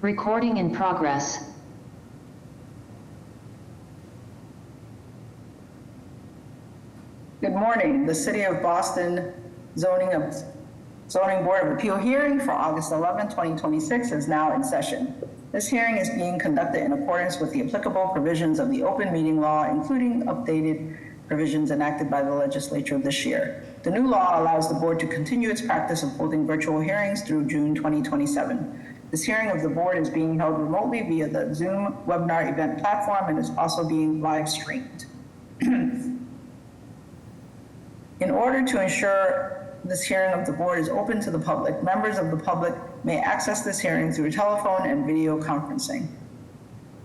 Recording in progress. Good morning. The City of Boston Zoning Board of Appeal hearing for August 11, 2026 is now in session. This hearing is being conducted in accordance with the applicable provisions of the open meeting law, including updated provisions enacted by the legislature this year. The new law allows the board to continue its practice of holding virtual hearings through June 2027. This hearing of the board is being held remotely via the Zoom webinar event platform and is also being live streamed. In order to ensure this hearing of the board is open to the public, members of the public may access this hearing through telephone and video conferencing.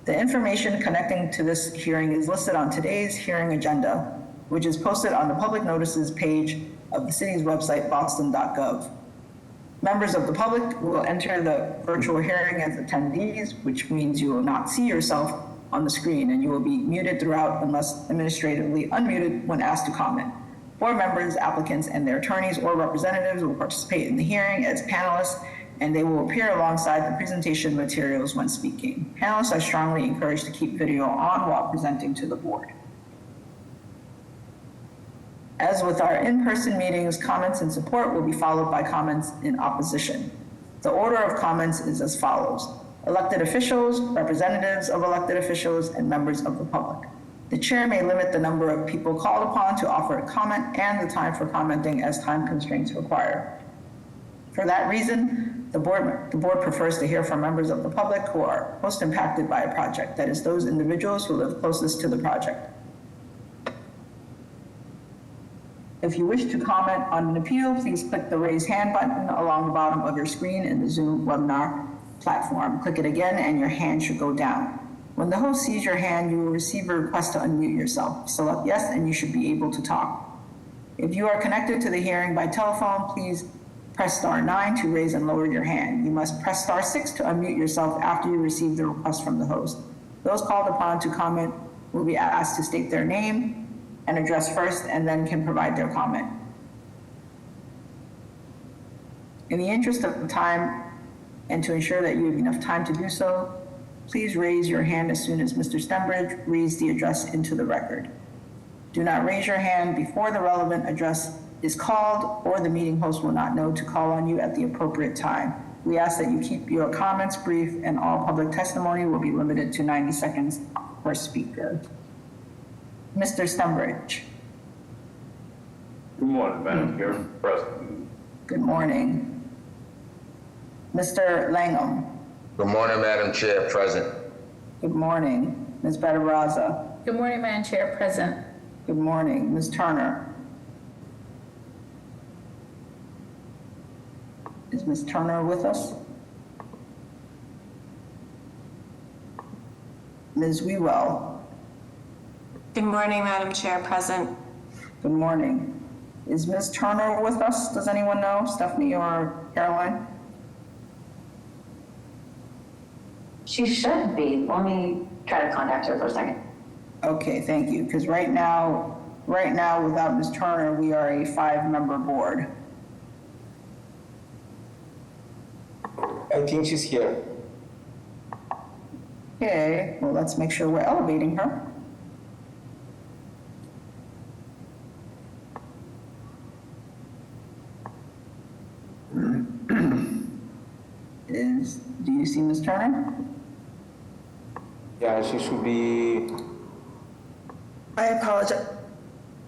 The information connecting to this hearing is listed on today's hearing agenda, which is posted on the public notices page of the city's website, boston.gov. Members of the public will enter the virtual hearing as attendees, which means you will not see yourself on the screen and you will be muted throughout unless administratively unmuted when asked to comment. Board members, applicants, and their attorneys or representatives will participate in the hearing as panelists, and they will appear alongside the presentation materials when speaking. Panelists are strongly encouraged to keep video on while presenting to the board. As with our in-person meetings, comments in support will be followed by comments in opposition. The order of comments is as follows: elected officials, representatives of elected officials, and members of the public. The chair may limit the number of people called upon to offer a comment and the time for commenting as time constraints require. For that reason, the board prefers to hear from members of the public who are most impacted by a project, that is, those individuals who live closest to the project. If you wish to comment on an appeal, please click the raise hand button along the bottom of your screen in the Zoom webinar platform. Click it again and your hand should go down. When the host sees your hand, you will receive a request to unmute yourself. Select yes and you should be able to talk. If you are connected to the hearing by telephone, please press *9 to raise and lower your hand. You must press *6 to unmute yourself after you receive the request from the host. Those called upon to comment will be asked to state their name and address first and then can provide their comment. In the interest of time and to ensure that you have enough time to do so, please raise your hand as soon as Mr. Stembridge reads the address into the record. Do not raise your hand before the relevant address is called, or the meeting host will not know to call on you at the appropriate time. We ask that you keep your comments brief, and all public testimony will be limited to 90 seconds per speaker. Mr. Stembridge. Good morning, Madam Chair. Present. Good morning. Mr. Langham. Good morning, Madam Chair. Present. Good morning. Ms. Barabraza. Good morning, Madam Chair. Present. Good morning. Ms. Turner. Is Ms. Turner with us? Ms. Wewell. Good morning, Madam Chair. Present. Good morning. Is Ms. Turner with us? Does anyone know? Stephanie or Caroline? She should be. Let me try to contact her for a second. Okay, thank you. Because right now, without Ms. Turner, we are a 5-member board. I think she's here. Okay, well, let's make sure we're elevating her. Do you see Ms. Turner? Yeah, she should be. I apologize,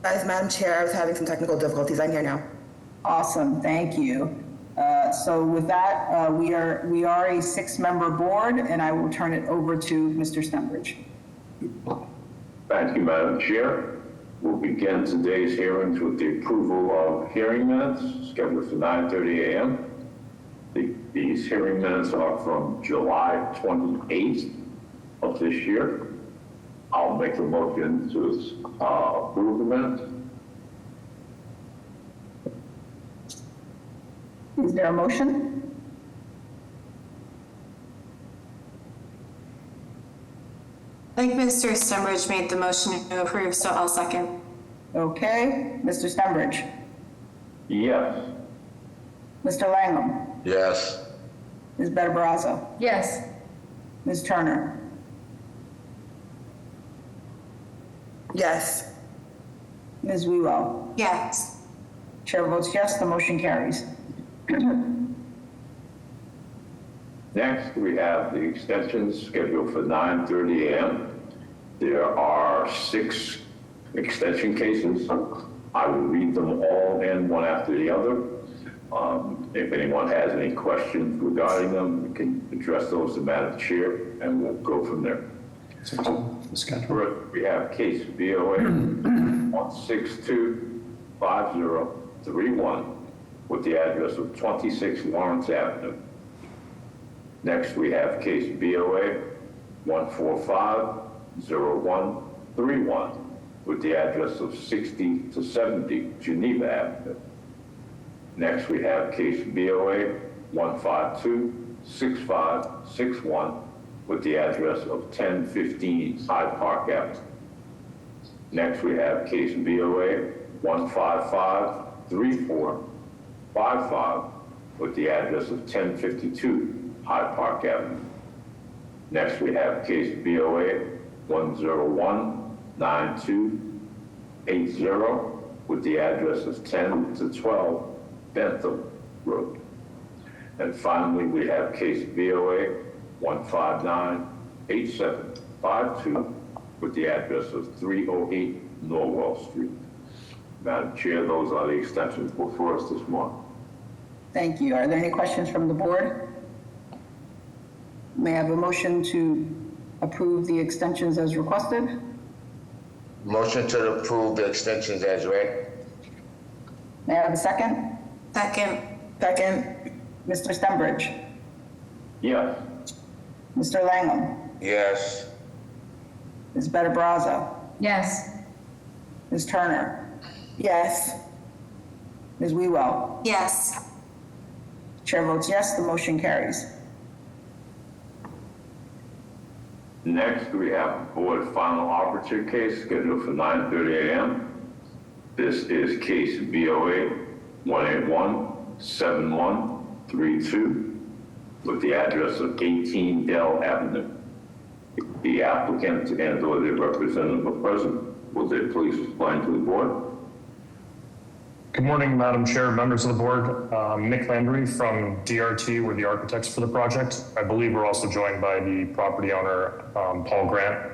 Madam Chair. I was having some technical difficulties. I'm here now. Awesome, thank you. So with that, we are a 6-member board, and I will turn it over to Mr. Stembridge. Thank you, Madam Chair. We'll begin today's hearings with the approval of hearing minutes scheduled for 9:30 a.m. These hearing minutes are from July 28th of this year. I'll make a motion to approve the minutes. Is there a motion? I think Mr. Stembridge made the motion to approve, so I'll second. Okay, Mr. Stembridge. Yes. Mr. Langham. Yes. Ms. Barabraza. Yes. Ms. Turner, Yes. Ms. Wewell. Yes. Chair votes yes, the motion carries. Next, we have the extensions scheduled for 9:30 a.m. There are 6 extension cases. I will read them all in one after the other. If anyone has any questions regarding them, we can address those to Madam Chair, and we'll go from there. First, we have case BOA 1625031 with the address of 26 Lawrence Avenue. Next, we have case BOA 1450131 with the address of 60 to 70 Geneva Avenue. Next, we have case BOA 1526561 with the address of 1015 Hyde Park Avenue. Next, we have case BOA 1553455 with the address of 1052 Hyde Park Avenue. Next, we have case BOA 1019280 with the address of 10 to 12 Bentham Road. And finally, we have case BOA 1598752 with the address of 308 Norwell Street. Madam Chair, those are the extensions before us this morning. Thank you. Are there any questions from the board? May I have a motion to approve the extensions as requested? Motion to approve the extensions as read. May I have a second? Second. Second. Mr. Stenbridge, Yes. Mr. Langham, Yes. Ms. Better Brazza, Yes. Ms. Turner, Yes. Ms. Wewell. Yes. Chair votes yes, the motion carries. Next, we have a board final arbiter case scheduled for 9:30 a.m. This is case BOA 1817132 with the address of 18 Dell Avenue. The applicant and/or their representative are present. Will they please explain to the board? Good morning, Madam Chair, members of the board. Nick Landry from DRT, we're the architects for the project. I believe we're also joined by the property owner, Paul Grant.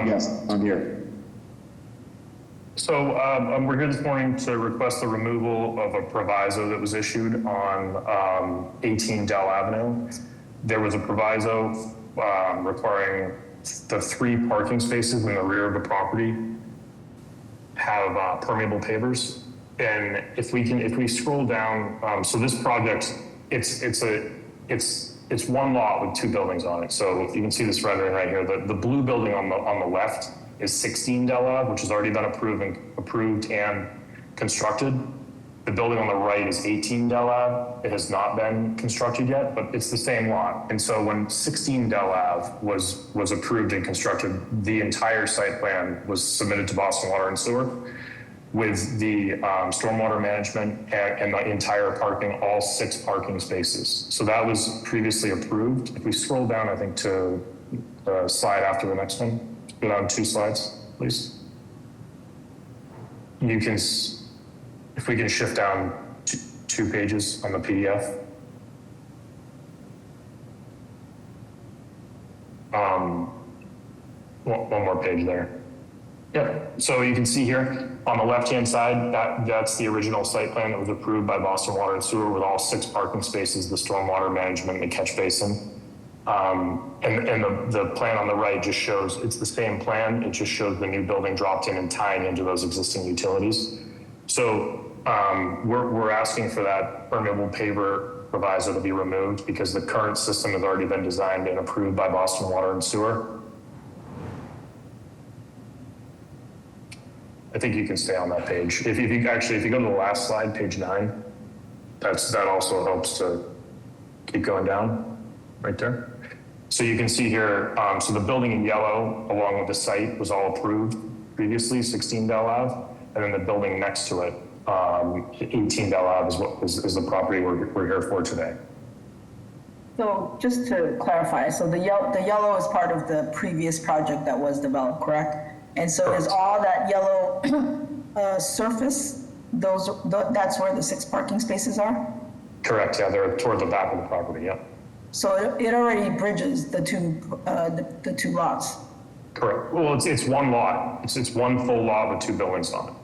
Yes, I'm here. So we're here this morning to request the removal of a proviso that was issued on 18 Dell Avenue. There was a proviso requiring the 3 parking spaces in the rear of the property have permeable pavers. And if we scroll down, so this project, it's one lot with 2 buildings on it. So you can see this rendering right here. The blue building on the left is 16 Dell Ave, which has already been approved and constructed. The building on the right is 18 Dell Ave. It has not been constructed yet, but it's the same lot. And so when 16 Dell Ave was approved and constructed, the entire site plan was submitted to Boston Water and Sewer with the stormwater management and the entire parking, all 6 parking spaces. So that was previously approved. If we scroll down, I think to the slide after the next one, go down 2 slides, please. You can, if we can shift down 2 pages on the PDF. One more page there. Yep. So you can see here on the left-hand side, that's the original site plan that was approved by Boston Water and Sewer with all 6 parking spaces, the stormwater management, and the catch basin. And the plan on the right just shows, it's the same plan. It just shows the new building dropped in and tying into those existing utilities. So we're asking for that permeable paver proviso to be removed because the current system has already been designed and approved by Boston Water and Sewer. I think you can stay on that page. If you go to the last slide, page 9, that also helps to keep going down right there. So you can see here, so the building in yellow along with the site was all approved previously, 16 Dell Ave, and then the building next to it, 18 Dell Ave is the property we're here for today. So just to clarify, so the yellow is part of the previous project that was developed, correct? And so is all that yellow surface, that's where the 6 parking spaces are? Correct, yeah, they're toward the back of the property, yeah. So it already bridges the two lots? Correct. Well, it's one lot. It's one full lot with 2 buildings on it.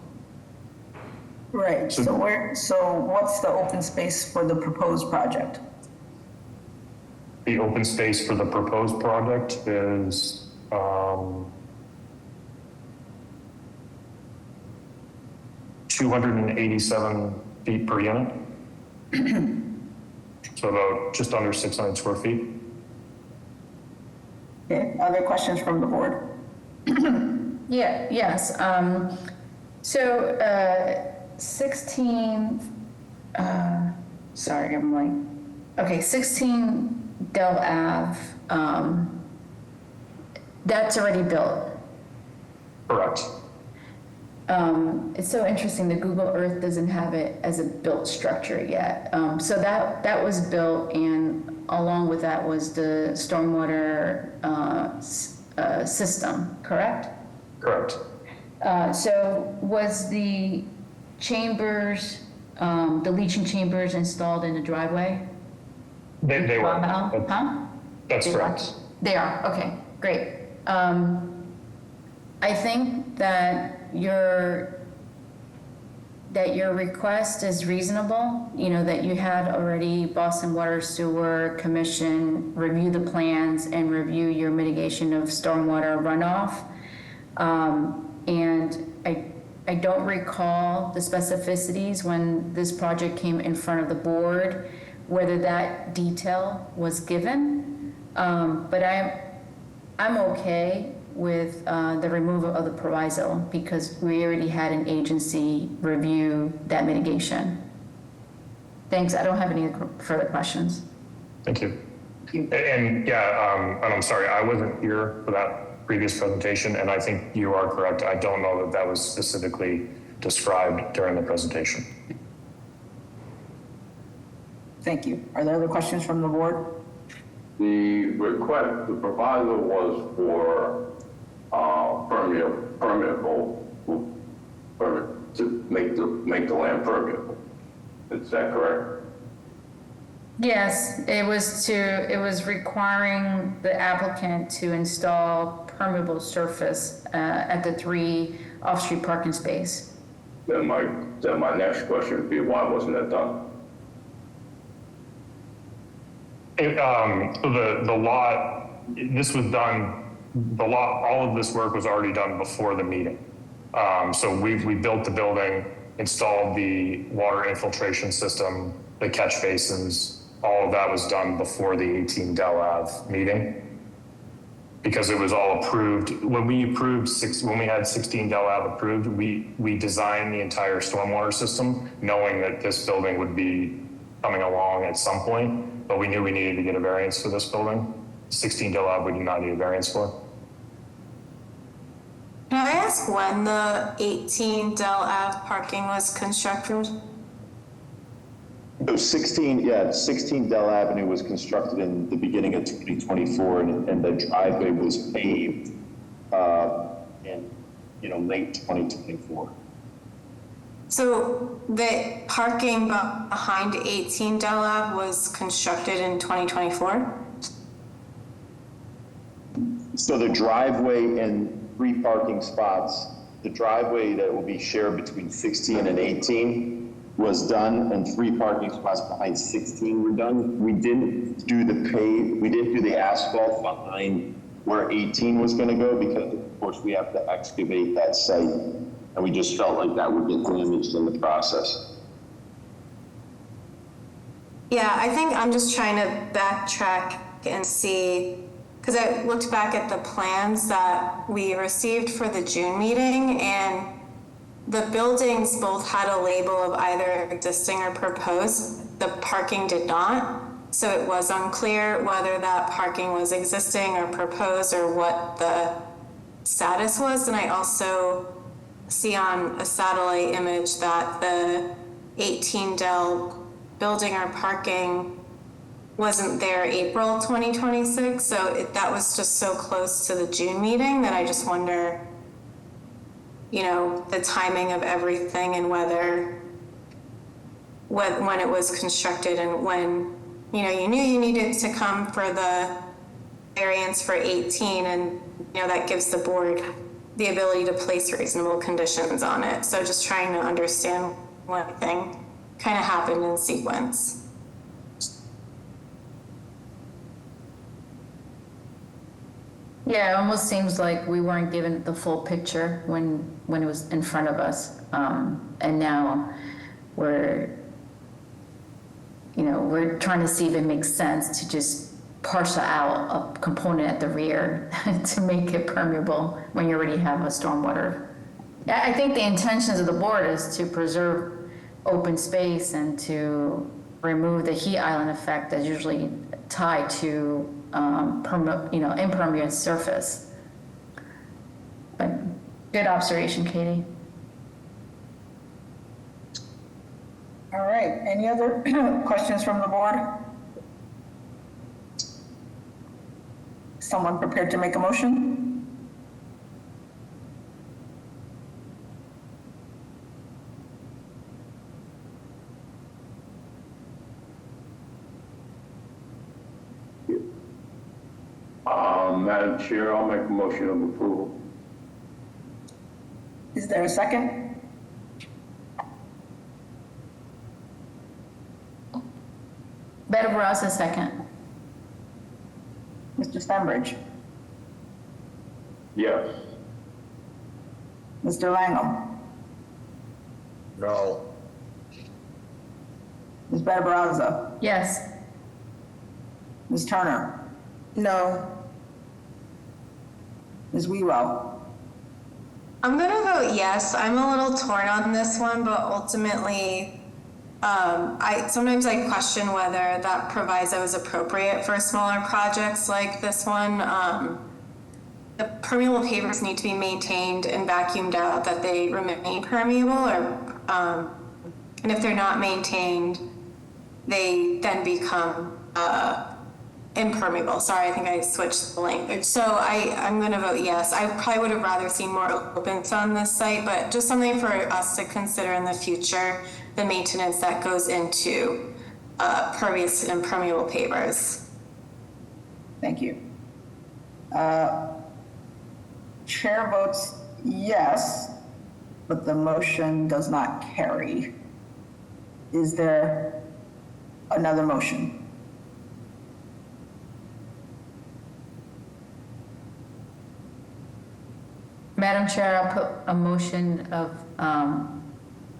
Right, so what's the open space for the proposed project? The open space for the proposed project is, 287 feet per unit. So about just under 600 square feet. Okay, other questions from the board? Yes. So 16, sorry, I'm like, okay, 16 Del Ave, that's already built. Correct. It's so interesting that Google Earth doesn't have it as a built structure yet. So that was built, and along with that was the stormwater system, correct? Correct. So was the chambers, the leaching chambers installed in the driveway? They were. Huh? That's correct. They are, okay, great. I think that your request is reasonable, that you had already Boston Water Sewer Commission review the plans and review your mitigation of stormwater runoff. And I don't recall the specificities when this project came in front of the board, whether that detail was given. But I'm okay with the removal of the proviso because we already had an agency review that mitigation. Thanks, I don't have any further questions. Thank you. And yeah, and I'm sorry, I wasn't here for that previous presentation, and I think you are correct. I don't know that that was specifically described during the presentation. Thank you. Are there other questions from the board? The request, the proviso was for permeable, to make the land permeable. Is that correct? Yes, it was requiring the applicant to install permeable surface at the 3 off-street parking space. Then my next question would be, why wasn't that done? The lot, this was done, all of this work was already done before the meeting. So we built the building, installed the water infiltration system, the catch basins, all of that was done before the 18 Del Ave meeting. Because it was all approved. When we had 16 Del Ave approved, we designed the entire stormwater system, knowing that this building would be coming along at some point, but we knew we needed to get a variance for this building. 16 Del Ave, we do not need a variance for. Can I ask when the 18 Del Ave parking was constructed? So 16 Dell Avenue was constructed in the beginning of 2024, and the driveway was paved in late 2024. So the parking behind 18 Del Ave was constructed in 2024? So the driveway and 3 parking spots, the driveway that will be shared between 16 and 18 was done, and 3 parking spots behind 16 were done. We didn't do the asphalt behind where 18 was gonna go because of course we have to excavate that site, and we just felt like that would get damaged in the process. Yeah, I think I'm just trying to backtrack and see, because I looked back at the plans that we received for the June meeting, and the buildings both had a label of either existing or proposed. The parking did not. So it was unclear whether that parking was existing or proposed or what the status was. And I also see on a satellite image that the 18 Del building or parking wasn't there April 2026, so that was just so close to the June meeting that I just wonder, you know, the timing of everything and whether, when it was constructed and when, you know, you knew you needed to come for the variance for 18, and, you know, that gives the board the ability to place reasonable conditions on it. So just trying to understand what thing kind of happened in sequence. Yeah, it almost seems like we weren't given the full picture when it was in front of us. And now we're trying to see if it makes sense to just parcel out a component at the rear to make it permeable when you already have a stormwater. I think the intentions of the board is to preserve open space and to remove the heat island effect that's usually tied to impermeable surface. But good observation, Katie. All right, any other questions from the board? Someone prepared to make a motion? Madam Chair, I'll make a motion of approval. Is there a second? Better Barraza, second. Mr. Stenbridge? Yes. Mr. Langham? No. Ms. Better Barraza? Yes. Ms. Turner? No. Ms. Wewell? I'm gonna vote yes. I'm a little torn on this one, but ultimately, sometimes I question whether that proviso is appropriate for smaller projects like this one. The permeable pavers need to be maintained and vacuumed out that they remain permeable, and if they're not maintained, they then become impermeable. Sorry, I think I switched the language. So I'm going to vote yes. I probably would have rather seen more opens on this site, but just something for us to consider in the future, the maintenance that goes into pervious and impermeable pavers. Thank you. Chair votes yes, but the motion does not carry. Is there another motion? Madam Chair, I'll put a motion of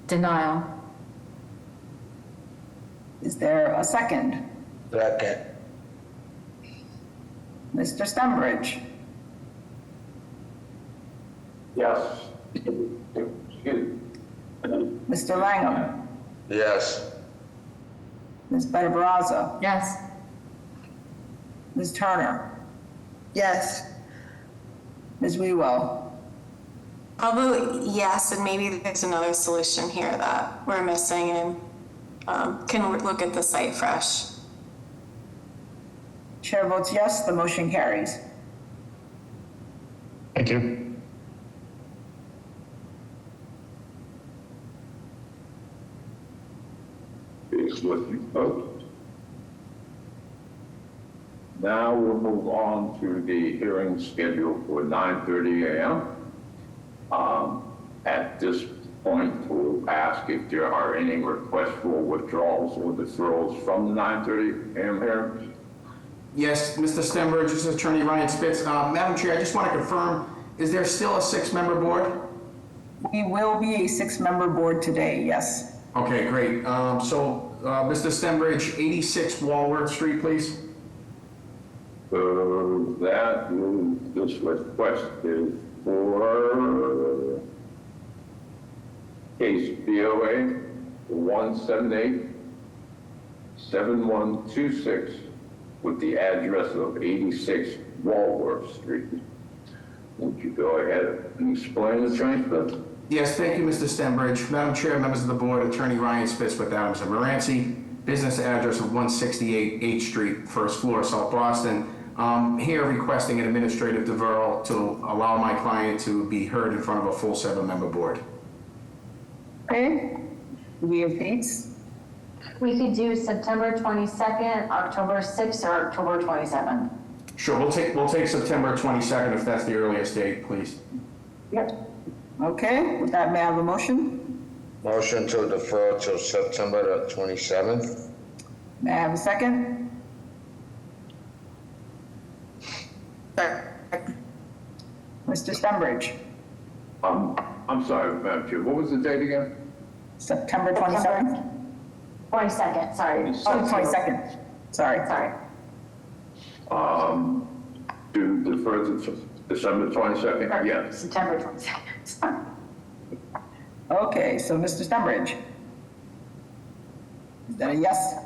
denial. Is there a second? Second. Mr. Stenbridge? Yes. Excuse me. Mr. Langham? Yes. Ms. Better Barraza? Yes. Ms. Turner? Yes. Ms. Wewell? I'll vote yes, and maybe there's another solution here that we're missing and can look at the site fresh. Chair votes yes, the motion carries. Thank you. Is with you vote. Now we'll move on to the hearing scheduled for 9:30 a.m. At this point, we'll ask if there are any requests for withdrawals or withdrawals from the 9:30 a.m. hearing. Yes, Mr. Stenbridge, this is Attorney Ryan Spitz. Madam Chair, I just want to confirm, is there still a 6-member board? We will be a 6-member board today, yes. Okay, great. Mr. Stenbridge, 86 Walworth Street, please. So this request is for case BOA 178-7126 with the address of 86 Walworth Street. Would you go ahead and explain the transcript? Yes, thank you, Mr. Stenbridge. Madam Chair, members of the board, Attorney Ryan Spitz with Adams and Moranci. business address of 168 H Street, first floor, South Boston. Here requesting an administrative deferral to allow my client to be heard in front of a full 7-member board. Okay, do we have dates? We could do September 22nd, October 6th, or October 27th. Sure, we'll take September 22nd if that's the earliest date, please. Yep. Okay, with that, may I have a motion? Motion to defer till September the 27th. May I have a second? Mr. Stenbridge, I'm sorry, Madam Chair, what was the date again? September 27th? 22nd, sorry. Oh, 22nd, sorry. Sorry. To defer to December 22nd? Yes. September 22nd, sorry. Okay, so Mr. Stenbridge? Is that a yes?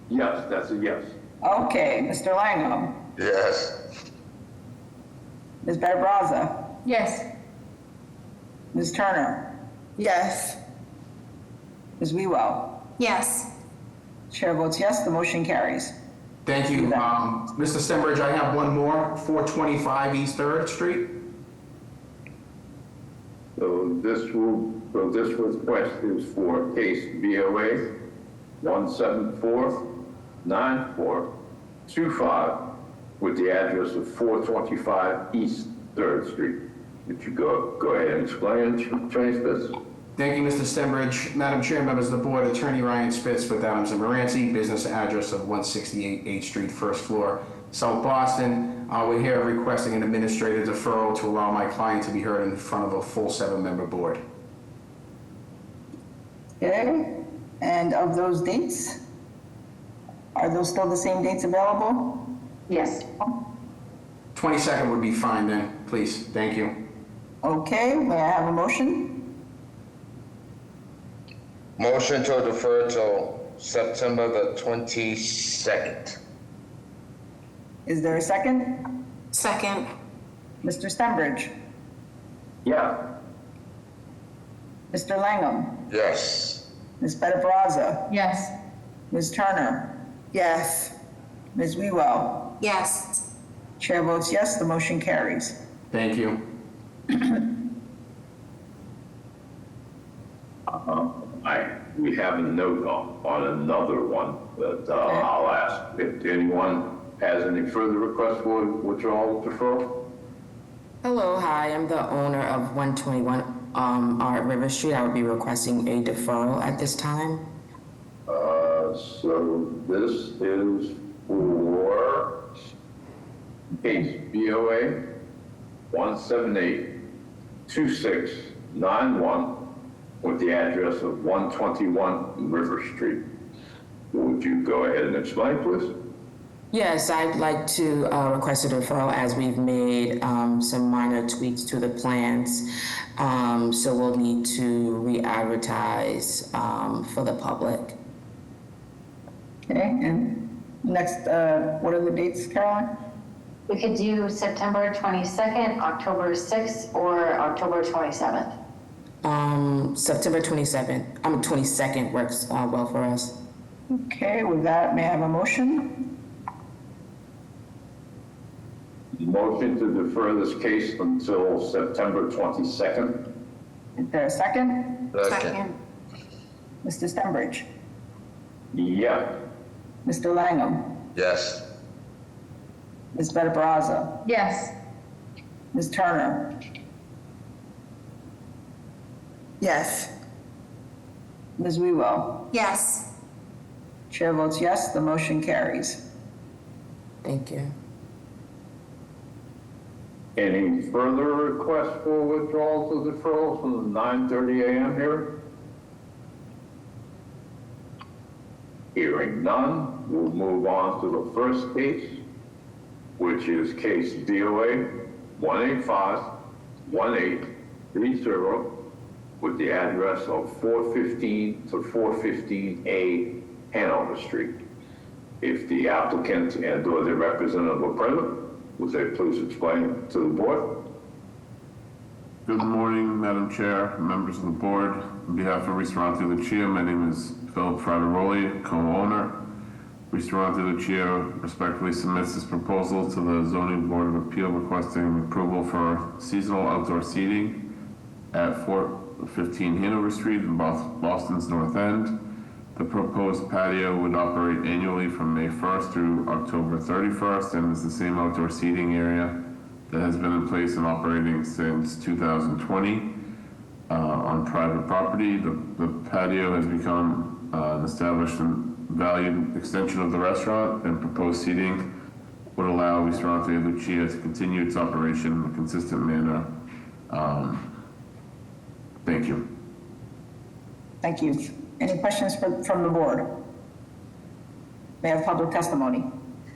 Yes, that's a yes. Okay, Mr. Langham? Yes. Ms. Better-Brazza? Yes. Ms. Turner? Yes. Ms. Wewell? Yes. Chair votes yes, the motion carries. Thank you. Mr. Stenbridge, I have one more, 425 East 3rd Street. So this request is for case BOA 1749425 with the address of 425 East 3rd Street. Would you go ahead and explain, Attorney Spitz? Thank you, Mr. Stenbridge. Madam Chair, members of the board, Attorney Ryan Spitz with Adams and Moranci, business address of 168 H Street, first floor, South Boston. We're here requesting an administrative deferral to allow my client to be heard in front of a full 7-member board. Okay, and of those dates, are those still the same dates available? Yes. 22nd would be fine then, please. Thank you. Okay, may I have a motion? Motion to defer till September the 22nd. Is there a second? Second. Mr. Stenbridge? Yeah. Mr. Langham? Yes. Ms. Better-Brazza? Yes. Ms. Turner? Yes. Ms. Wewell? Yes. Chair votes yes, the motion carries. Thank you. We have a note on another one, but I'll ask if anyone has any further requests for withdrawal deferral. Hello, hi, I'm the owner of 121 Art River Street. I would be requesting a deferral at this time. So this is for case BOA 1782691 with the address of 121 River Street. Would you go ahead and explain, please? Yes, I'd like to request a deferral as we've made some minor tweaks to the plans. So we'll need to re-advertise for the public. Okay, and next, what are the dates, Caroline? We could do September 22nd, October 6th, or October 27th. September 22nd works well for us. Okay, with that, may I have a motion? Motion to defer this case until September 22nd. Is there a second? Second. Mr. Stenbridge? Yeah. Mr. Langham? Yes. Ms. Better-Brazza? Yes. Ms. Turner? Yes. Ms. Wewell? Yes. Chair votes yes, the motion carries. Thank you. Any further requests for withdrawals or deferrals from the 9:30 a.m. here? Hearing none, we'll move on to the first case, which is case DOA 1851830 with the address of 415 to 415A Hanover Street. If the applicant and/or their representative are present, would they please explain to the board? Good morning, Madam Chair, members of the board. On behalf of Ristorante Lucia, my name is Philip Frateroli, co-owner. Ristorante Lucia respectfully submits this proposal to the Zoning Board of Appeal requesting approval for seasonal outdoor seating at 415 Hanover Street in Boston's North End. The proposed patio would operate annually from May 1st through October 31st and is the same outdoor seating area that has been in place and operating since 2020 on private property. The patio has become an established and valued extension of the restaurant, and proposed seating would allow Ristorante Lucia to continue its operation in a consistent manner. Thank you. Thank you. Any questions from the board? May I have public testimony?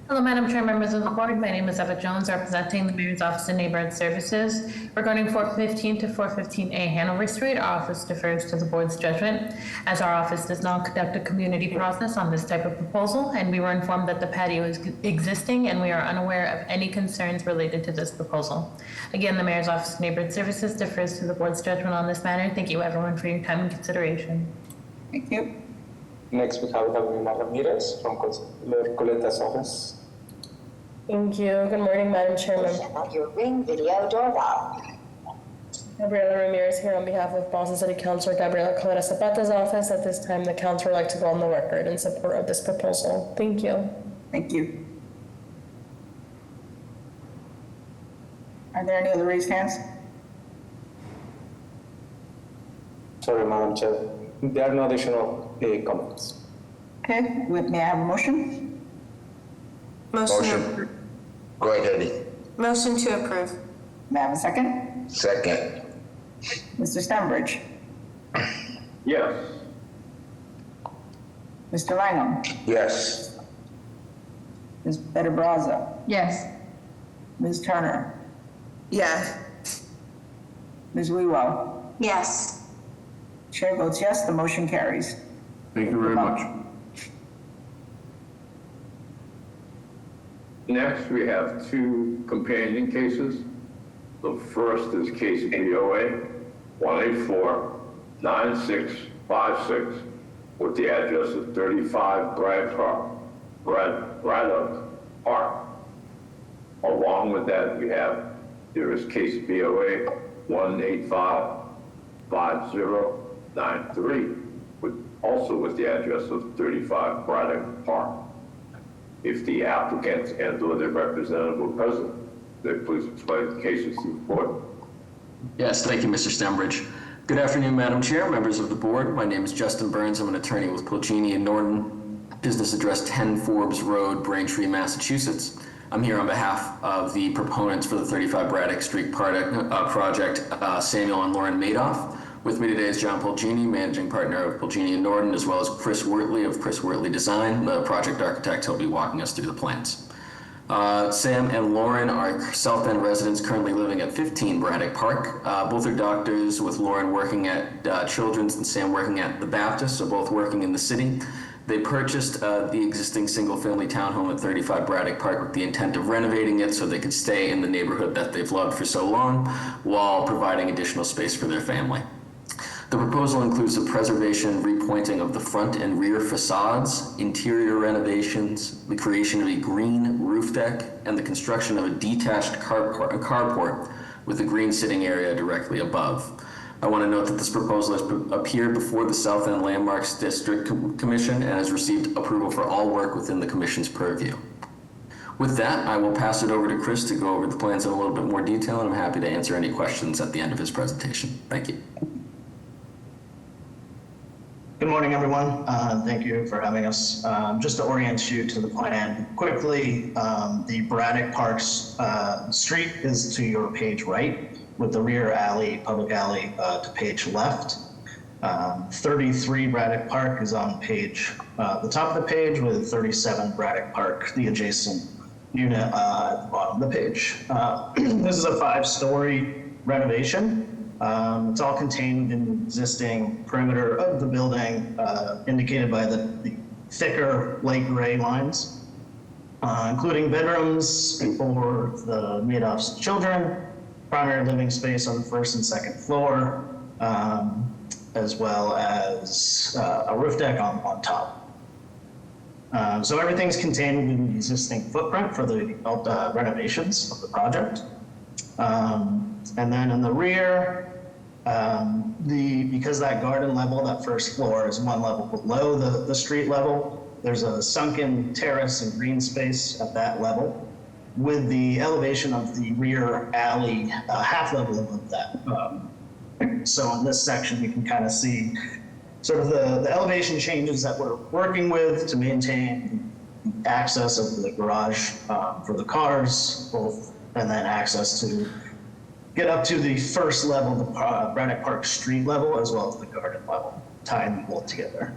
Hello, Madam Chair, members of the board. My name is Eva Jones, representing the Mayor's Office of Neighborhood Services. Regarding 415 to 415A Hanover Street, our office defers to the board's judgment, as our office does not conduct a community process on this type of proposal, and we were informed that the patio is existing, and we are unaware of any concerns related to this proposal. Again, the Mayor's Office of Neighborhood Services defers to the board's judgment on this matter. Thank you, everyone, for your time and consideration. Thank you. Next, we have Gabriela Ramirez from Consuelo Coleta's office. Thank you. Good morning, Madam Chairman. Your Ring Video Doorbell. Gabriela Ramirez here on behalf of Boston City Councilor Gabriela Coleta Zapata's office. At this time, the council would like to go on the record in support of this proposal. Thank you. Thank you. Are there any other raised hands? Sorry, Madam Chair. There are no additional comments. Okay, may I have a motion? Motion. Go ahead, Eddie. Motion to approve. May I have a second? Second. Mr. Stenbridge? Yes. Mr. Langham? Yes. Ms. Better Brazza? Yes. Ms. Turner? Yes. Ms. Wewell? Yes. Chair votes yes, the motion carries. Thank you very much. Next, we have two companion cases. The first is case BOA 184-9656 with the address of 35 Braddock Park. Along with that, there is case BOA 185-5093 also with the address of 35 Braddock Park. If the applicants and/or their representative are present, then please explain the cases to the board. Yes, thank you, Mr. Stenbridge. Good afternoon, Madam Chair, members of the board. My name is Justin Burns. I'm an attorney with Pulcini and Norton, business address 10 Forbes Road, Braintree, Massachusetts. I'm here on behalf of the proponents for the 35 Braddock Street project, Samuel and Lauren Madoff. With me today is John Pulcini, managing partner of Pulcini and Norton, as well as Chris Wortley of Chris Wortley Design, the project architect. He'll be walking us through the plans. Sam and Lauren are South End residents currently living at 15 Braddock Park. Both are doctors, with Lauren working at Children's and Sam working at the Baptist, so both working in the city. They purchased the existing single-family townhome at 35 Braddock Park with the intent of renovating it so they could stay in the neighborhood that they've loved for so long, while providing additional space for their family. The proposal includes the preservation and repointing of the front and rear facades, interior renovations, the creation of a green roof deck, and the construction of a detached carport with a green sitting area directly above. I want to note that this proposal has appeared before the South End Landmarks District Commission and has received approval for all work within the Commission's purview. With that, I will pass it over to Chris to go over the plans in a little bit more detail, and I'm happy to answer any questions at the end of his presentation. Thank you. Good morning, everyone. Thank you for having us. Just to orient you to the plan quickly, the Braddock Park's street is to your page right, with the rear alley, public alley, to page left. 33 Braddock Park is on the top of the page, with 37 Braddock Park, the adjacent unit, at the bottom of the page. This is a 5-story renovation. It's all contained in the existing perimeter of the building, indicated by the thicker light gray lines, including bedrooms for the Madoff's children, primary living space on the first and second floor, as well as a roof deck on top. So everything's contained within the existing footprint for the renovations of the project. And then in the rear, because that garden level, that first floor is one level below the street level, there's a sunken terrace and green space at that level, with the elevation of the rear alley half level above that. So in this section, you can kind of see sort of the elevation changes that we're working with to maintain access of the garage for the cars, both, and then access to get up to the first level, the Braddock Park Street level, as well as the garden level, tying them both together.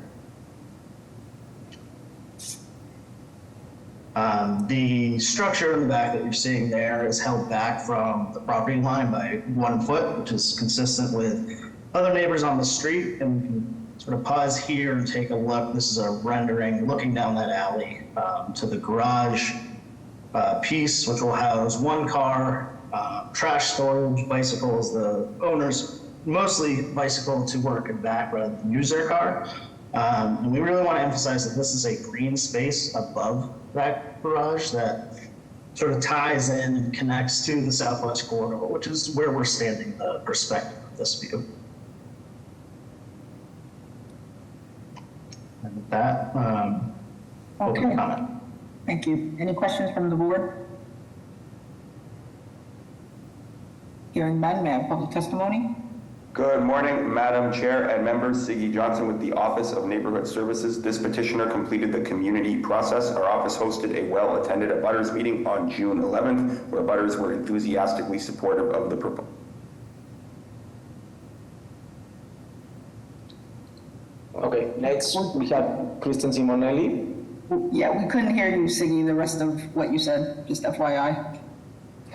The structure in the back that you're seeing there is held back from the property line by 1 foot, which is consistent with other neighbors on the street. And we can sort of pause here and take a look. This is a rendering looking down that alley to the garage piece, which will house 1 car, trash storage, bicycles. The owners mostly bicycle to work and back rather than use their car. And we really want to emphasize that this is a green space above that garage that sort of ties in and connects to the southwest corridor, which is where we're standing, the perspective of this view. And with that, open comment. Thank you. Any questions from the board? Hearing none, may I have public testimony? Good morning, Madam Chair and members. Siggy Johnson with the Office of Neighborhood Services. This petitioner completed the community process. Our office hosted a well-attended abutters meeting on June 11th, where abutters were enthusiastically supportive of the proposal. Okay, next we have Kristen Simonelli. Yeah, we couldn't hear you, Siggy, the rest of what you said, just FYI.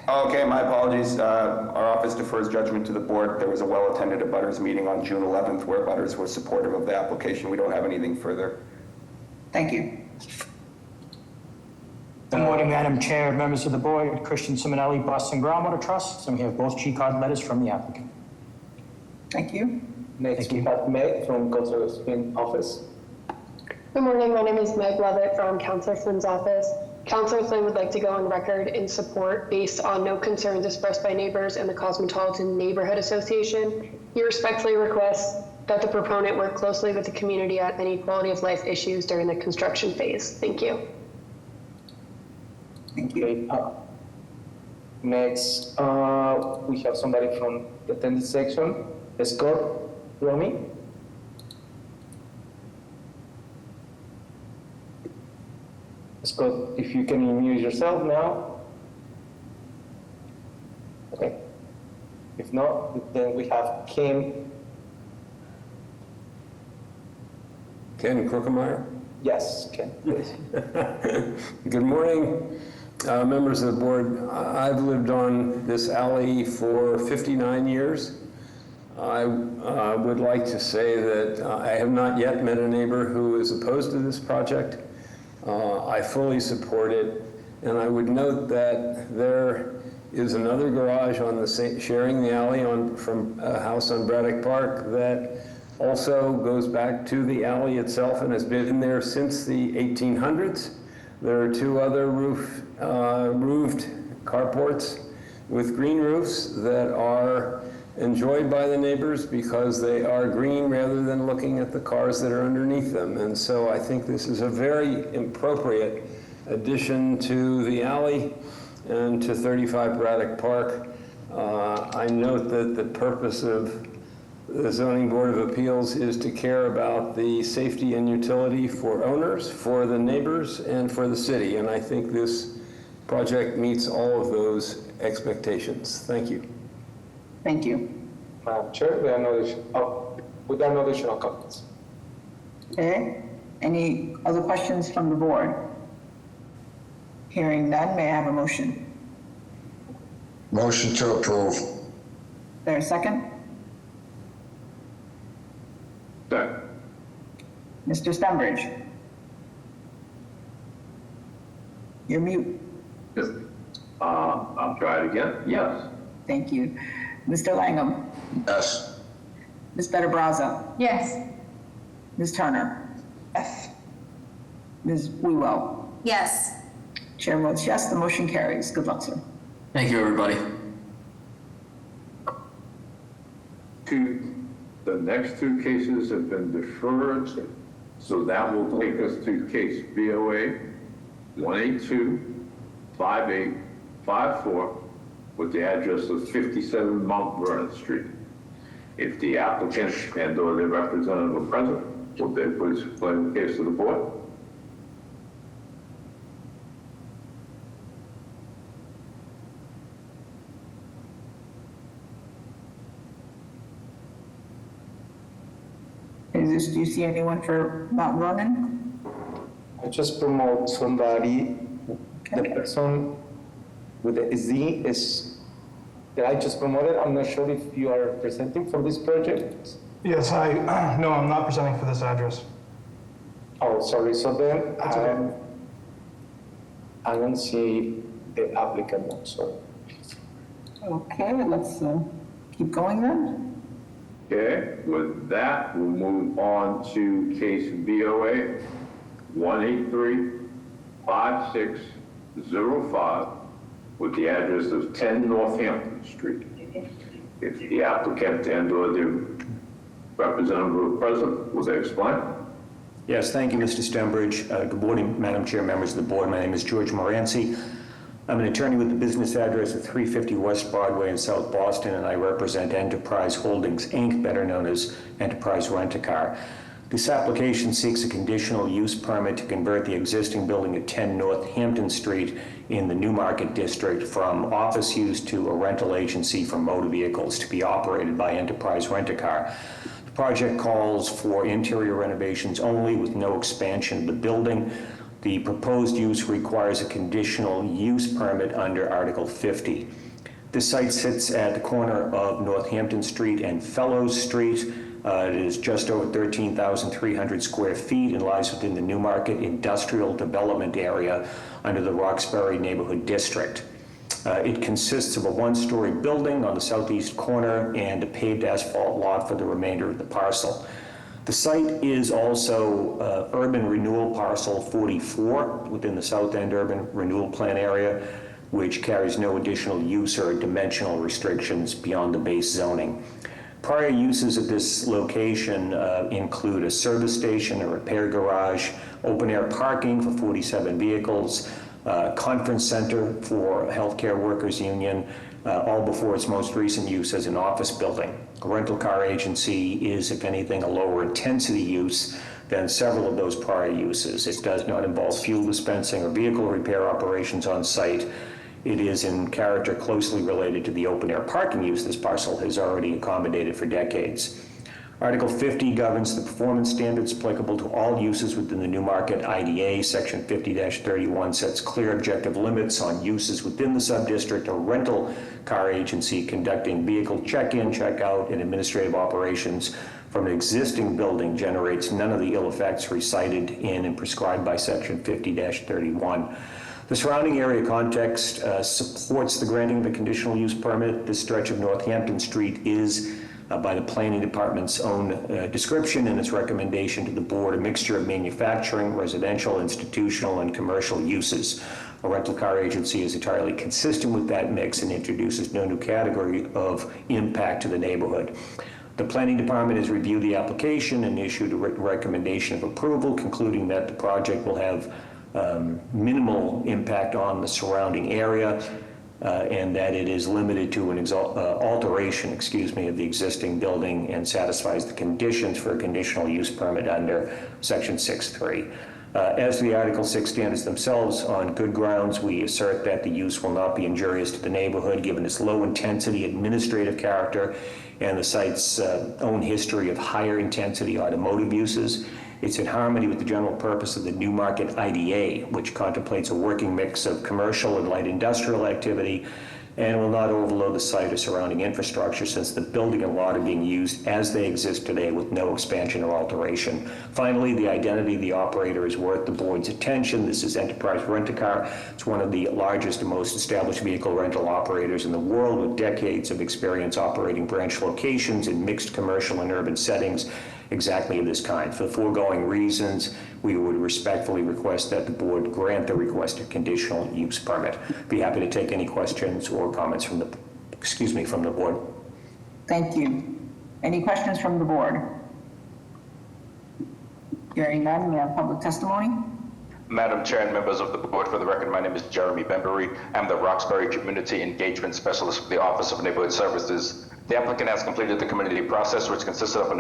Okay, my apologies. Our office defers judgment to the board. There was a well-attended abutters meeting on June 11th where abutters were supportive of the application. We don't have anything further. Thank you. Good morning, Madam Chair, members of the board, Christian Simonelli, Boston Groundwater Trust, and we have both G-card letters from the applicant. Thank you. Next we have Meg from Councilor Flynn's office. Good morning, my name is Meg Levitt from Councilor Flynn's office. Councilor Flynn would like to go on record in support based on no concerns expressed by neighbors and the Cosmopolitan Neighborhood Association. He respectfully requests that the proponent work closely with the community on any quality of life issues during the construction phase. Thank you. Thank you. Next, we have somebody from the attended section, Scott Romy. Scott, if you can unmute yourself now. Okay. If not, then we have Kim. Ken Krookemeyer? Yes, Ken, please. Good morning, members of the board. I've lived on this alley for 59 years. I would like to say that I have not yet met a neighbor who is opposed to this project. I fully support it, and I would note that there is another garage on the sharing the alley from a house on Braddock Park that also goes back to the alley itself and has been there since the 1800s. There are 2 other roofed carports with green roofs that are enjoyed by the neighbors because they are green rather than looking at the cars that are underneath them. And so I think this is a very appropriate addition to the alley and to 35 Braddock Park. I note that the purpose of the Zoning Board of Appeals is to care about the safety and utility for owners, for the neighbors, and for the city. And I think this project meets all of those expectations. Thank you. Thank you. Madam Chair, there are no additional comments. Okay. Any other questions from the board? Hearing none, may I have a motion? Motion to approve. There a second? Second. Mr. Stenbridge? You're mute. Yes. I'll try it again. Yes. Thank you. Mr. Langham? Yes. Ms. Better Brazza? Yes. Ms. Turner? Yes. Ms. Wewell? Yes. Chair votes yes, the motion carries. Good luck, sir. Thank you, everybody. The next two cases have been deferred, so that will take us to case BOA 1825854 with the address of 57 Mount Vernon Street. If the applicant and/or their representative are present, will they please explain the case to the board? Do you see anyone for Mount Vernon? I just promote somebody, the Okay. person with the Z is, that I just promoted. I'm not sure if you are presenting for this project. Yes, no, I'm not presenting for this address. Oh, sorry, so then I don't see the applicant also. Okay, let's keep going then. Okay, with that, we'll move on to case BOA 1835605 with the address of 10 Northampton Street. If the applicant and/or the representative are present, will they explain? Yes, thank you, Mr. Stembridge. Good morning, Madam Chair, members of the board. My name is George Moranci. I'm an attorney with the business address of 350 West Broadway in South Boston, and I represent Enterprise Holdings, Inc., better known as Enterprise Rent-A-Car. This application seeks a conditional use permit to convert the existing building at 10 Northampton Street in the Newmarket District from office use to a rental agency for motor vehicles to be operated by Enterprise Rent-A-Car. The project calls for interior renovations only with no expansion of the building. The proposed use requires a conditional use permit under Article 50. The site sits at the corner of Northampton Street and Fellows Street. It is just over 13,300 square feet and lies within the Newmarket Industrial Development Area under the Roxbury Neighborhood District. It consists of a one-story building on the southeast corner and a paved asphalt lot for the remainder of the parcel. The site is also Urban Renewal Parcel 44 within the South End Urban Renewal Plan area, which carries no additional use or dimensional restrictions beyond the base zoning. Prior uses at this location include a service station, a repair garage, open-air parking for 47 vehicles, conference center for Healthcare Workers Union, all before its most recent use as an office building. A rental car agency is, if anything, a lower intensity use than several of those prior uses. It does not involve fuel dispensing or vehicle repair operations on site. It is in character closely related to the open-air parking use this parcel has already accommodated for decades. Article 50 governs the performance standards applicable to all uses within the Newmarket IDA. Section 50-31 sets clear objective limits on uses within the subdistrict. A rental car agency conducting vehicle check-in, check-out, and administrative operations from an existing building generates none of the ill effects recited in and prescribed by Section 50-31. The surrounding area context supports the granting of a conditional use permit. This stretch of Northampton Street is, by the Planning Department's own description and its recommendation to the board, a mixture of manufacturing, residential, institutional, and commercial uses. A rental car agency is entirely consistent with that mix and introduces no new category of impact to the neighborhood. The Planning Department has reviewed the application and issued a written recommendation of approval, concluding that the project will have minimal impact on the surrounding area, and that it is limited to an alteration, of the existing building and satisfies the conditions for a conditional use permit under Section 6.3. As to the Article 6 standards themselves, on good grounds, we assert that the use will not be injurious to the neighborhood given its low-intensity administrative character and the site's own history of higher-intensity automotive uses. It's in harmony with the general purpose of the Newmarket IDA, which contemplates a working mix of commercial and light industrial activity, and will not overload the site or surrounding infrastructure since the building and lot are being used as they exist today with no expansion or alteration. Finally, the identity of the operator is worth the board's attention. This is Enterprise Rent-A-Car. It's one of the largest and most established vehicle rental operators in the world with decades of experience operating branch locations in mixed commercial and urban settings exactly of this kind. For the foregoing reasons, we would respectfully request that the board grant the requested conditional use permit. Be happy to take any questions or comments from the, from the board. Thank you. Any questions from the board? Hearing none, we have public testimony. Madam Chair and members of the board, for the record, my name is Jeremy Bembury. I'm the Roxbury Community Engagement Specialist for the Office of Neighborhood Services. The applicant has completed the community process, which consisted of which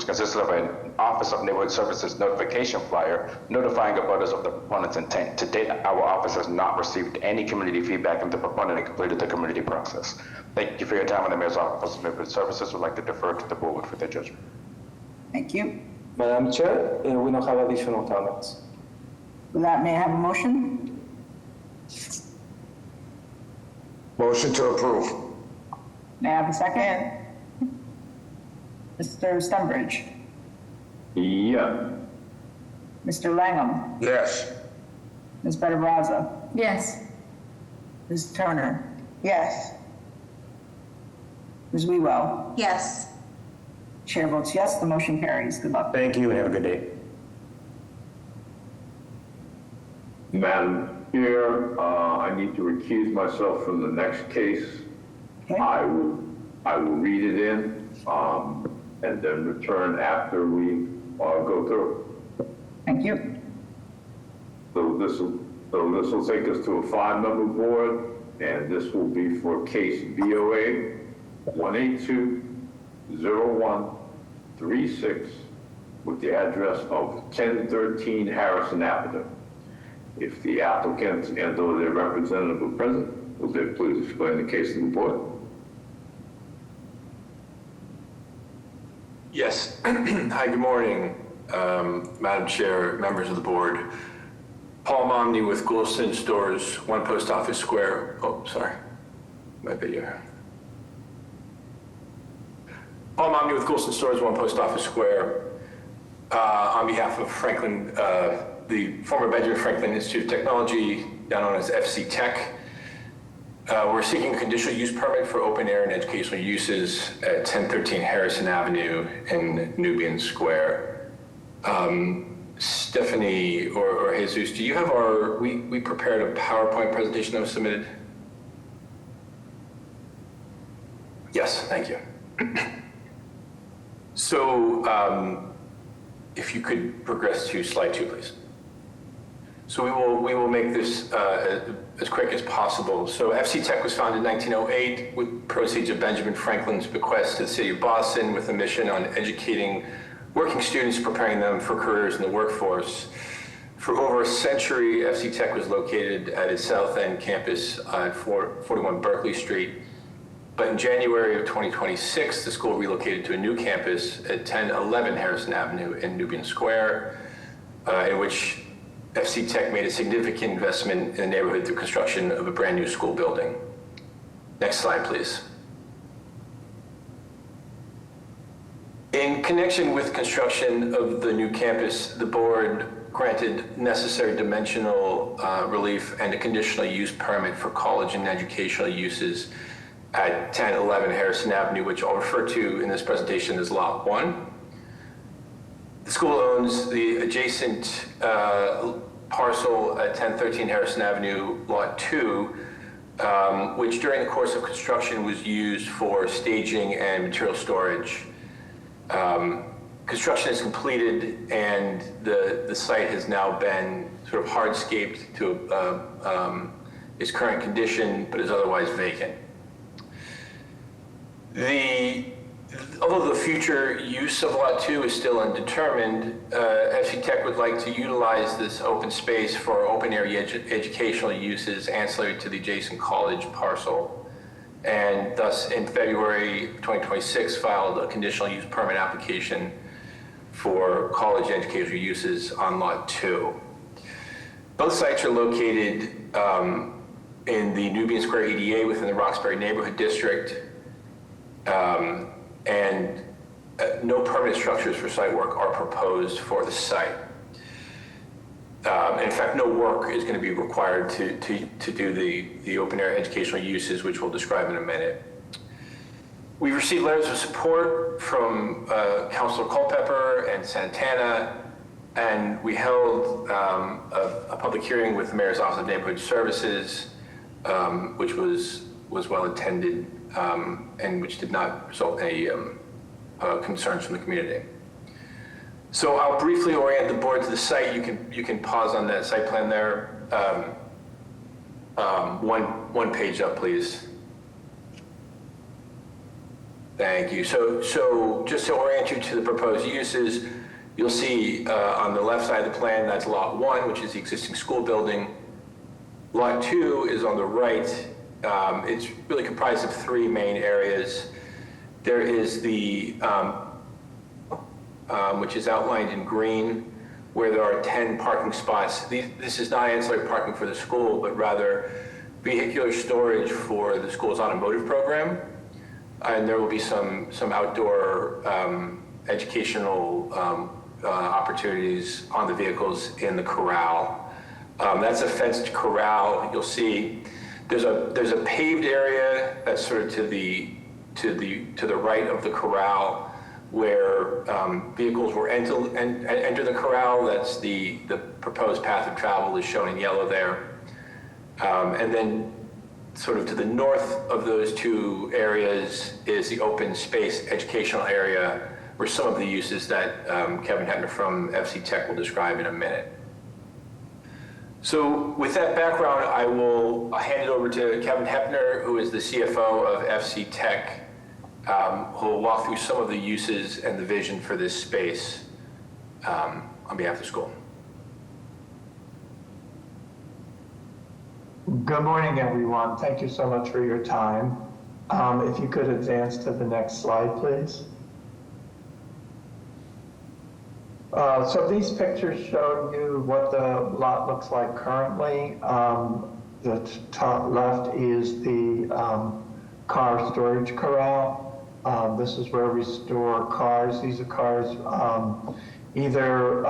consisted of an Office of Neighborhood Services notification flyer notifying abutters of the proponent's intent. To date, our office has not received any community feedback from the proponent and completed the community process. Thank you for your time, and the Mayor's Office of Neighborhood Services would like to defer to the board for their judgment. Thank you. Madam Chair, we don't have additional comments. With that, may I have a motion? Motion to approve. May I have a second? Mr. Stenbridge? Yeah. Mr. Langham? Yes. Ms. Better Brazza? Yes. Ms. Turner? Yes. Ms. Wewell? Yes. Chair votes yes, the motion carries. Good luck. Thank you and have a good day. Madam Chair, I need to recuse myself from the next case. Okay. I will read it in and then return after we go through. Thank you. So this will take us to a 5-member board, and this will be for case BOA 182-0136 with the address of 1013 Harrison Avenue. If the applicant and/or their representative are present, will they please explain the case to the board? Yes. Hi, good morning, Madam Chair, members of the board. Paul Momney with Goulston Stores, 1 Post Office Square. Oh, sorry. My video. Paul Momney with Goulston Stores, 1 Post Office Square. On behalf of Franklin, the former Benjamin Franklin Institute of Technology, now known as FC Tech. We're seeking a conditional use permit for open air and educational uses at 1013 Harrison Avenue in Nubian Square. Stephanie or Jesus, do you have we prepared a PowerPoint presentation that was submitted? Yes, thank you. So if you could progress to slide 2, please. So we will make this as quick as possible. So FC Tech was founded in 1908 with proceeds of Benjamin Franklin's bequest to the city of Boston with a mission on educating working students, preparing them for careers in the workforce. For over a century, FC Tech was located at its South End campus at 41 Berkeley Street. But in January of 2026, the school relocated to a new campus at 1011 Harrison Avenue in Nubian Square, in which FC Tech made a significant investment in the neighborhood through construction of a brand new school building. Next slide, please. In connection with construction of the new campus, the board granted necessary dimensional relief and a conditional use permit for college and educational uses at 1011 Harrison Avenue, which I'll refer to in this presentation as Lot 1. The school owns the adjacent parcel at 1013 Harrison Avenue, Lot 2, which during the course of construction was used for staging and material storage. Construction is completed and the site has now been sort of hardscaped to its current condition, but is otherwise vacant. Although the future use of Lot 2 is still undetermined, FC Tech would like to utilize this open space for open area educational uses ancillary to the adjacent college parcel, and thus in February 2026 filed a conditional use permit application for college educational uses on Lot 2. Both sites are located in the Nubian Square EDA within the Roxbury Neighborhood District. And no permanent structures for site work are proposed for the site. In fact, no work is going to be required to do the open air educational uses, which we'll describe in a minute. We've received letters of support from Councilor Culpepper and Santana, and we held a public hearing with the Mayor's Office of Neighborhood Services, which was well attended and which did not result in any concerns from the community. So I'll briefly orient the board to the site. You can pause on that site plan there. One page up, please. Thank you. So just to orient you to the proposed uses, you'll see on the left side of the plan, that's lot 1, which is the existing school building. Lot 2 is on the right. It's really comprised of 3 main areas. There is the, which is outlined in green, where there are 10 parking spots. This is not ancillary parking for the school, but rather vehicular storage for the school's automotive program. And there will be some outdoor educational opportunities on the vehicles in the corral. That's a fenced corral. You'll see there's a paved area that's sort of to the right of the corral, where vehicles will enter the corral. That's the proposed path of travel is shown in yellow there. And then sort of to the north of those 2 areas is the open space educational area, where some of the uses that Kevin Heppner from FC Tech will describe in a minute. So with that background, I'll hand it over to Kevin Heppner, who is the CFO of FC Tech, who will walk through some of the uses and the vision for this space on behalf of the school. Good morning, everyone. Thank you so much for your time. If you could advance to the next slide, please. So these pictures show you what the lot looks like currently. The top left is the car storage corral. This is where we store cars. These are cars either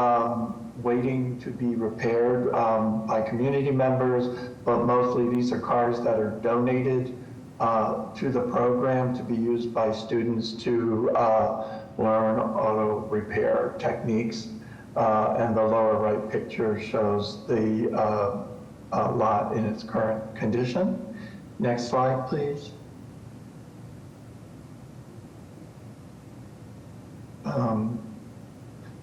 waiting to be repaired by community members, but mostly these are cars that are donated to the program to be used by students to learn auto repair techniques. And the lower right picture shows the lot in its current condition. Next slide, please.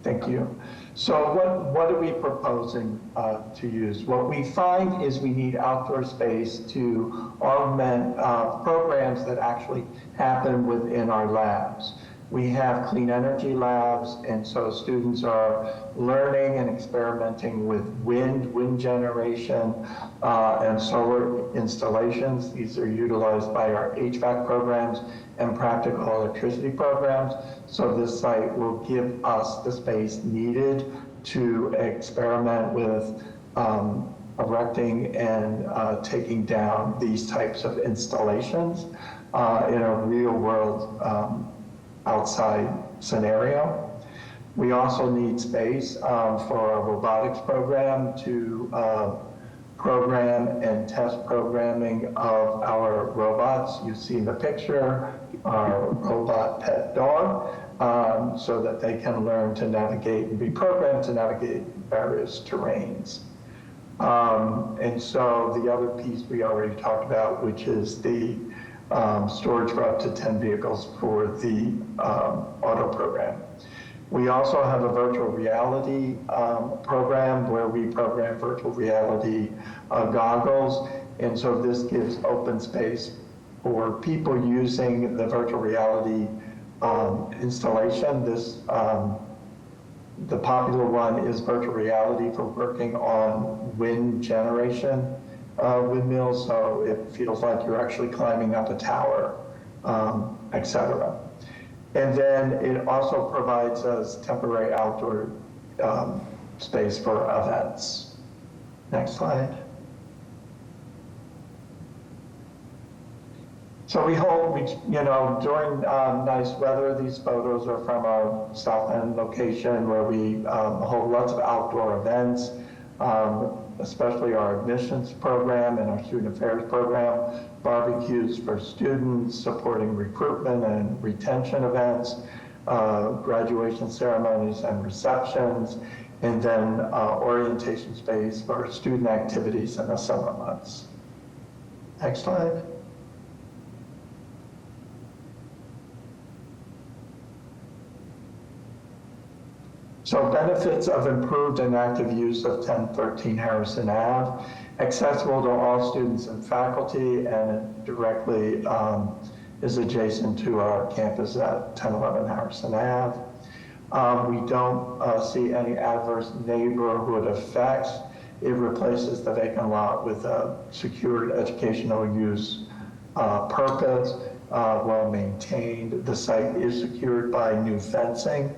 Thank you. So what are we proposing to use? What we find is we need outdoor space to augment programs that actually happen within our labs. We have clean energy labs, and so students are learning and experimenting with wind generation, and solar installations. These are utilized by our HVAC programs and practical electricity programs. So this site will give us the space needed to experiment with erecting and taking down these types of installations in a real world outside scenario. We also need space for our robotics program to program and test programming of our robots. You see in the picture our robot pet dog, so that they can learn to navigate and be programmed to navigate various terrains. And so the other piece we already talked about, which is the storage for up to 10 vehicles for the auto program. We also have a virtual reality program where we program virtual reality goggles. And so this gives open space for people using the virtual reality installation. The popular one is virtual reality for working on wind generation windmills, so it feels like you're actually climbing up a tower, etc. And then it also provides us temporary outdoor space for events. Next slide. So we hope, during nice weather, these photos are from our South End location where we hold lots of outdoor events, especially our admissions program and our student affairs program, barbecues for students, supporting recruitment and retention events, graduation ceremonies and receptions, and then orientation space for student activities in the summer months. Next slide. So benefits of improved and active use of 1013 Harrison Ave, accessible to all students and faculty, and it directly is adjacent to our campus at 1011 Harrison Ave. We don't see any adverse neighborhood effects. It replaces the vacant lot with a secured educational use purpose, well maintained. The site is secured by new fencing.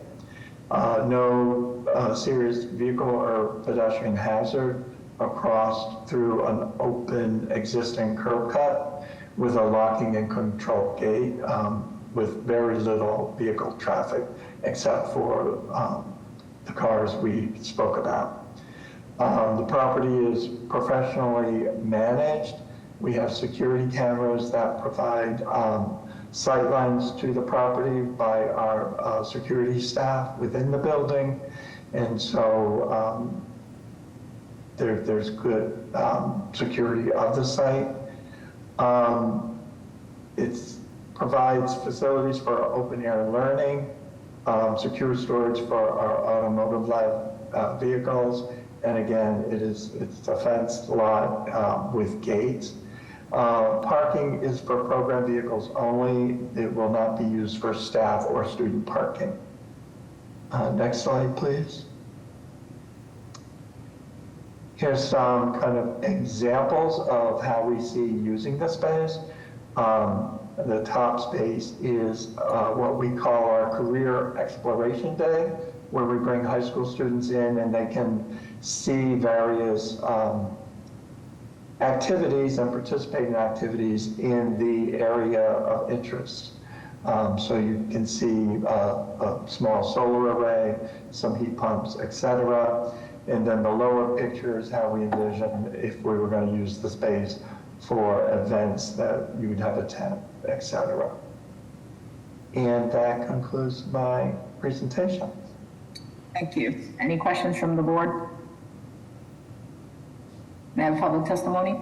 No serious vehicle or pedestrian hazard across through an open existing curb cut with a locking and control gate with very little vehicle traffic except for the cars we spoke about. The property is professionally managed. We have security cameras that provide sight lines to the property by our security staff within the building. And so there's good security of the site. It provides facilities for open air learning, secure storage for our automotive vehicles. And again, it's a fenced lot with gates. Parking is for program vehicles only. It will not be used for staff or student parking. Next slide, please. Here's some kind of examples of how we see using the space. The top space is what we call our Career Exploration Day, where we bring high school students in and they can see various activities and participate in activities in the area of interest. So you can see a small solar array, some heat pumps, etc. And then the lower picture is how we envision if we were going to use the space for events that you would have a tent, etc. And that concludes my presentation. Thank you. Any questions from the board? May I have public testimony?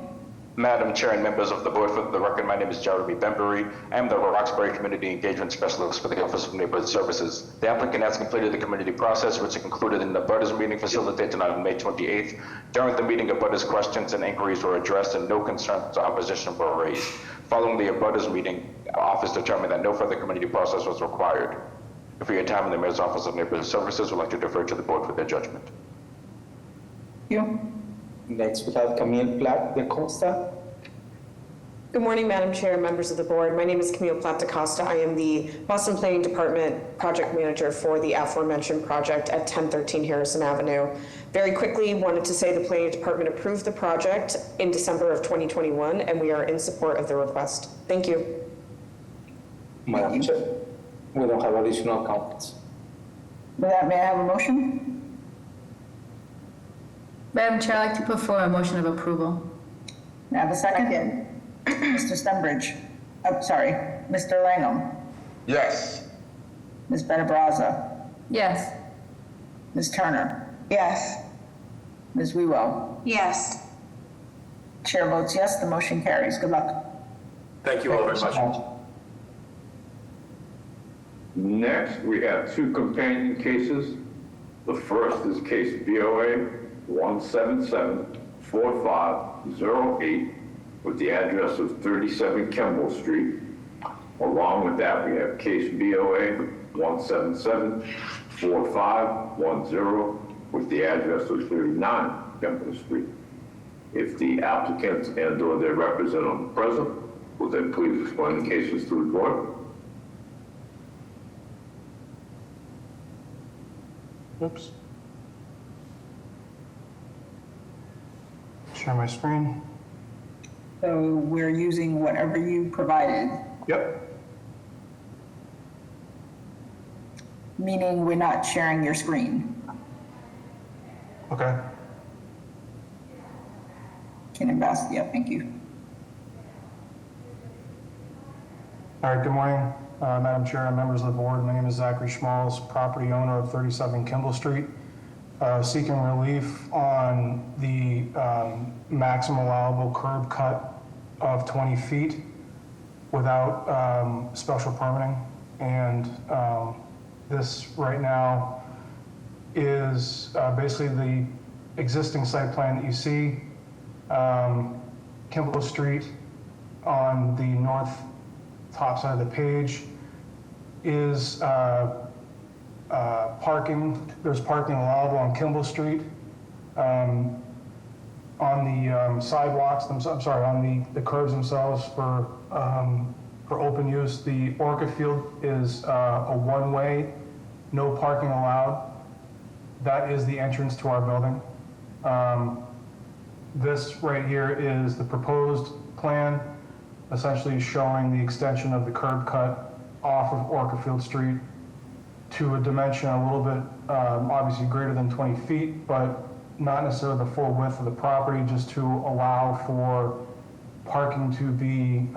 Madam Chair and members of the board, for the record, my name is Jeremy Bembury. I am the Roxbury Community Engagement Specialist for the Office of Neighborhood Services. The applicant has completed the community process, which is concluded in the Butters meeting facilitated on May 28th. During the meeting, Butters questions and inquiries were addressed and no concerns or opposition were raised. Following the Butters meeting, our office determined that no further community process was required. For your time in the Mayor's Office of Neighborhood Services, would like to defer to the board for their judgment. You. Next, we have Camille Platt de Costa. Good morning, Madam Chair and members of the board. My name is Camille Platt da Costa. I am the Boston Planning Department project manager for the aforementioned project at 1013 Harrison Avenue. Very quickly, wanted to say the Planning Department approved the project in December of 2021, and we are in support of the request. Thank you. Madam Chair, we don't have additional comments. With that, may I have a motion? Madam Chair, I'd like to put forward a motion of approval. May I have a second? Mr. Stenbridge. Oh, sorry. Mr. Langham. Yes. Ms. Benabraza. Yes. Ms. Turner. Yes. Ms. Wewell. Yes. Chair votes yes, the motion carries. Good luck. Thank you all very much. Next, we have two companion cases. The first is case BOA 1774508 with the address of 37 Kemble Street. Along with that, we have case BOA 1774510 with the address of 39 Kemble Street. If the applicant and/or their representative present, will they please explain the cases to the board? Oops. Share my screen. So we're using whatever you provided, Yep. meaning we're not sharing your screen. Okay. Can Ambassador, yeah, thank you. All right, good morning, Madam Chair and members of the board. My name is Zachary Schmalz, property owner of 37 Kimball Street, seeking relief on the maximum allowable curb cut of 20 feet without special permitting. And this right now is basically the existing site plan that you see. Kimball Street on the north top side of the page is parking. There's parking allowable on Kimball Street. On the sidewalks, I'm sorry, on the curbs themselves for open use, the Orca field is a one-way, no parking allowed. That is the entrance to our building. This right here is the proposed plan, essentially showing the extension of the curb cut off of Orcafield Street to a dimension a little bit, obviously greater than 20 feet, but not necessarily the full width of the property, just to allow for parking to be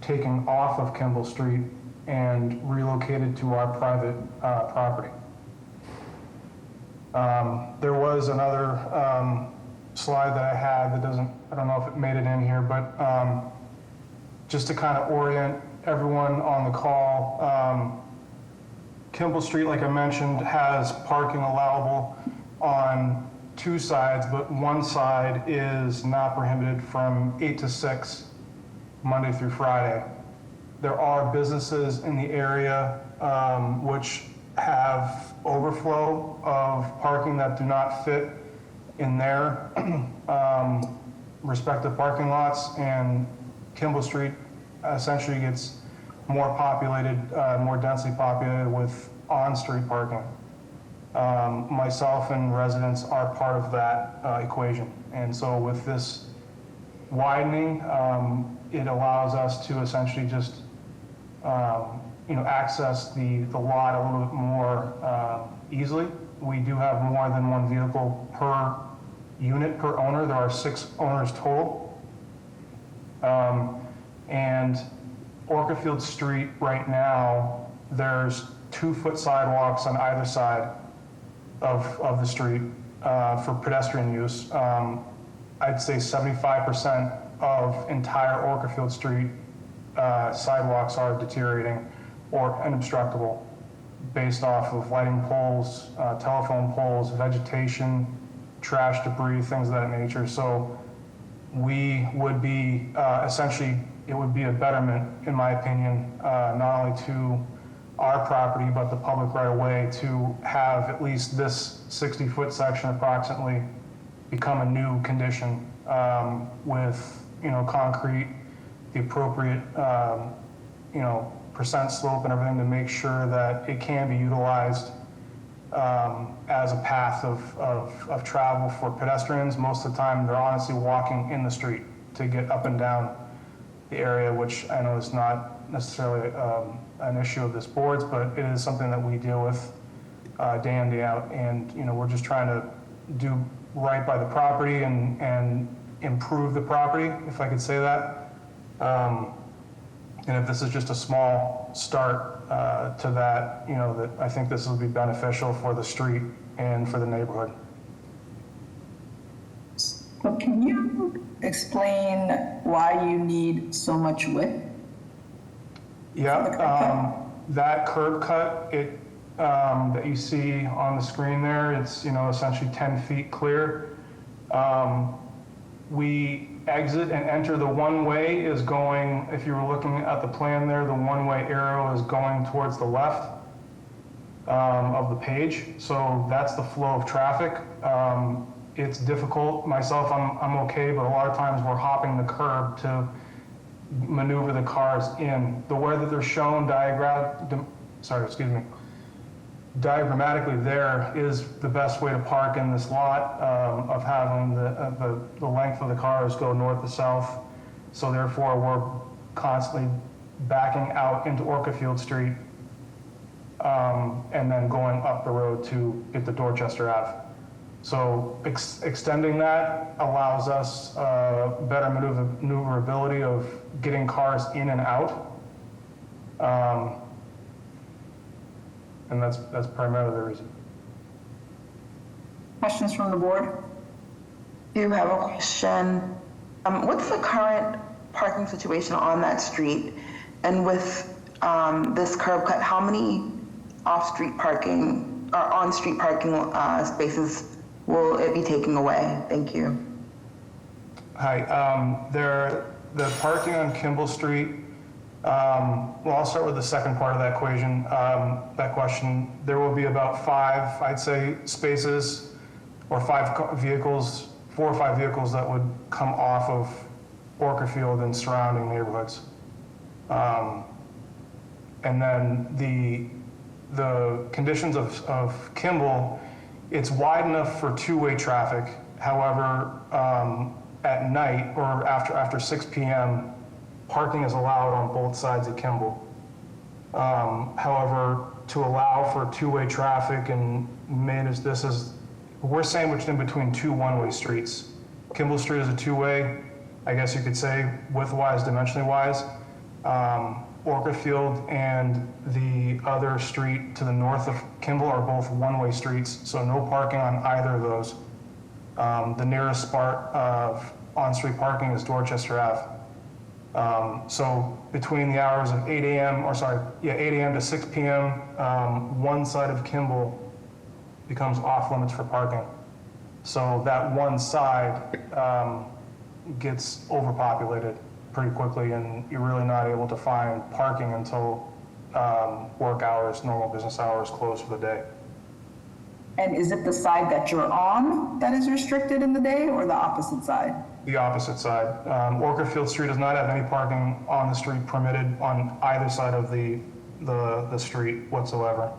taken off of Kimball Street and relocated to our private property. There was another slide that I had that I don't know if it made it in here, but just to kind of orient everyone on the call, Kimball Street, like I mentioned, has parking allowable on two sides, but one side is not prohibited from 8 to 6, Monday through Friday. There are businesses in the area which have overflow of parking that do not fit in their respective parking lots, and Kimball Street essentially gets more populated, more densely populated with on-street parking. Myself and residents are part of that equation. And so with this widening, it allows us to essentially just access the lot a little bit more easily. We do have more than one vehicle per unit per owner. There are 6 owners total. And Orcafield Street right now, there's 2-foot sidewalks on either side of the street for pedestrian use. I'd say 75% of entire Orcafield Street sidewalks are deteriorating or unobstructable based off of lighting poles, telephone poles, vegetation, trash debris, things of that nature. So we would be essentially, it would be a betterment, in my opinion, not only to our property, but the public right of way, to have at least this 60-foot section approximately become a new condition with, concrete, the appropriate, percent slope and everything to make sure that it can be utilized as a path of travel for pedestrians. Most of the time, they're honestly walking in the street to get up and down the area, which I know is not necessarily an issue of this board's, but it is something that we deal with day in, day out. And, we're just trying to do right by the property and improve the property, if I could say that. And if this is just a small start to that, that I think this will be beneficial for the street and for the neighborhood. So can you explain why you need so much width? Yeah, that curb cut, that you see on the screen there, it's, essentially 10 feet clear. We exit and enter the one-way is going, if you were looking at the plan there, the one-way arrow is going towards the left of the page. So that's the flow of traffic. It's difficult. Myself, I'm okay, but a lot of times we're hopping the curb to maneuver the cars in. The way that they're shown diagrammatically there is the best way to park in this lot, of having the length of the cars go north to south. So therefore, we're constantly backing out into Orcafield Street and then going up the road to get to Dorchester Ave. So extending that allows us better maneuverability of getting cars in and out. And that's primarily the reason. Questions from the board? Do have a question. What's the current parking situation on that street? And with this curb cut, how many off-street parking or on-street parking spaces will it be taking away? Thank you. Hi, the parking on Kimball Street, well, I'll start with the second part of that equation, that question. There will be about 5, I'd say, spaces or 5 vehicles, 4 or 5 vehicles that would come off of Orcafield and surrounding neighborhoods. And then the conditions of Kimball, it's wide enough for two-way traffic. However, at night or after 6 p.m., parking is allowed on both sides of Kimball. However, to allow for two-way traffic and manage this as, we're sandwiched in between 2 one-way streets. Kimball Street is a two-way, I guess you could say, width-wise, dimensionally-wise. Orcafield and the other street to the north of Kimball are both one-way streets, so no parking on either of those. The nearest spot of on-street parking is Dorchester Ave. So between the hours of 8 a.m. to 6 p.m., one side of Kimball becomes off limits for parking. So that one side gets overpopulated pretty quickly, and you're really not able to find parking until work hours, normal business hours close for the day. And is it the side that you're on that is restricted in the day, or the opposite side? The opposite side. Orcafield Street does not have any parking on the street permitted on either side of the street whatsoever.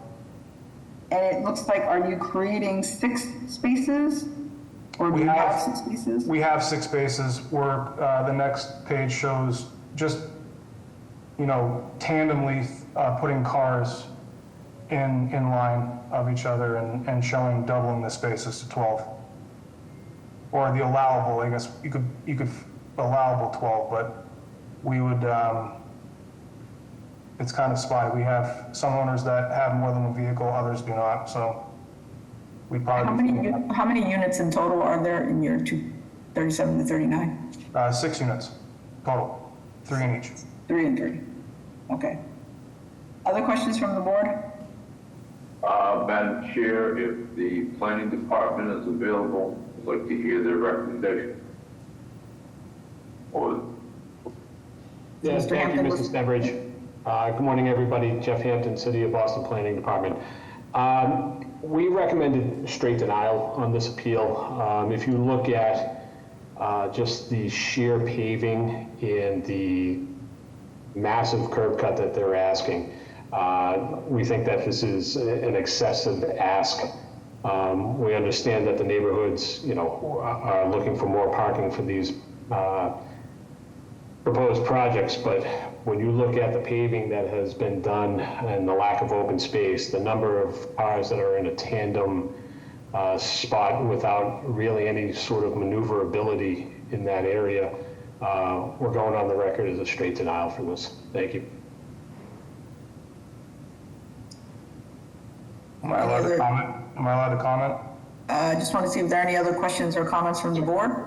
And it looks like, are you creating 6 spaces? Or do you have 6 spaces? We have 6 spaces. Where the next page shows just, tandemly putting cars in line of each other and showing doubling the spaces to 12. Or the allowable, I guess you could allowable 12, but we would, it's kind of spotty. We have some owners that have more than 1 vehicle, others do not, so we probably. How many units in total are there in your 37 to 39? 6 units total, 3 in each. 3 and 3. Okay. Other questions from the board? Madam Chair, if the planning department is available, I'd like to hear their recommendation. Yes, thank you, Mrs. Stembridge. Good morning, everybody. Jeff Hampton, City of Boston Planning Department. We recommended straight denial on this appeal. If you look at just the sheer paving and the massive curb cut that they're asking, we think that this is an excessive ask. We understand that the neighborhoods, are looking for more parking for these proposed projects, but when you look at the paving that has been done and the lack of open space, the number of cars that are in a tandem spot without really any sort of maneuverability in that area, we're going on the record as a straight denial for this. Thank you. Am I allowed to comment? Am I allowed to comment? I just want to see if there are any other questions or comments from the board.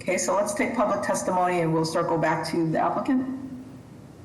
Okay, so let's take public testimony and we'll circle back to the applicant.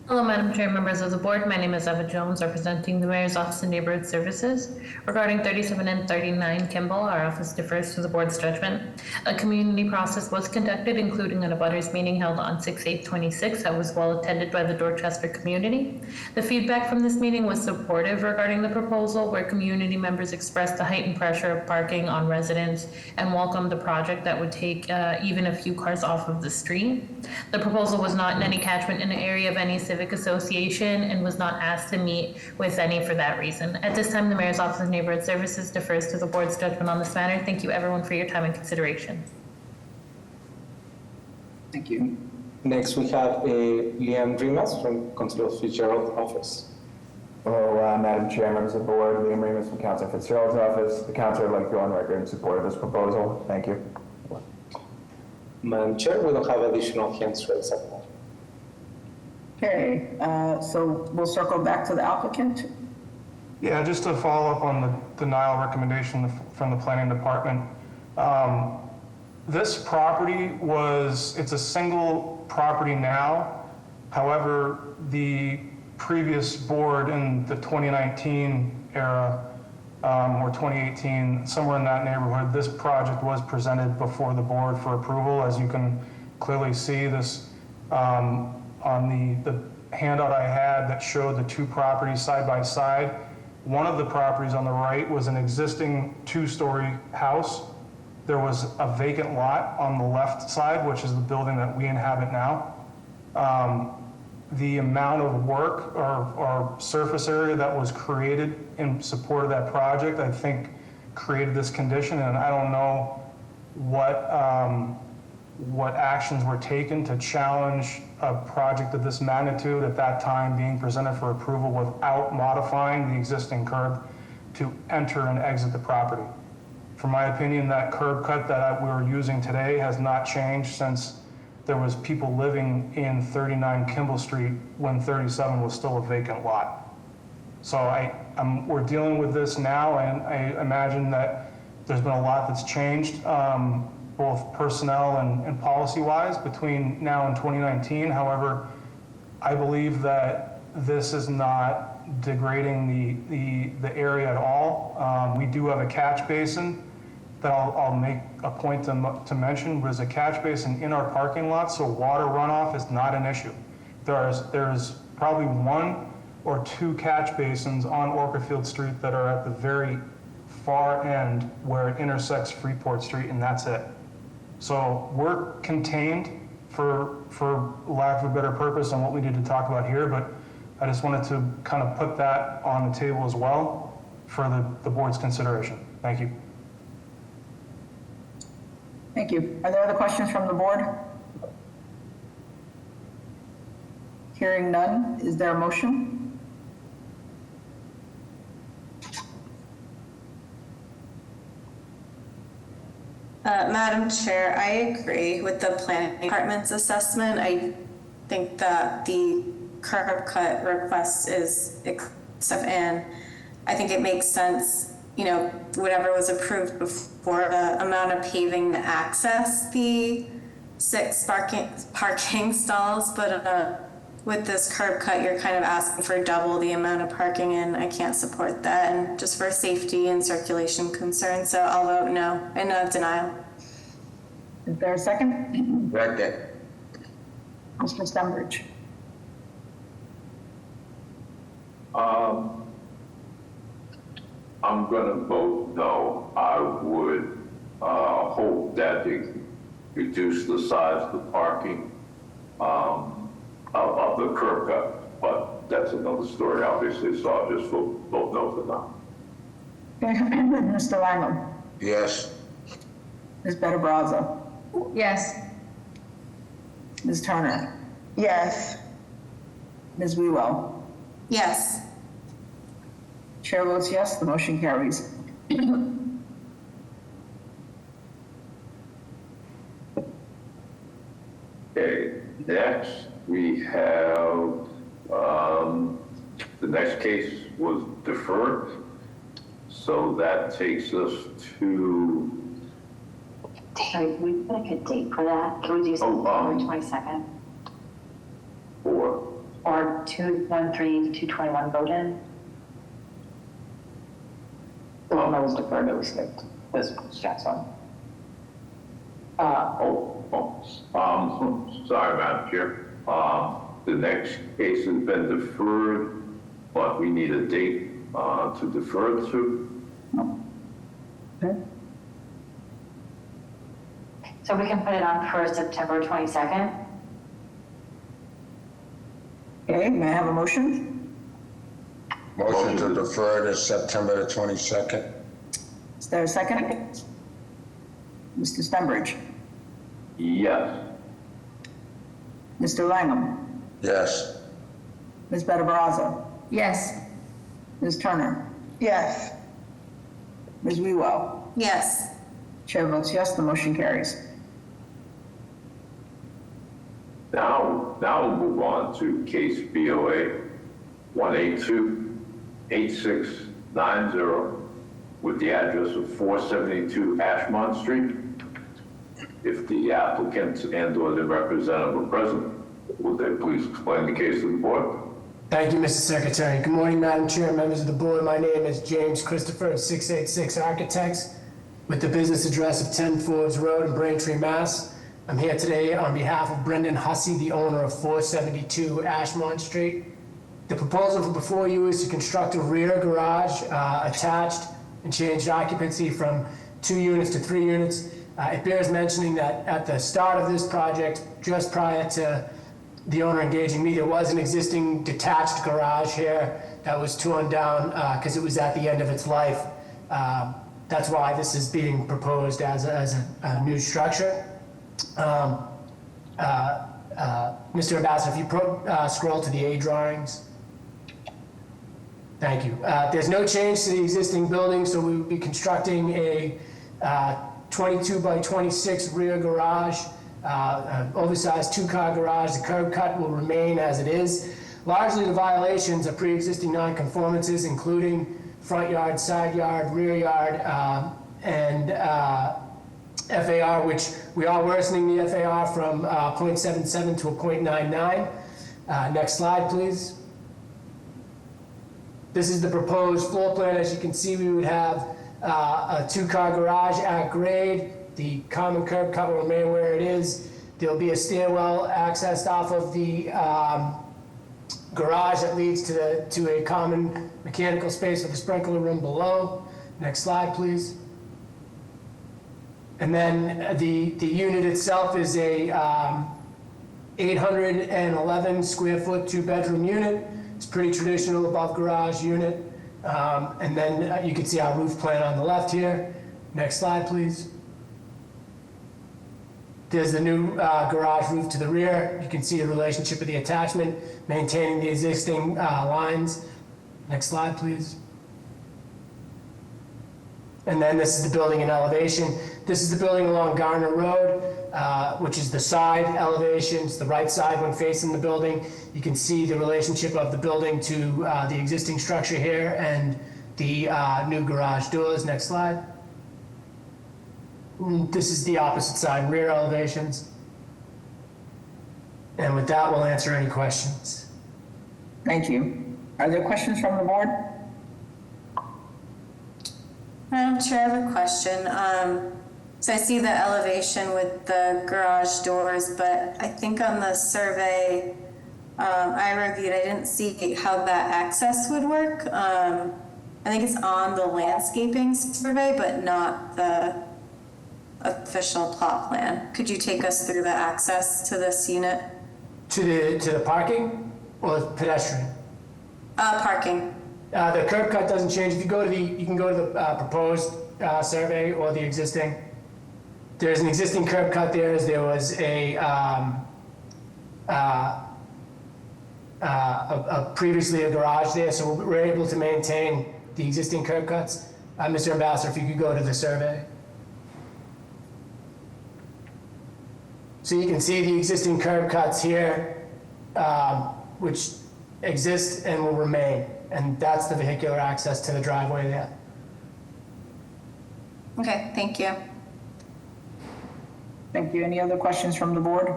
Hello, Madam Chair, members of the board. My name is Eva Jones, representing the Mayor's Office of Neighborhood Services. Regarding 37 and 39 Kimball, our office defers to the board's judgment. A community process was conducted, including an abutters meeting held on 6/8/26 that was well attended by the Dorchester community. The feedback from this meeting was supportive regarding the proposal, where community members expressed the heightened pressure of parking on residents and welcomed the project that would take even a few cars off of the street. The proposal was not in any catchment in the area of any civic association and was not asked to meet with any for that reason. At this time, the Mayor's Office of Neighborhood Services defers to the board's judgment on this matter. Thank you, everyone, for your time and consideration. Thank you. Next, we have Liam Rimas from Councilor Fitzgerald's office. Hello, Madam Chair, members of the board, Liam Remus from Councilor Fitzgerald's office. The council would like to go on record in support of this proposal. Thank you. Madam Chair, we don't have additional hands raised at the moment. Okay, so we'll circle back to the applicant. Yeah, just to follow up on the denial recommendation from the planning department. This property it's a single property now. However, the previous board in the 2019 era, or 2018, somewhere in that neighborhood, this project was presented before the board for approval. As you can clearly see this on the handout I had that showed the two properties side by side. One of the properties on the right was an existing two-story house. There was a vacant lot on the left side, which is the building that we inhabit now. The amount of work or surface area that was created in support of that project, I think, created this condition, and I don't know what actions were taken to challenge a project of this magnitude at that time being presented for approval without modifying the existing curb to enter and exit the property. From my opinion, that curb cut that we were using today has not changed since there was people living in 39 Kimball Street when 37 was still a vacant lot. So we're dealing with this now, and I imagine that there's been a lot that's changed, both personnel and policy-wise between now and 2019. However, I believe that this is not degrading the area at all. We do have a catch basin that I'll make a point to mention. There's a catch basin in our parking lot, so water runoff is not an issue. There's probably one or two catch basins on Orchardfield Street that are at the very far end where it intersects Freeport Street, and that's it. So we're contained, for lack of a better purpose, on what we need to talk about here, but I just wanted to kind of put that on the table as well for the board's consideration. Thank you. Thank you. Are there other questions from the board? Hearing none, is there a motion? Madam Chair, I agree with the planning department's assessment. I think that the curb cut request is excessive, and I think it makes sense, whatever was approved before, the amount of paving to access the 6 parking stalls, but with this curb cut, you're kind of asking for double the amount of parking, and I can't support that, and just for safety and circulation concerns, so I'll vote no, and denial. Is there a second? Second. Mr. Stenbridge. I'm going to vote no. I would hope that they reduce the size of the parking of the curb cut, but that's another story, obviously, so I'll just vote no for now. Okay. Mr. Langham. Yes. Ms. Better Brazza. Yes. Ms. Turner. Yes. Ms. Wewell. Yes. Chair votes yes, the motion carries. Okay, next we have, the next case was deferred, so that takes us to, Terry, can we pick a date for that? Can we do September 22nd? for, Or 2/13/221 vote-in? The one that was deferred, that was skipped. This chat's on. sorry, Madam Chair. The next case has been deferred, but we need a date to defer it to. Okay. So we can put it on for September 22nd? Okay, may I have a motion? Motion to defer to September the 22nd. Is there a second? Mr. Stenbridge. Yes. Mr. Langham, Yes. Ms. Better Baraza, Yes. Ms. Turner, Yes. Ms. Wewell. Yes. Chair votes yes, the motion carries. Now we'll move on to case BOA 1828690 with the address of 472 Ashmont Street. If the applicant and/or the representative are present, would they please explain the case to the board? Thank you, Mr. Secretary. Good morning, Madam Chair, members of the board. My name is James Christopher of 686 Architects with the business address of 10 Forbes Road in Braintree, Mass. I'm here today on behalf of Brendan Hussey, the owner of 472 Ashmont Street. The proposal before you is to construct a rear garage attached and change occupancy from 2 units to 3 units. It bears mentioning that at the start of this project, just prior to the owner engaging me, there was an existing detached garage here that was torn down because it was at the end of its life. That's why this is being proposed as a new structure. Mr. Ambassador, if you scroll to the A drawings. Thank you. There's no change to the existing building, so we would be constructing a 22 by 26 rear garage, an oversized 2-car garage. The curb cut will remain as it is. Largely the violations are pre-existing non-conformances, including front yard, side yard, rear yard, and FAR, which we are worsening the FAR from 0.77 to a 0.99. Next slide, please. This is the proposed floor plan. As you can see, we would have a 2-car garage at grade. The common curb cut will remain where it is. There'll be a stairwell accessed off of the garage that leads to a common mechanical space with a sprinkler room below. Next slide, please. And then the unit itself is a 811 square foot 2-bedroom unit. It's pretty traditional above garage unit. And then you can see our roof plan on the left here. Next slide, please. There's the new garage roof to the rear. You can see the relationship of the attachment, maintaining the existing lines. Next slide, please. And then this is the building in elevation. This is the building along Garner Road, which is the side elevations, the right side when facing the building. You can see the relationship of the building to the existing structure here and the new garage doors. Next slide. This is the opposite side, rear elevations. And with that, we'll answer any questions. Thank you. Are there questions from the board? Madam Chair, I have a question. So I see the elevation with the garage doors, but I think on the survey I reviewed, I didn't see how that access would work. I think it's on the landscaping survey, but not the official plot plan. Could you take us through the access to this unit? To the parking or pedestrian? Parking. The curb cut doesn't change. If you go to you can go to the proposed survey or the existing. There's an existing curb cut there, as there was a previously a garage there, so we're able to maintain the existing curb cuts. Mr. Ambassador, if you could go to the survey. So you can see the existing curb cuts here, which exist and will remain. And that's the vehicular access to the driveway there. Okay, thank you. Thank you. Any other questions from the board?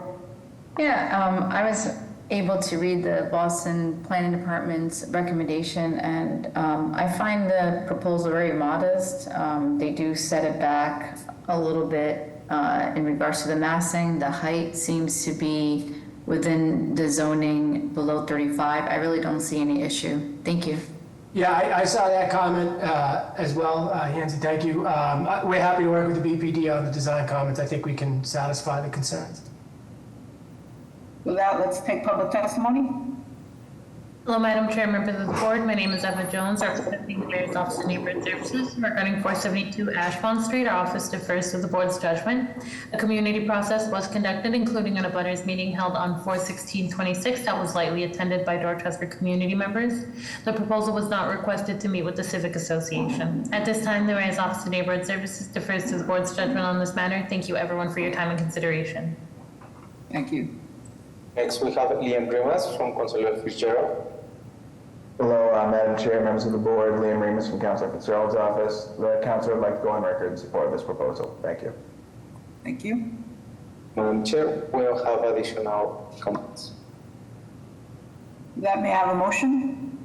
Yeah, I was able to read the Boston Planning Department's recommendation, and I find the proposal very modest. They do set it back a little bit in regards to the massing. The height seems to be within the zoning below 35. I really don't see any issue. Thank you. Yeah, I saw that comment as well, Hansi, thank you. We're happy to work with the BPD on the design comments. I think we can satisfy the concerns. With that, let's take public testimony. Hello, Madam Chair, members of the board. My name is Eva Jones, representing the Mayor's Office of Neighborhood Services. Regarding 472 Ashbourne Street, our office defers to the board's judgment. A community process was conducted, including an abutters meeting held on 4/16/26 that was lightly attended by Dorchester community members. The proposal was not requested to meet with the Civic Association. At this time, the Mayor's Office of Neighborhood Services defers to the board's judgment on this matter. Thank you, everyone, for your time and consideration. Thank you. Next, we have Liam Rimas from Councilor Fitzgerald. Hello, Madam Chair, members of the board, Liam Remus from Councilor Fitzgerald's office. The council would like to go on record in support of this proposal. Thank you. Thank you. Madam Chair, we don't have additional comments. That may I have a motion?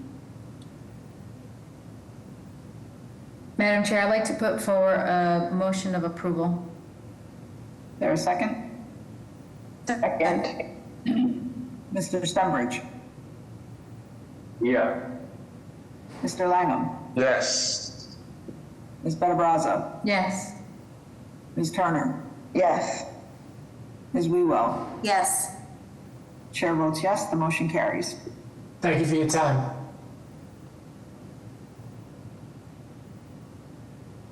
Madam Chair, I'd like to put forward a motion of approval. There a second? Second. Mr. Stenbridge? Yeah. Mr. Langham? Yes. Ms. Benabraza? Yes. Ms. Turner? Yes. Ms. Wewell? Yes. Chair votes yes, the motion carries. Thank you for your time.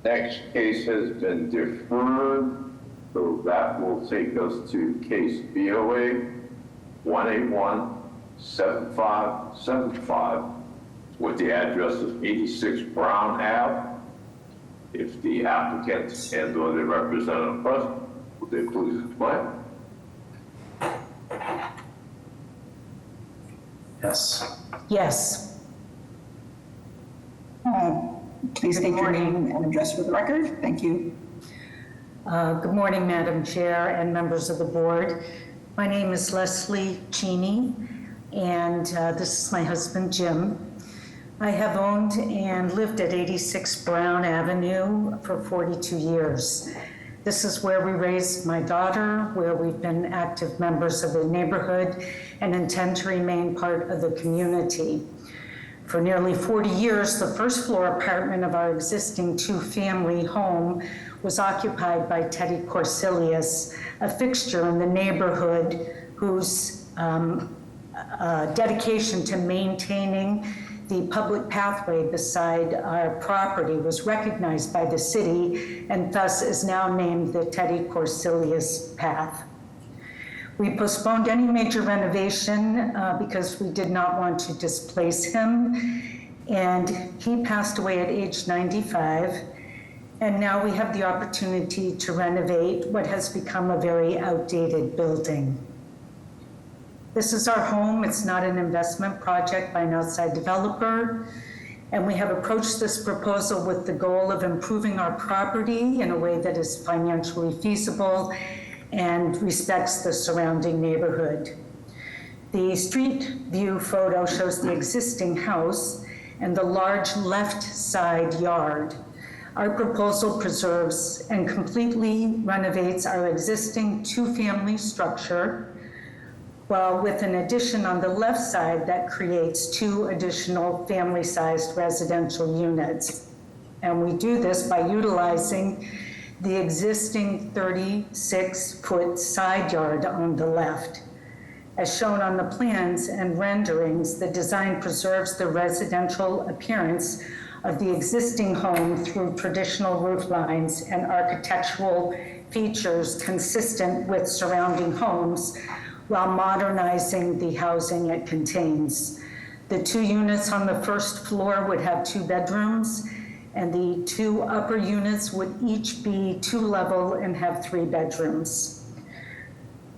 Next case has been deferred, so that will take us to case BOA 1817575 with the address of 86 Brown Ave. If the applicant and or the representative present, would they please explain? Yes. Yes. Please state your name and address for the record. Thank you. Good morning, Madam Chair and members of the board. My name is Leslie Cheney, and this is my husband, Jim. I have owned and lived at 86 Brown Avenue for 42 years. This is where we raised my daughter, where we've been active members of the neighborhood and intend to remain part of the community. For nearly 40 years, the first floor apartment of our existing two-family home was occupied by Teddy Corsilius, a fixture in the neighborhood whose dedication to maintaining the public pathway beside our property was recognized by the city and thus is now named the Teddy Corsilius Path. We postponed any major renovation because we did not want to displace him, and he passed away at age 95, and now we have the opportunity to renovate what has become a very outdated building. This is our home. It's not an investment project by an outside developer, and we have approached this proposal with the goal of improving our property in a way that is financially feasible and respects the surrounding neighborhood. The street view photo shows the existing house and the large left side yard. Our proposal preserves and completely renovates our existing two-family structure, while with an addition on the left side that creates two additional family-sized residential units. And we do this by utilizing the existing 36-foot side yard on the left. As shown on the plans and renderings, the design preserves the residential appearance of the existing home through traditional roof lines and architectural features consistent with surrounding homes, while modernizing the housing it contains. The two units on the first floor would have 2 bedrooms, and the 2 upper units would each be 2-level and have 3 bedrooms.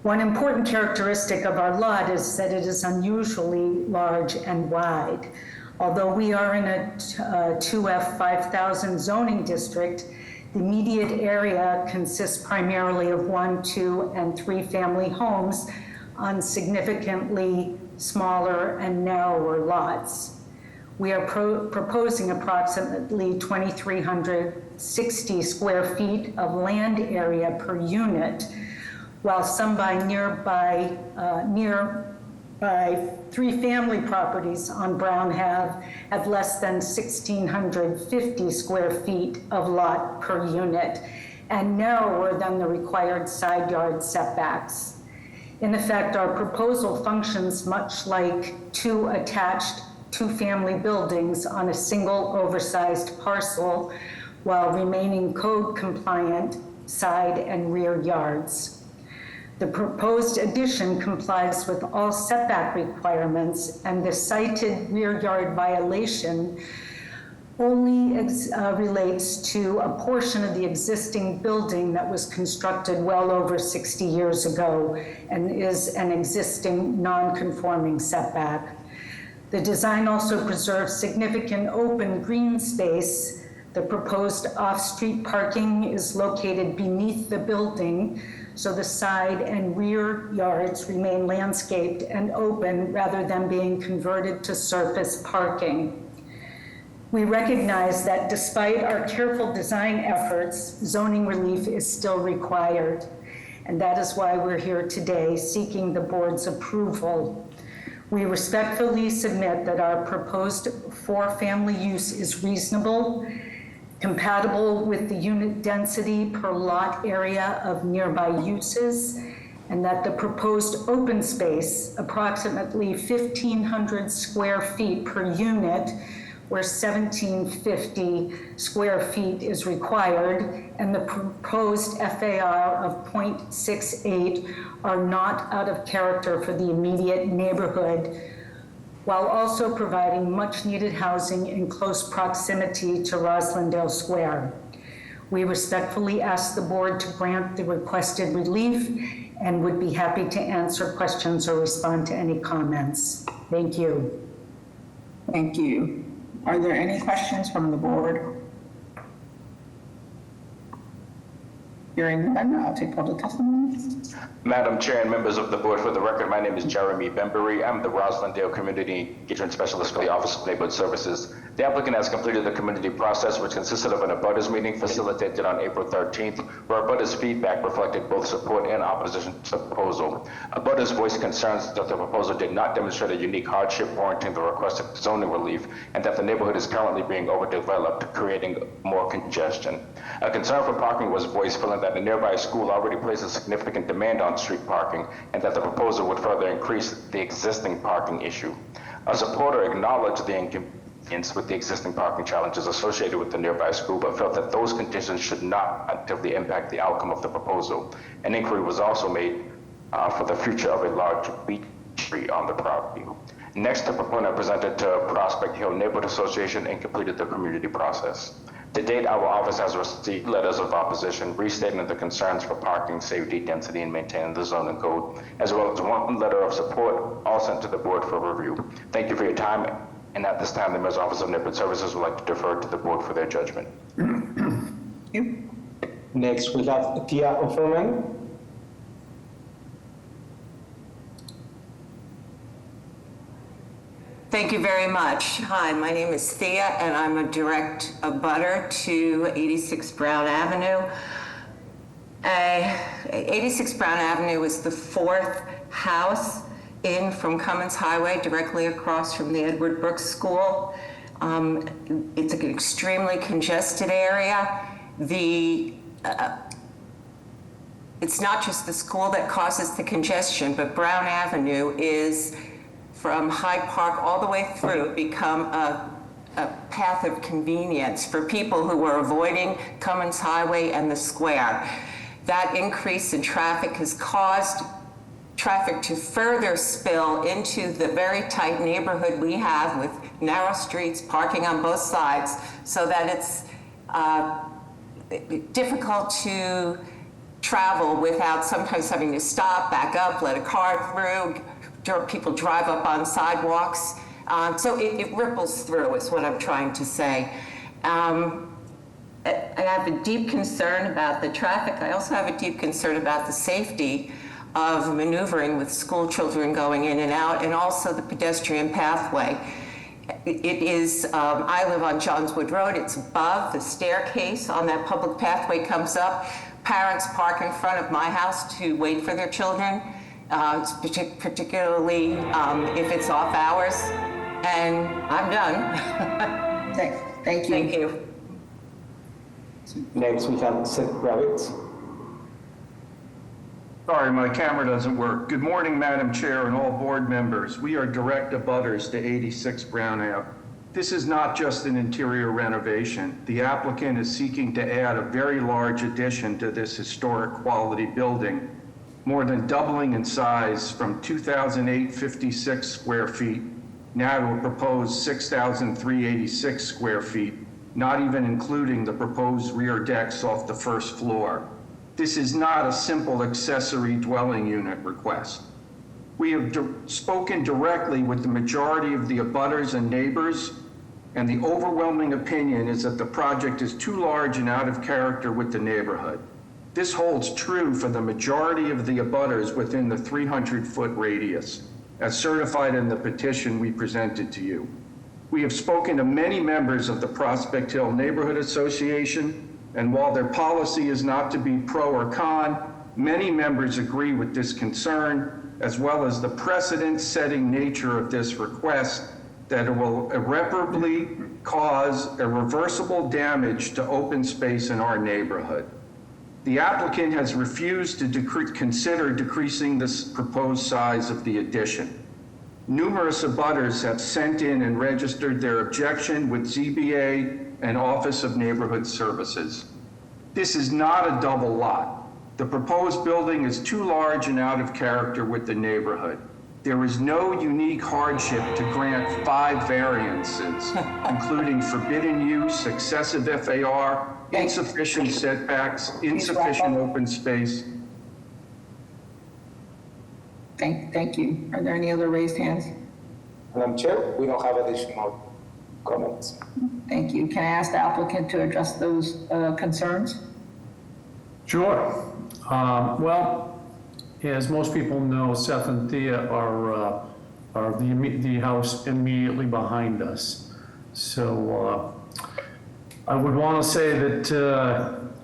One important characteristic of our lot is that it is unusually large and wide. Although we are in a 2F 5,000 zoning district, the immediate area consists primarily of 1, 2, and 3 family homes on significantly smaller and narrower lots. We are proposing approximately 2,360 square feet of land area per unit, while some nearby 3 family properties on Brown Ave have less than 1,650 square feet of lot per unit and narrower than the required side yard setbacks. In effect, our proposal functions much like two attached two-family buildings on a single oversized parcel while remaining code compliant side and rear yards. The proposed addition complies with all setback requirements, and the cited rear yard violation only relates to a portion of the existing building that was constructed well over 60 years ago and is an existing non-conforming setback. The design also preserves significant open green space. The proposed off-street parking is located beneath the building, so the side and rear yards remain landscaped and open rather than being converted to surface parking. We recognize that despite our careful design efforts, zoning relief is still required, and that is why we're here today seeking the board's approval. We respectfully submit that our proposed four-family use is reasonable, compatible with the unit density per lot area of nearby uses, and that the proposed open space, approximately 1,500 square feet per unit, where 1,750 square feet is required, and the proposed FAR of 0.68 are not out of character for the immediate neighborhood, while also providing much-needed housing in close proximity to Roslindale Square. We respectfully ask the board to grant the requested relief and would be happy to answer questions or respond to any comments. Thank you. Thank you. Are there any questions from the board? Hearing none, I'll take public testimony. Madam Chair and members of the board, for the record, my name is Jeremy Bembury. I'm the Roslindale Community Engagement Specialist for the Office of Neighborhood Services. The applicant has completed the community process, which consisted of an abutters meeting facilitated on April 13th, where abutters' feedback reflected both support and opposition to the proposal. Abutters voiced concerns that the proposal did not demonstrate a unique hardship warranting the requested zoning relief, and that the neighborhood is currently being overdeveloped, creating more congestion. A concern for parking was voiced, feeling that a nearby school already places significant demand on street parking, and that the proposal would further increase the existing parking issue. A supporter acknowledged the inconvenience with the existing parking challenges associated with the nearby school, but felt that those conditions should not negatively impact the outcome of the proposal. An inquiry was also made for the future of a large beech tree on the property. Next, the proponent presented to Prospect Hill Neighborhood Association and completed the community process. To date, our office has received letters of opposition restating the concerns for parking, safety, density, and maintaining the zoning code, as well as one letter of support, all sent to the board for review. Thank you for your time, and at this time, the Mayor's Office of Neighborhood Services would like to defer to the board for their judgment. Next, we have Tia Offerman. Thank you very much. Hi, my name is Thea, and I'm a direct abutter to 86 Brown Avenue. 86 Brown Avenue is the fourth house in from Cummins Highway, directly across from the Edward Brooks School. It's an extremely congested area. It's not just the school that causes the congestion, but Brown Avenue is, from Hyde Park all the way through, become a path of convenience for people who are avoiding Cummins Highway and the square. That increase in traffic has caused traffic to further spill into the very tight neighborhood we have with narrow streets, parking on both sides, so that it's difficult to travel without sometimes having to stop, back up, let a car through. People drive up on sidewalks. So it ripples through is what I'm trying to say. I have a deep concern about the traffic. I also have a deep concern about the safety of maneuvering with school children going in and out, and also the pedestrian pathway. It is, I live on Johnswood Road. It's above the staircase on that public pathway comes up. Parents park in front of my house to wait for their children. Particularly if it's off hours, and I'm done. Thank you. Thank you. Next, we have Seth Kravitz. Sorry, my camera doesn't work. Good morning, Madam Chair and all board members. We are direct abutters to 86 Brown Ave. This is not just an interior renovation. The applicant is seeking to add a very large addition to this historic quality building, more than doubling in size from 2,856 square feet now to a proposed 6,386 square feet, not even including the proposed rear decks off the first floor. This is not a simple accessory dwelling unit request. We have spoken directly with the majority of the abutters and neighbors, and the overwhelming opinion is that the project is too large and out of character with the neighborhood. This holds true for the majority of the abutters within the 300-foot radius, as certified in the petition we presented to you. We have spoken to many members of the Prospect Hill Neighborhood Association, and while their policy is not to be pro or con, many members agree with this concern, as well as the precedent-setting nature of this request, that it will irreparably cause irreversible damage to open space in our neighborhood. The applicant has refused to consider decreasing the proposed size of the addition. Numerous abutters have sent in and registered their objection with ZBA and Office of Neighborhood Services. This is not a double lot. The proposed building is too large and out of character with the neighborhood. There is no unique hardship to grant 5 variances, including forbidden use, excessive FAR, insufficient setbacks, insufficient open space. Thank you. Are there any other raised hands? Madam Chair, we don't have additional comments. Thank you. Can I ask the applicant to address those concerns? Sure. Well, as most people know, Seth and Thea are the house immediately behind us. So I would want to say that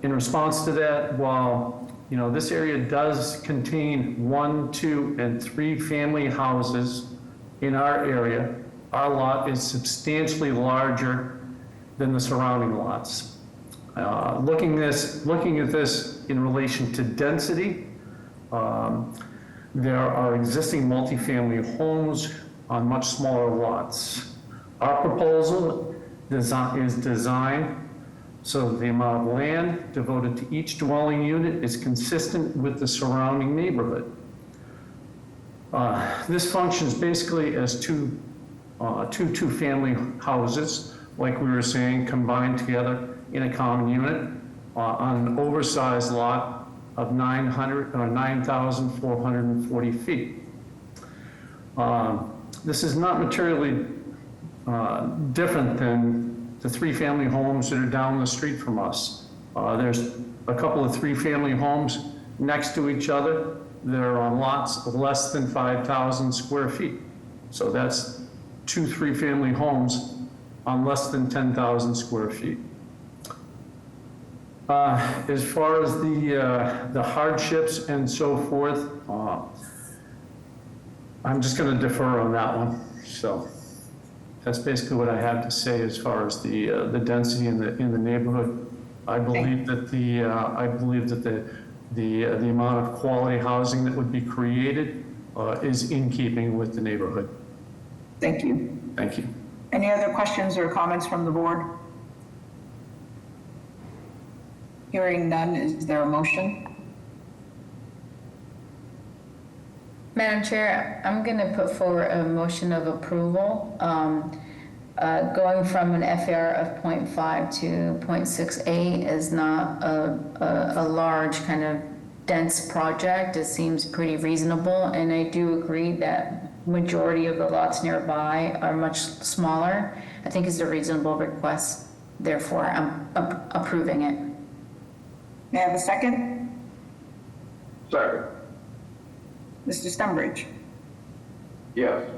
in response to that, while this area does contain 1, 2, and 3 family houses in our area, our lot is substantially larger than the surrounding lots. Looking at this in relation to density, there are existing multifamily homes on much smaller lots. Our proposal is designed so the amount of land devoted to each dwelling unit is consistent with the surrounding neighborhood. This functions basically as two two-family houses, like we were saying, combined together in a common unit on an oversized lot of 9,440 feet. This is not materially different than the 3-family homes that are down the street from us. There's a couple of 3-family homes next to each other. They're on lots of less than 5,000 square feet. So that's 2 3-family homes on less than 10,000 square feet. As far as the hardships and so forth, I'm just going to defer on that one. So that's basically what I have to say as far as the density in the neighborhood. I believe that the amount of quality housing that would be created is in keeping with the neighborhood. Thank you. Thank you. Any other questions or comments from the board? Hearing none, is there a motion? Madam Chair, I'm going to put forward a motion of approval. Going from an FAR of 0.5 to 0.68 is not a large kind of dense project. It seems pretty reasonable, and I do agree that majority of the lots nearby are much smaller. I think it's a reasonable request. Therefore, I'm approving it. May I have a second? Second. Mr. Stenbridge? Yes.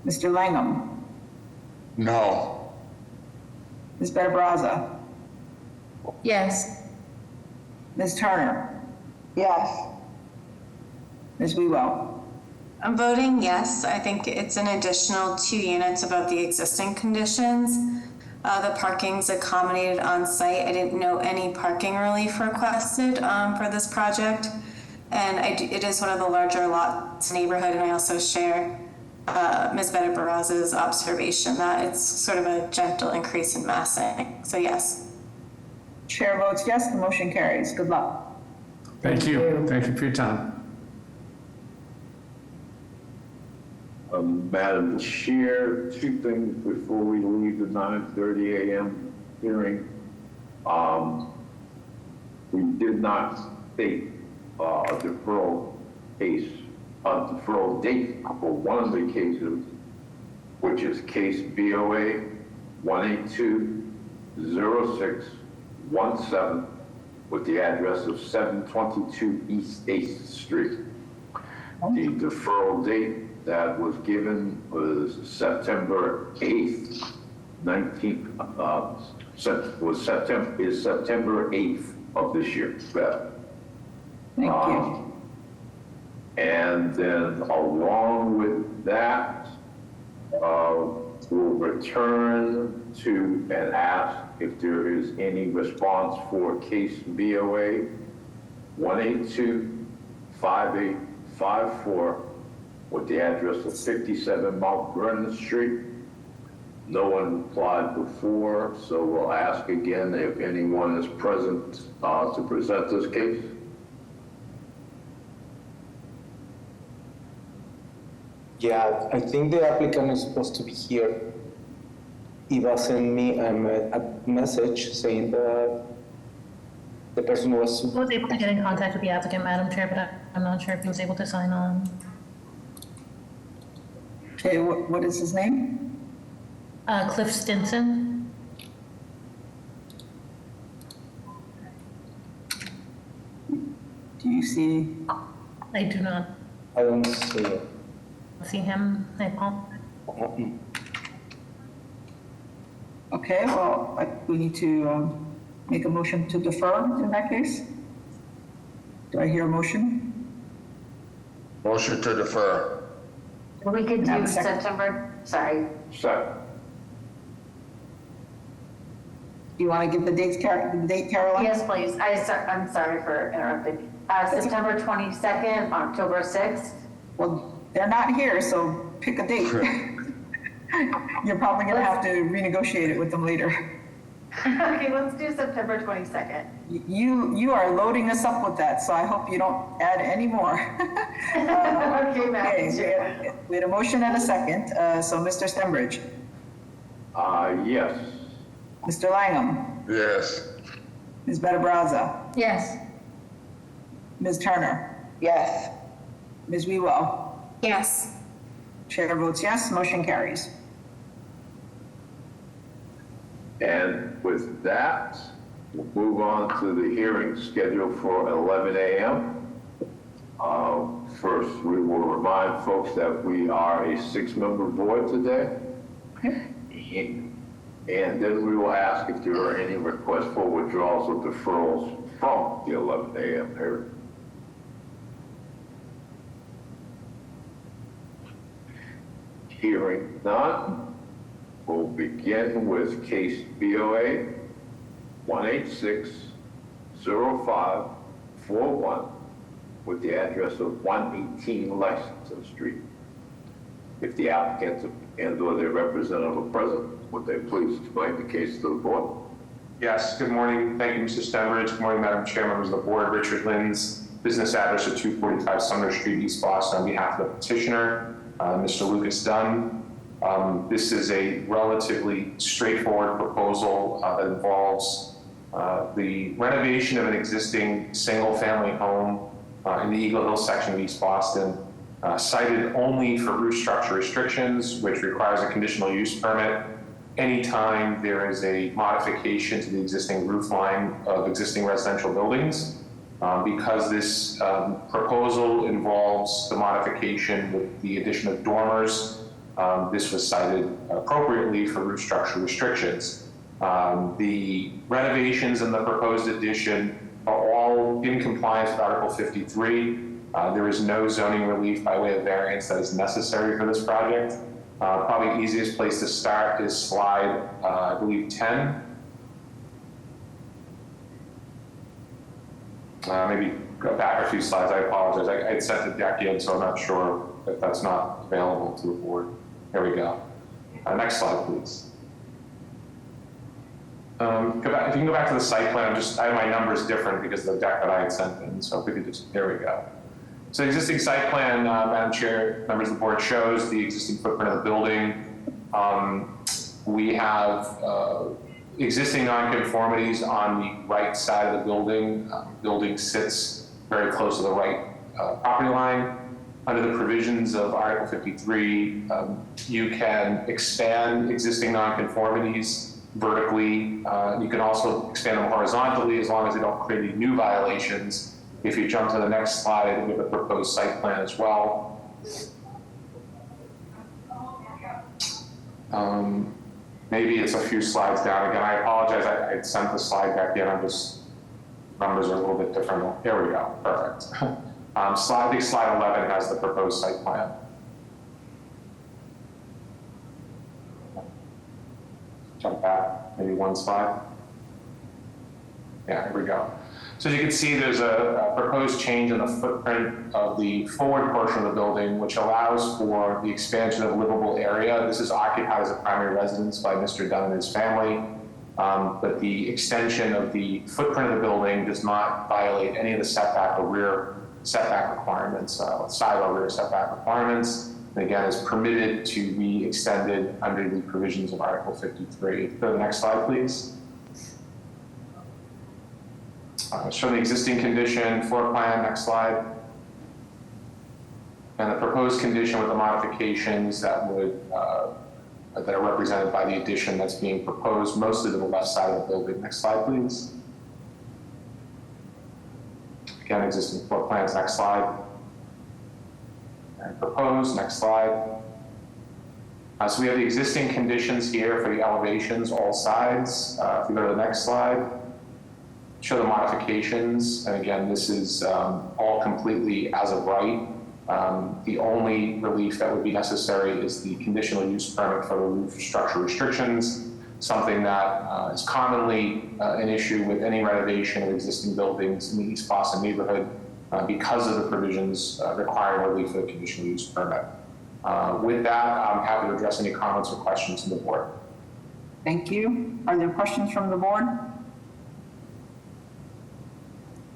Mr. Langham? No. Ms. Benabraza? Yes. Ms. Turner? Yes. Ms. Wewell? I'm voting yes. I think it's an additional 2 units above the existing conditions. The parking's accommodated on site. I didn't know any parking relief requested for this project. And it is one of the larger lots neighborhood, and I also share Ms. Betta Barraza's observation that it's sort of a gentle increase in massing. So yes. Chair votes yes, the motion carries. Good luck. Thank you. Thank you for your time. Madam Chair, two things before we leave the 9:30 a.m. hearing. We did not state a deferral date for one of the cases, which is case BOA 1820617 with the address of 722 East 8th Street. The deferral date that was given was September 8th, is September 8th of this year. Thank you. And then along with that, we'll return to and ask if there is any response for case BOA 1825854 with the address of 57 Mount Vernon Street. No one replied before, so we'll ask again if anyone is present to present this case. Yeah, I think the applicant is supposed to be here. Eva sent me a message saying that the person was... I was able to get in contact with the applicant, Madam Chair, but I'm not sure if he was able to sign on. Okay, what is his name? Cliff Stinson. Do you see? I do not I don't see it. see him. I apologize. Okay, well, we need to make a motion to defer in that case. Do I hear a motion? Motion to defer. We could Have do a second. September, sorry. Second. Do you want to give the date, Caroline? Yes, please. I'm sorry for interrupting. September 22nd, October 6th. Well, they're not here, so pick a date. You're probably going to have to renegotiate it with them later. Okay, let's do September 22nd. You are loading us up with that, so I hope you don't add any more. Okay, Madam Chair. We had a motion and a second, so Mr. Stenbridge, Yes. Mr. Langham, Yes. Ms. Betta Braza, Yes. Ms. Turner, Yes. Ms. Wewell. Yes. Chair votes yes, motion carries. And with that, we'll move on to the hearing scheduled for 11 a.m. First, we will remind folks that we are a 6-member board today. And then we will ask if there are any requests for withdrawals or deferrals from the 11 a.m. hearing. Hearing none, we'll begin with case BOA 1860541 with the address of 118 Lexington Street. If the applicants and/or their representative are present, would they please explain the case to the board? Yes, good morning. Thank you, Mr. Stenbridge. Good morning, Madam Chair, members of the board. Richard Lins, business address of 245 Sumner Street, East Boston, on behalf of the petitioner, Mr. Lucas Dunn. This is a relatively straightforward proposal that involves the renovation of an existing single-family home in the Eagle Hill section of East Boston, cited only for roof structure restrictions, which requires a conditional use permit anytime there is a modification to the existing roof line of existing residential buildings. Because this proposal involves the modification with the addition of dormers, this was cited appropriately for roof structure restrictions. The renovations in the proposed addition are all in compliance with Article 53. There is no zoning relief by way of variance that is necessary for this project. Probably the easiest place to start is slide, I believe, 10. Maybe go back a few slides, I apologize. I had sent the deck in, so I'm not sure if that's not available to the board. Here we go. Next slide, please. If you can go back to the site plan, I have my numbers different because of the deck that I had sent in, so if we could just, there we go. So the existing site plan, Madam Chair, members of the board, shows the existing footprint of the building. We have existing nonconformities on the right side of the building. Building sits very close to the right property line. Under the provisions of Article 53, you can expand existing nonconformities vertically. You can also expand them horizontally as long as they don't create any new violations. If you jump to the next slide, we have a proposed site plan as well. Maybe it's a few slides down again. I apologize, I sent the slide back in. Numbers are a little bit different. There we go, perfect. I think slide 11 has the proposed site plan. Jump back, maybe one slide. Yeah, here we go. So as you can see, there's a proposed change in the footprint of the forward portion of the building, which allows for the expansion of livable area. This is occupied as a primary residence by Mr. Dunn and his family. But the extension of the footprint of the building does not violate any of the setback or rear setback requirements, side or rear setback requirements. And again, is permitted to be extended under the provisions of Article 53. Go to the next slide, please. Show the existing condition, floor plan, next slide. And the proposed condition with the modifications that are represented by the addition that's being proposed, mostly to the left side of the building. Next slide, please. Again, existing floor plans, next slide. And proposed, next slide. So we have the existing conditions here for the elevations, all sides. If we go to the next slide, show the modifications. And again, this is all completely as of right. The only relief that would be necessary is the conditional use permit for the roof structure restrictions, something that is commonly an issue with any renovation of existing buildings in the East Boston neighborhood because of the provisions requiring relief for the conditional use permit. With that, I'm happy to address any comments or questions from the board. Thank you. Are there questions from the board?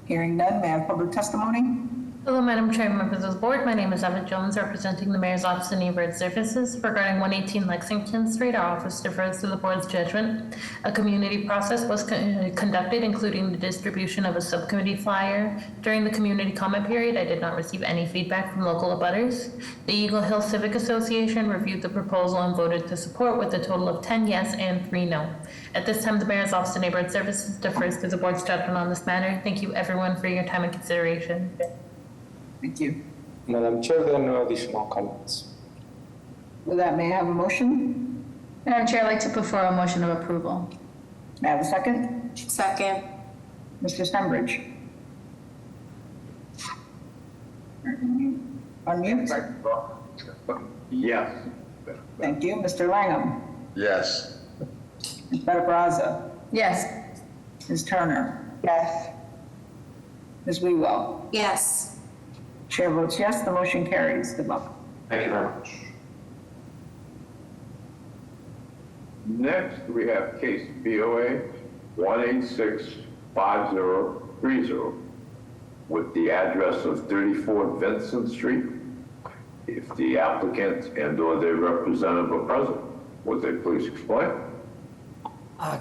Hearing none, may I have public testimony? Hello, Madam Chair, members of the board. My name is Eva Jones, representing the Mayor's Office of Neighborhood Services. Regarding 118 Lexington Street, our office defers to the board's judgment. A community process was conducted, including the distribution of a subcommittee flyer. During the community comment period, I did not receive any feedback from local abutters. The Eagle Hill Civic Association reviewed the proposal and voted to support with a total of 10 yes and 3 no. At this time, the Mayor's Office of Neighborhood Services defers to the board's judgment on this matter. Thank you, everyone, for your time and consideration. Thank you. Madam Chair, there are no additional comments. With that, may I have a motion? Madam Chair, I'd like to put forward a motion of approval. May I have a second? Second. Mr. Stenbridge? Unmute. Yes. Thank you. Mr. Langham? Yes. Ms. Benabraza? Yes. Ms. Turner? Yes. Ms. Wewell? Yes. Chair votes yes, the motion carries. Good luck. Thank you very much. Next, we have case BOA 1865030 with the address of 34 Vincent Street. If the applicant and/or their representative are present, would they please explain?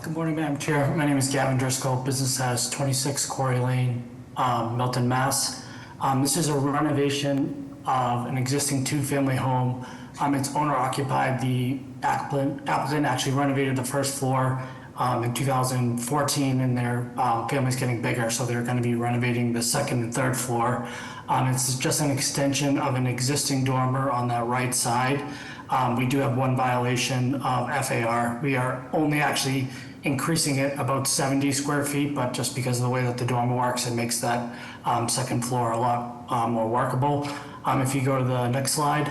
Good morning, Madam Chair. My name is Gavin Driscoll, business address 26 Quarry Lane, Milton, Mass. This is a renovation of an existing two-family home. It's owner occupied. The applicant actually renovated the first floor in 2014, and their family's getting bigger, so they're going to be renovating the second and third floor. It's just an extension of an existing dormer on that right side. We do have one violation of FAR. We are only actually increasing it about 70 square feet, but just because of the way that the dormer works, it makes that second floor a lot more workable. If you go to the next slide.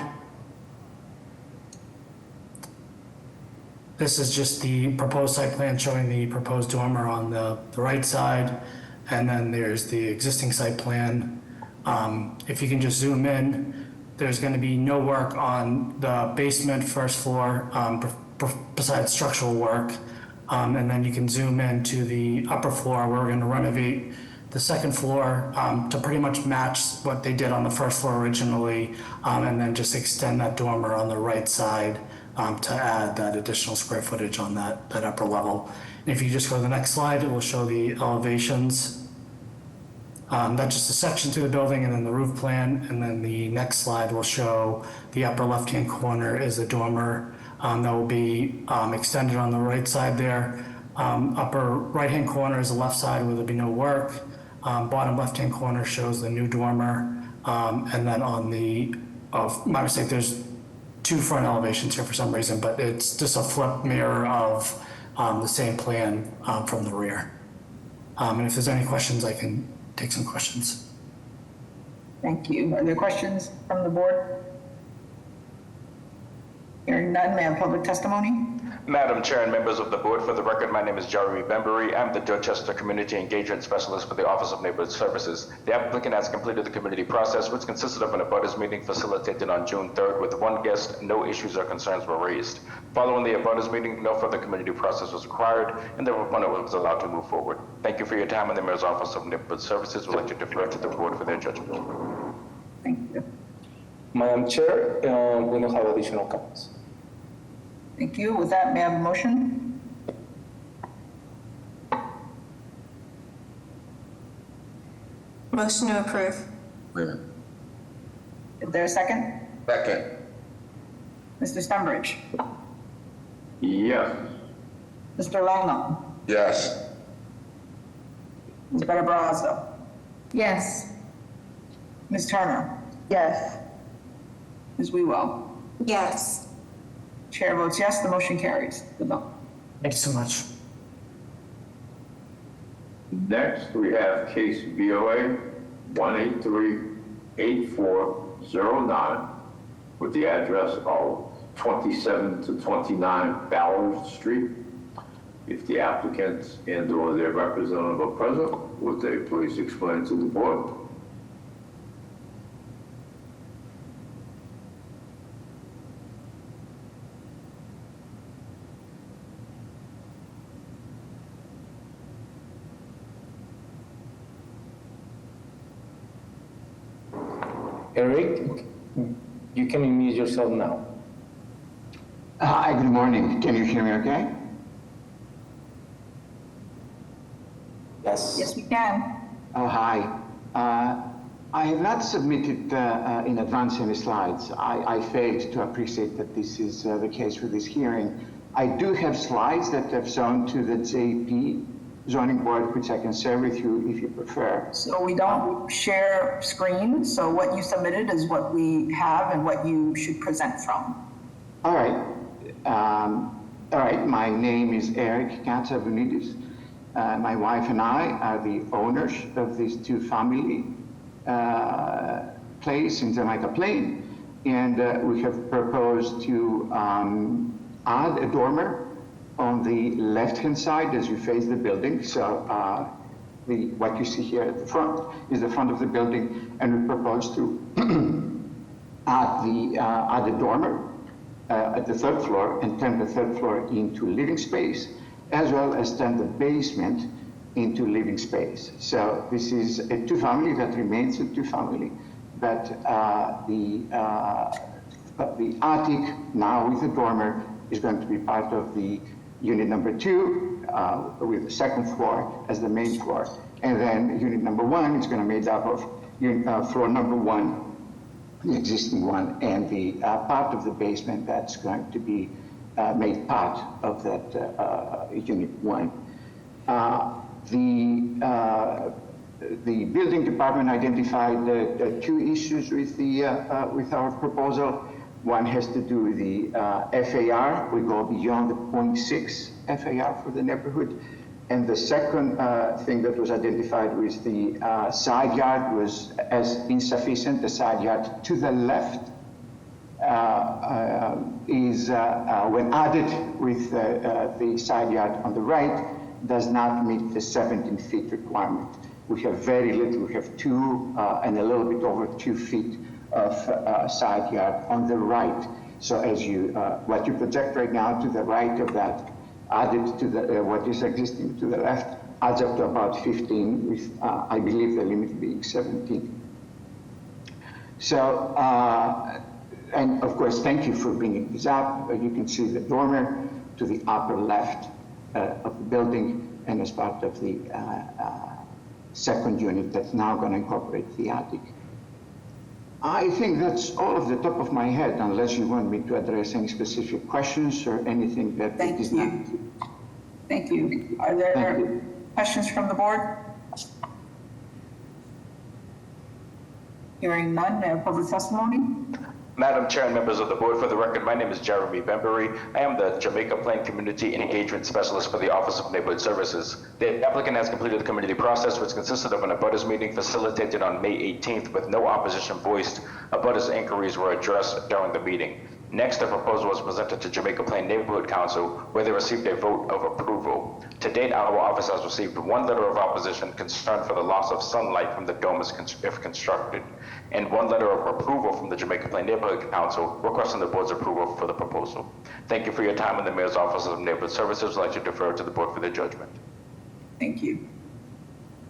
This is just the proposed site plan showing the proposed dormer on the right side. and then there's the existing site plan. If you can just zoom in, there's going to be no work on the basement, first floor, besides structural work. And then you can zoom in to the upper floor where we're going to renovate the second floor to pretty much match what they did on the first floor originally, and then just extend that dormer on the right side to add that additional square footage on that upper level. And if you just go to the next slide, it will show the elevations. That's just a section through the building and then the roof plan. And then the next slide will show the upper left-hand corner is the dormer that will be extended on the right side there. Upper right-hand corner is the left side where there'll be no work. Bottom left-hand corner shows the new dormer. And then on the, my mistake, there's two front elevations here for some reason, but it's just a flip mirror of the same plan from the rear. And if there's any questions, I can take some questions. Thank you. Are there questions from the board? Hearing none, may I have public testimony? Madam Chair and members of the board, for the record, my name is Jeremy Bembury. I'm the Dorchester Community Engagement Specialist for the Office of Neighborhood Services. The applicant has completed the community process, which consisted of an abutters meeting facilitated on June 3rd with one guest. No issues or concerns were raised. Following the abutters meeting, no further community process was required, and the proponent was allowed to move forward. Thank you for your time, and the Mayor's Office of Neighborhood Services would like to defer to the board for their judgment. Thank you. Madam Chair, we don't have additional comments. Thank you. With that, may I have a motion? Motion to approve. Wait a minute. Is there a second? Second. Mr. Stenbridge? Yes. Mr. Langholm? Yes. Ms. Better Brazzo? Yes. Ms. Turner? Yes. Ms. Wewell? Yes. Chair votes yes, the motion carries. Good luck. Thank you so much. Next, we have case BOA 183-8409 with the address of 27 to 29 Ballard Street. If the applicants and/or their representative are present, would they please explain to the board? Eric, you can unmute yourself now. Hi, good morning. Can you hear me okay? Yes. Yes, we can. Oh, hi. I have not submitted in advance any slides. I failed to appreciate that this is the case for this hearing. I do have slides that have shown to the JP zoning board, which I can share with you if you prefer. So we don't share screens, so what you submitted is what we have and what you should present from. All right. All right, my name is Eric Katsavunidis. My wife and I are the owners of this two-family place in Jamaica Plain, and we have proposed to add a dormer on the left-hand side as you face the building. So what you see here at the front is the front of the building, and we propose to add a dormer at the third floor and turn the third floor into living space, as well as turn the basement into living space. So this is a two-family that remains a two-family, but the attic now with the dormer is going to be part of the unit number 2 with the second floor as the main floor. And then unit number 1 is going to be made up of floor number 1, the existing one, and the part of the basement that's going to be made part of that unit 1. The building department identified the two issues with our proposal. One has to do with the FAR. We go beyond the 0.6 FAR for the neighborhood. And the second thing that was identified was the side yard was as insufficient. The side yard to the left is, when added with the side yard on the right, does not meet the 17 feet requirement. We have very little, we have 2 and a little bit over 2 feet of side yard on the right. So as you, what you project right now to the right of that, added to the, what is existing to the left, adds up to about 15, with I believe the limit being 17. So, and of course, thank you for bringing this up. You can see the dormer to the upper left of the building, and as part of the second unit that's now going to incorporate the attic. I think that's all off the top of my head, unless you want me to address any specific questions or anything that is not. Thank you. Are there questions from the board? Hearing none, public testimony? Madam Chair and members of the board, for the record, my name is Jeremy Bembury. I am the Jamaica Plain Community Engagement Specialist for the Office of Neighborhood Services. The applicant has completed the community process, which consisted of an abutters meeting facilitated on May 18th with no opposition voiced. Abutters inquiries were addressed during the meeting. Next, a proposal was presented to Jamaica Plain Neighborhood Council, where they received a vote of approval. To date, our office has received 1 letter of opposition concern for the loss of sunlight from the dome if constructed, and 1 letter of approval from the Jamaica Plain Neighborhood Council requesting the board's approval for the proposal. Thank you for your time, and the Mayor's Office of Neighborhood Services would like to defer to the board for their judgment. Thank you.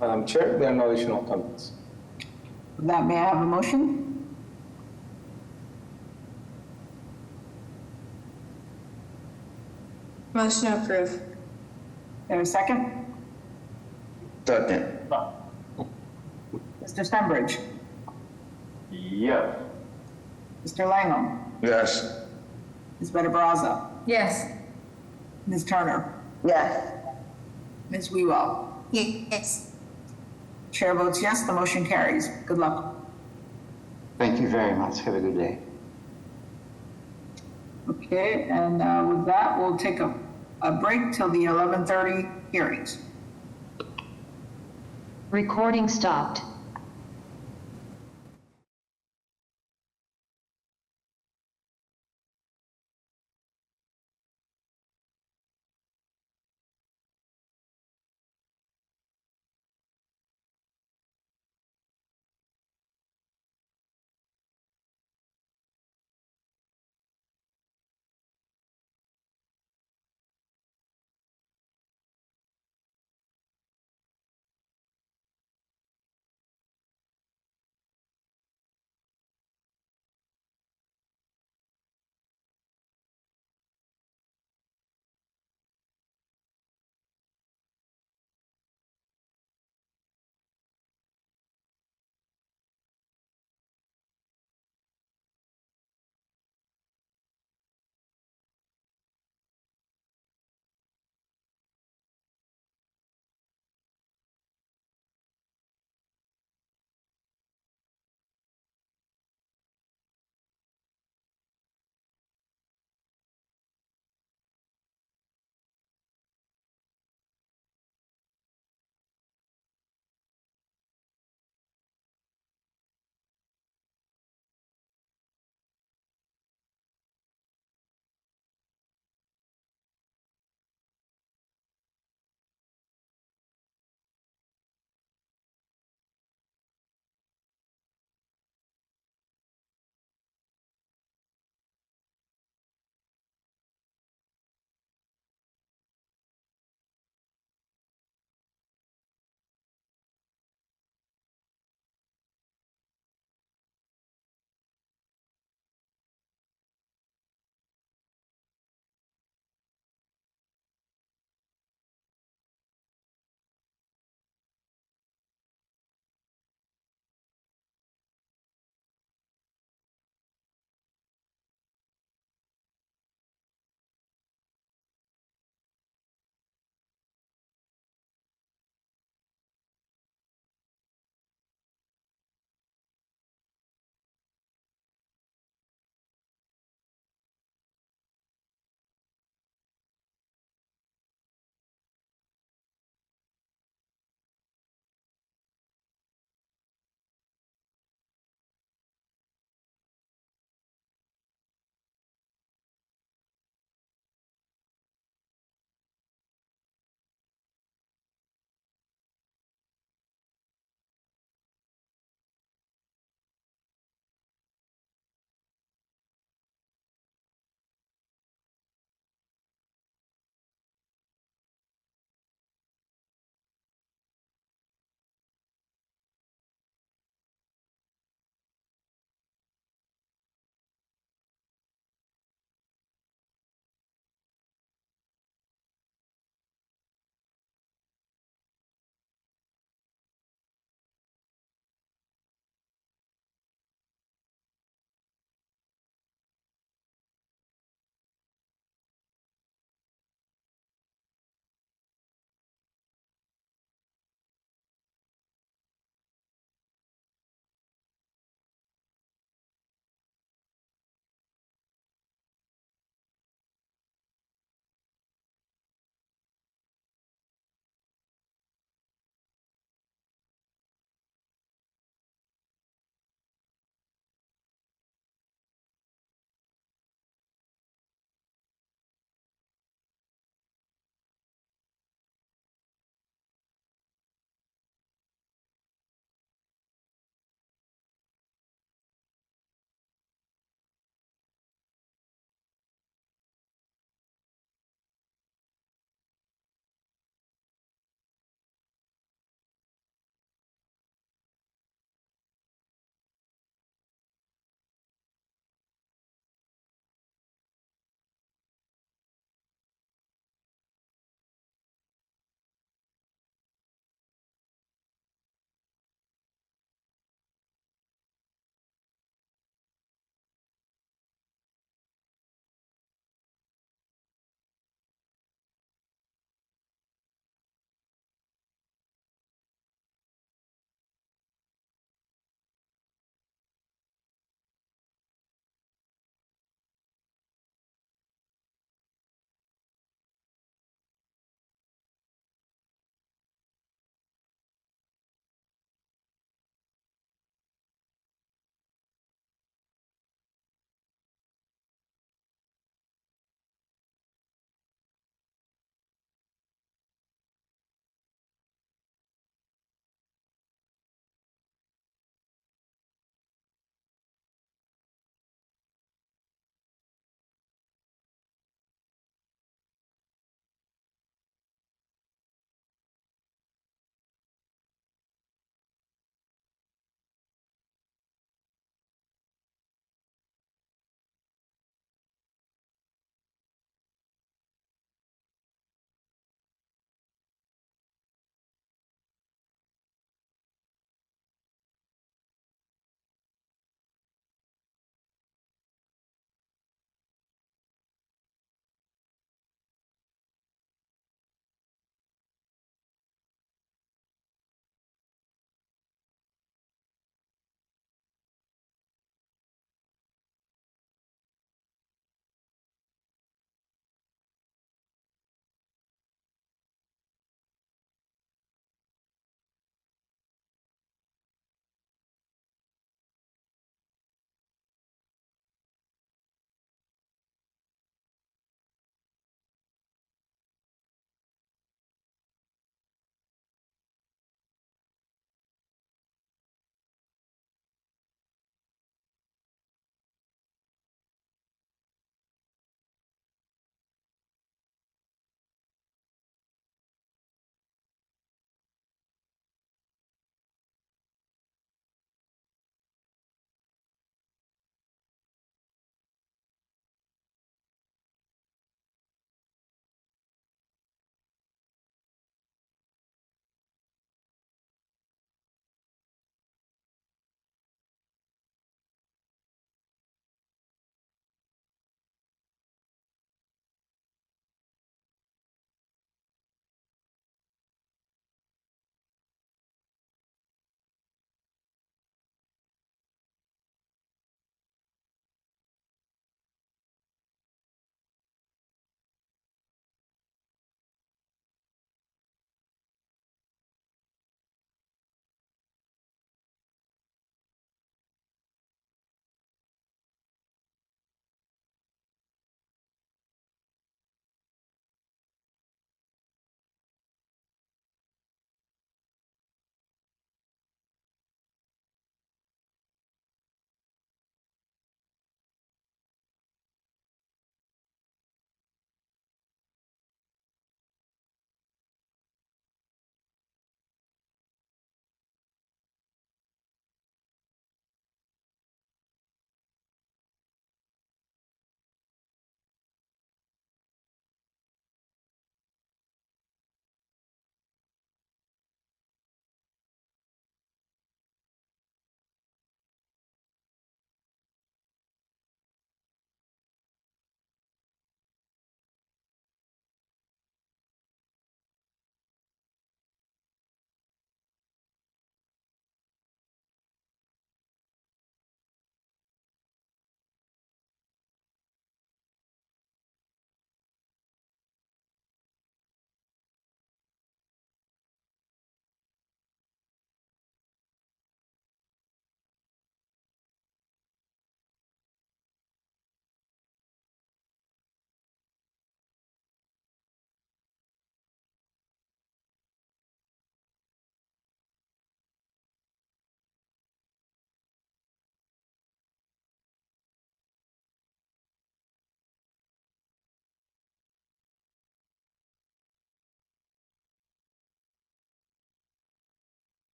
Madam Chair, there are no additional comments. With that, may I have a motion? Motion to approve. There a second? Second. Mr. Stenbridge? Yes. Mr. Langholm? Yes. Ms. Better Baraza? Yes. Ms. Turner? Yes. Ms. Wewell? Yes. Chair votes yes, the motion carries. Good luck. Thank you very much. Have a good day. Okay, and with that, we'll take a break till the 11:30 hearings. Recording stopped.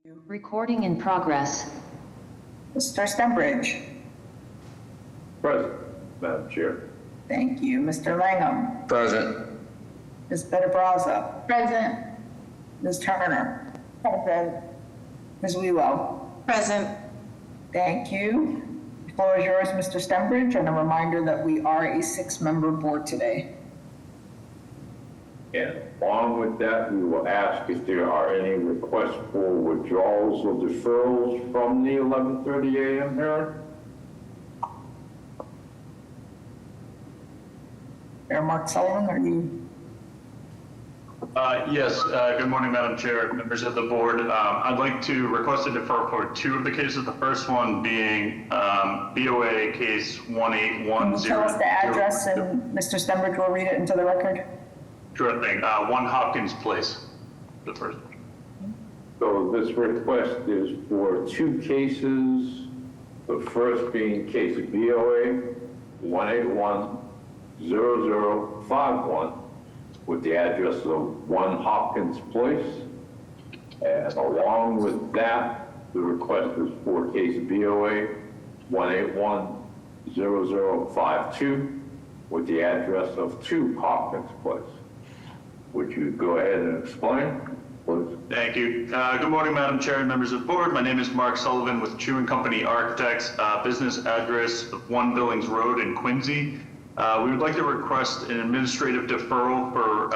Recording in progress. Mr. Stenbridge. Present, Madam Chair. Thank you. Mr. Langham. Present. Ms. Better Brazza. Present. Ms. Turner. Present. Ms. Wewell. Present. Thank you. The floor is yours, Mr. Stenbridge, and a reminder that we are a 6-member board today. And along with that, we will ask if there are any requests for withdrawals or deferrals from the 11:30 a.m. hearing. Mayor Mark Sullivan, are you? Yes, good morning, Madam Chair, members of the board. I'd like to request a deferral for 2 of the cases. The first one being BOA case 181. Can you tell us the address and Mr. Stenbridge will read it into the record? Sure thing. 1 Hopkins Place, the first one. So this request is for 2 cases. The first being case BOA 1810051 with the address of 1 Hopkins Place. And along with that, the request is for case BOA 1810052 with the address of 2 Hopkins Place. Would you go ahead and explain, please? Thank you. Good morning, Madam Chair and members of the board. My name is Mark Sullivan with Chu & Company Architects, business address of 1 Billings Road in Quincy. We would like to request an administrative deferral for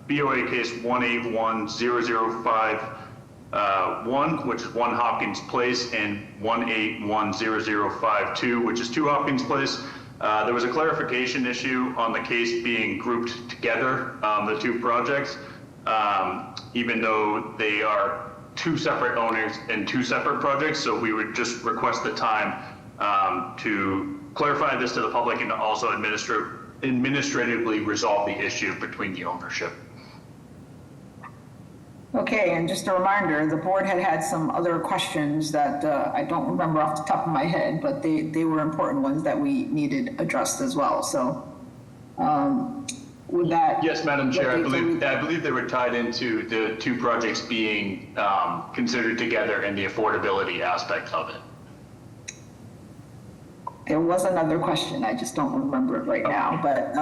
BOA case 1810051, which is 1 Hopkins Place, and 1810052, which is 2 Hopkins Place. There was a clarification issue on the case being grouped together, the 2 projects, even though they are 2 separate owners and 2 separate projects. So we would just request the time to clarify this to the public and to also administratively resolve the issue between the ownership. Okay, and just a reminder, the board had some other questions that I don't remember off the top of my head, but they were important ones that we needed addressed as well. So would that? Yes, Madam Chair, I believe they were tied into the 2 projects being considered together and the affordability aspect of it. There was another question, I just don't remember it right now, but.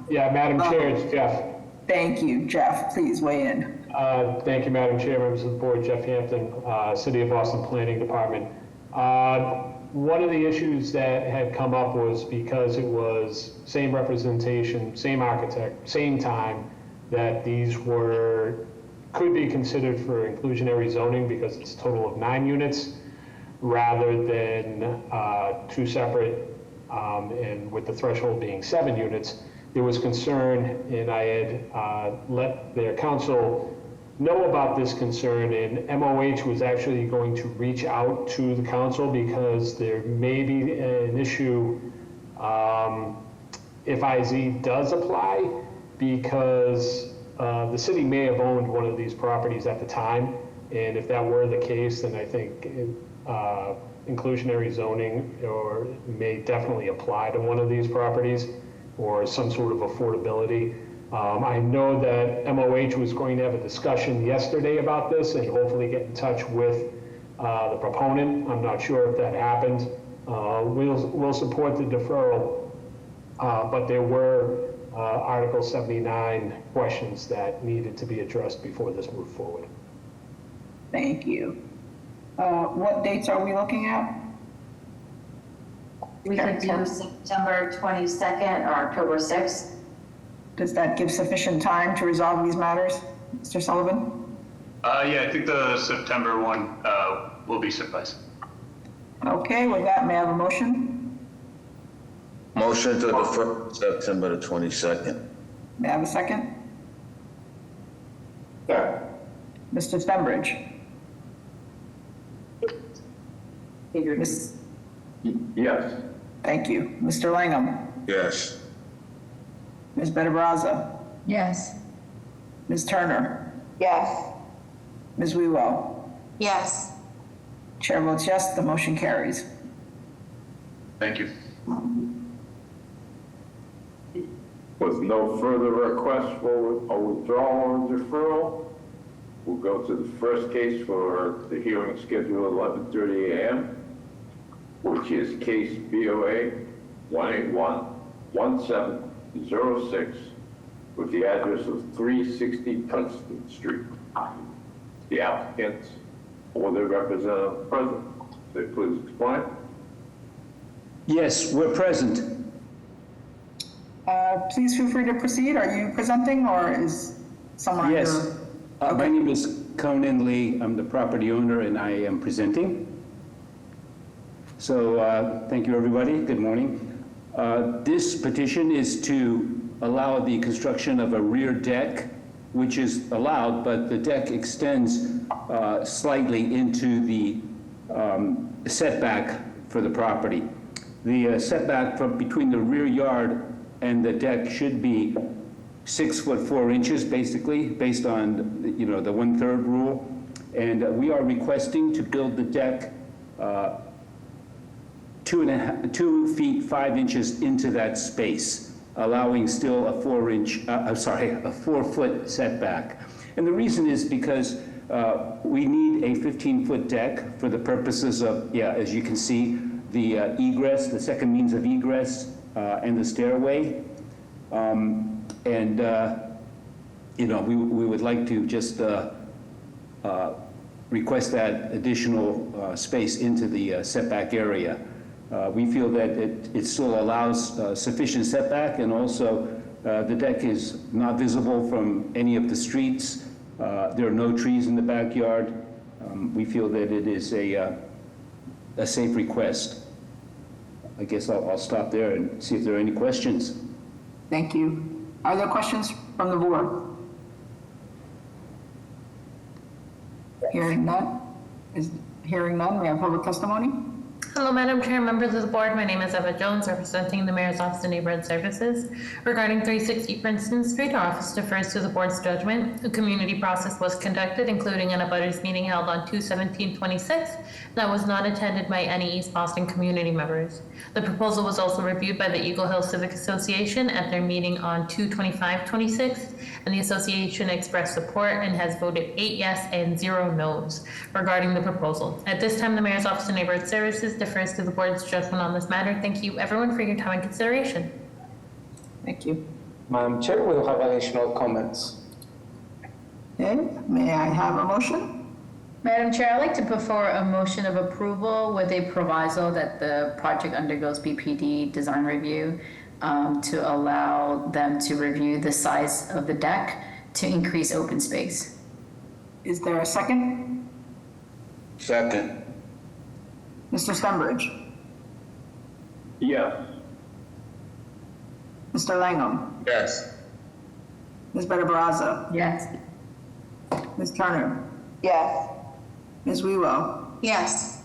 Yeah, Madam Chair, it's Jeff. Thank you, Jeff, please weigh in. Thank you, Madam Chair, members of the board, Jeff Hampton, City of Boston Planning Department. One of the issues that had come up was because it was same representation, same architect, same time, that these could be considered for inclusionary zoning because it's a total of 9 units rather than 2 separate, and with the threshold being 7 units. There was concern, and I had let their counsel know about this concern, and MOH was actually going to reach out to the council because there may be an issue if IZ does apply, because the city may have owned one of these properties at the time, and if that were the case, then I think inclusionary zoning may definitely apply to one of these properties, or some sort of affordability. I know that MOH was going to have a discussion yesterday about this and hopefully get in touch with the proponent. I'm not sure if that happened. We'll support the deferral, but there were Article 79 questions that needed to be addressed before this moved forward. Thank you. What dates are we looking at? We could do September 22nd or October 6th. Does that give sufficient time to resolve these matters, Mr. Sullivan? Yeah, I think the September one will be suffice. Okay, with that, may I have a motion? Motion to defer September the 22nd. May I have a second? Yeah. Mr. Stenbridge? Yes. Thank you. Mr. Langham? Yes. Ms. Better Brazza? Yes. Ms. Turner? Yes. Ms. Wewell? Yes. Chair votes yes, the motion carries. Thank you. With no further requests for a withdrawal or deferral, We'll go to the first case for the hearing scheduled 11:30 a.m., which is case BOA 181-1706 with the address of 360 Princeton Street. The applicants or their representative present. They please explain. Yes, we're present. Please feel free to proceed. Are you presenting or is someone? Yes. My name is Conan Lee. I'm the property owner and I am presenting. So thank you, everybody. Good morning. This petition is to allow the construction of a rear deck, which is allowed, but the deck extends slightly into the setback for the property. The setback from between the rear yard and the deck should be 6 foot 4 inches, basically, based on, the 1/3 rule. And we are requesting to build the deck 2 feet 5 inches into that space, allowing still a 4 foot setback. And the reason is because we need a 15-foot deck for the purposes of, as you can see, the egress, the second means of egress, and the stairway. We would like to just request that additional space into the setback area. We feel that it still allows sufficient setback, and also the deck is not visible from any of the streets. There are no trees in the backyard. We feel that it is a safe request. I guess I'll stop there and see if there are any questions. Thank you. Are there questions from the board? Hearing none, we have public testimony. Hello, Madam Chair, members of the board. My name is Eva Jones, representing the Mayor's Office of Neighborhood Services. Regarding 360 Princeton Street, our office defers to the board's judgment. A community process was conducted, including an abutters meeting held on 2/17/26 that was not attended by any East Boston community members. The proposal was also reviewed by the Eagle Hill Civic Association at their meeting on 2/25/26, and the association expressed support and has voted 8 yes and 0 no's regarding the proposal. At this time, the Mayor's Office of Neighborhood Services defers to the board's judgment on this matter. Thank you, everyone, for your time and consideration. Thank you. Madam Chair, we don't have additional comments. Okay, may I have a motion? Madam Chair, I'd like to put forward a motion of approval with a proviso that the project undergoes BPD design review to allow them to review the size of the deck to increase open space. Is there a second? Second. Mr. Stenbridge? Yes. Mr. Langham? Yes. Ms. Better Baraza? Yes. Ms. Turner? Yes. Ms. Wewell? Yes.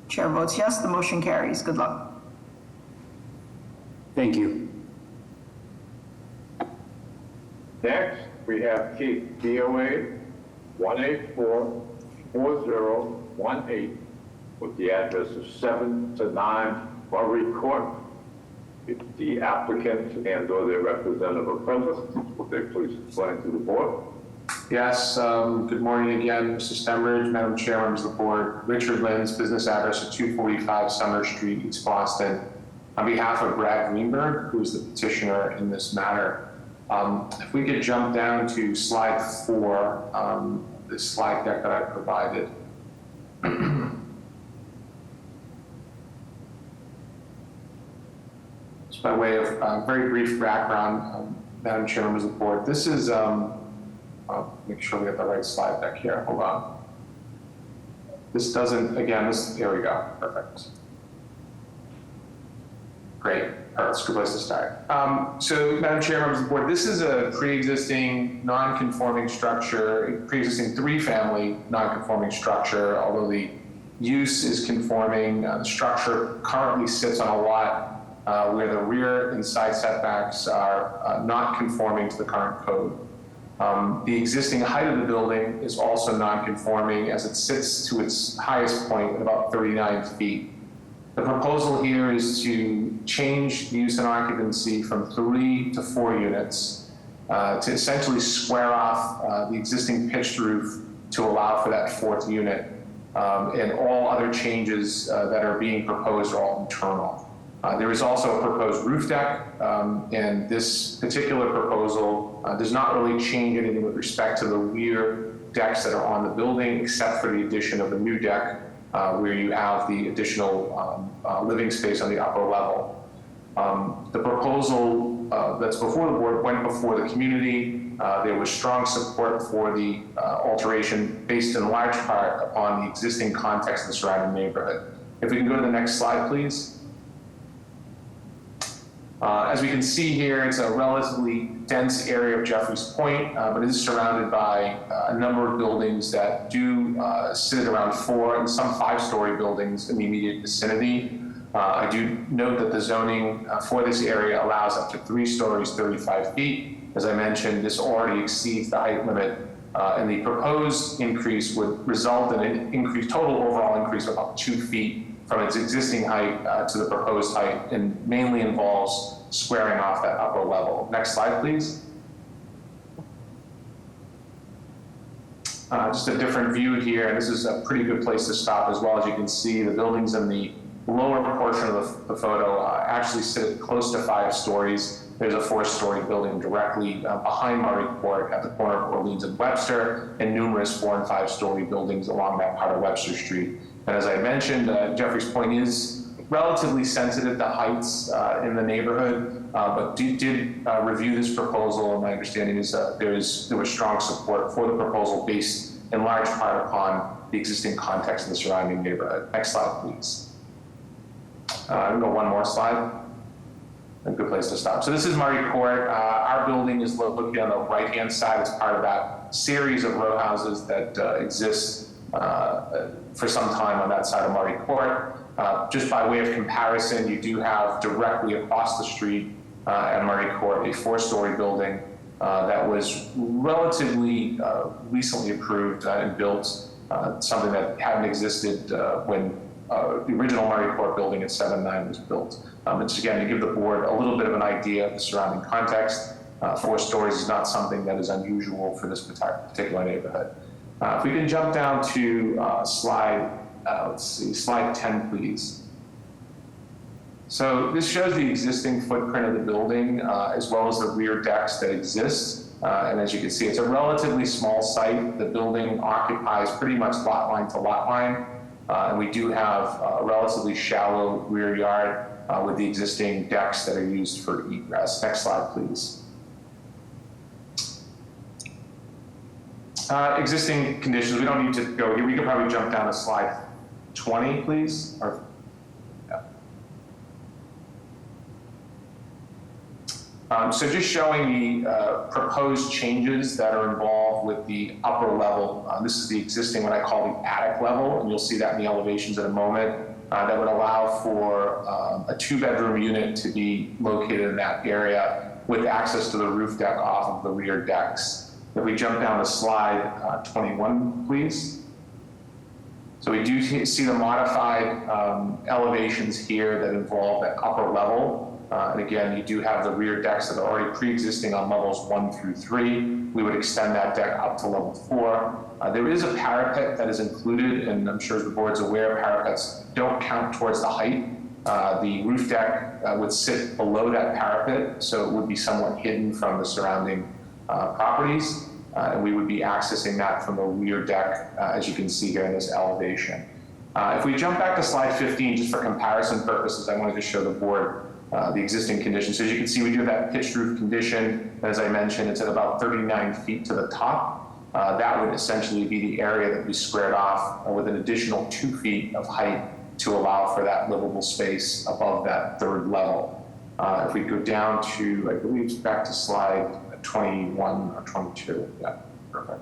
Chair votes yes, the motion carries. Good luck. Thank you. Next, we have case BOA 1844018 with the address of 7 to 9 Murray Court. If the applicant and or their representative are present, would they please explain to the board? Yes, good morning again, Mr. Stenbridge, Madam Chair, members of the board. Richard Linz, business address at 245 Summer Street, East Boston. On behalf of Brad Greenberg, who is the petitioner in this matter, if we could jump down to slide 4, this slide deck that I provided. Just by way of very brief background, Madam Chair, members of the board, this is, I'll make sure we have the right slide deck here. Hold on. This doesn't, again, there we go. Perfect. Great. All right, that's a good place to start. So, Madam Chair, members of the board, this is a pre-existing non-conforming structure, pre-existing 3-family non-conforming structure, although the use is conforming. The structure currently sits on a lot where the rear and side setbacks are not conforming to the current code. The existing height of the building is also non-conforming as it sits to its highest point at about 39 feet. The proposal here is to change the use and occupancy from 3 to 4 units to essentially square off the existing pitched roof to allow for that fourth unit. And all other changes that are being proposed are all internal. There is also a proposed roof deck, and this particular proposal does not really change anything with respect to the rear decks that are on the building, except for the addition of a new deck where you have the additional living space on the upper level. The proposal that's before the board went before the community. There was strong support for the alteration based in large part upon the existing context of the surrounding neighborhood. If we can go to the next slide, please. As we can see here, it's a relatively dense area of Jeffries Point, but it is surrounded by a number of buildings that do sit around 4 and some 5-story buildings in the immediate vicinity. I do note that the zoning for this area allows up to 3 stories, 35 feet. As I mentioned, this already exceeds the height limit, and the proposed increase would result in an total overall increase of about 2 feet from its existing height to the proposed height, and mainly involves squaring off that upper level. Next slide, please. Just a different view here. This is a pretty good place to stop as well. As you can see, the buildings in the lower portion of the photo actually sit close to 5 stories. There's a 4-story building directly behind Murray Court at the corner of Orleans and Webster, and numerous 4- and 5-story buildings along that part of Webster Street. And as I mentioned, Jeffries Point is relatively sensitive to heights in the neighborhood, but did review this proposal, and my understanding is there was strong support for the proposal based in large part upon the existing context of the surrounding neighborhood. Next slide, please. I'll go one more slide. A good place to stop. So this is Murray Court. Our building is located on the right-hand side. It's part of that series of row houses that exist for some time on that side of Murray Court. Just by way of comparison, you do have directly across the street at Murray Court a 4-story building that was relatively recently approved and built, something that hadn't existed when the original Murray Court building at 7-9 was built. It's again to give the board a little bit of an idea of the surrounding context. 4 stories is not something that is unusual for this particular neighborhood. If we can jump down to slide 10, please. So this shows the existing footprint of the building as well as the rear decks that exist. And as you can see, it's a relatively small site. The building occupies pretty much lot line to lot line. And we do have a relatively shallow rear yard with the existing decks that are used for egress. Next slide, please. Existing conditions, we don't need to go here. We could probably jump down to slide 20, please. So just showing the proposed changes that are involved with the upper level. This is the existing, what I call the attic level, and you'll see that in the elevations in a moment. That would allow for a 2-bedroom unit to be located in that area with access to the roof deck off of the rear decks. If we jump down to slide 21, please. So we do see the modified elevations here that involve that upper level. And again, you do have the rear decks that are already pre-existing on levels 1 through 3. We would extend that deck up to level 4. There is a parapet that is included, and I'm sure as the board's aware, parapets don't count towards the height. The roof deck would sit below that parapet, so it would be somewhat hidden from the surrounding properties, and we would be accessing that from the rear deck, as you can see here in this elevation. If we jump back to slide 15, just for comparison purposes, I wanted to show the board the existing conditions. So as you can see, we do have that pitched roof condition. As I mentioned, it's at about 39 feet to the top. That would essentially be the area that we squared off with an additional 2 feet of height to allow for that livable space above that 3rd level. If we go down to, I believe, back to slide 21 or 22. Yeah, perfect.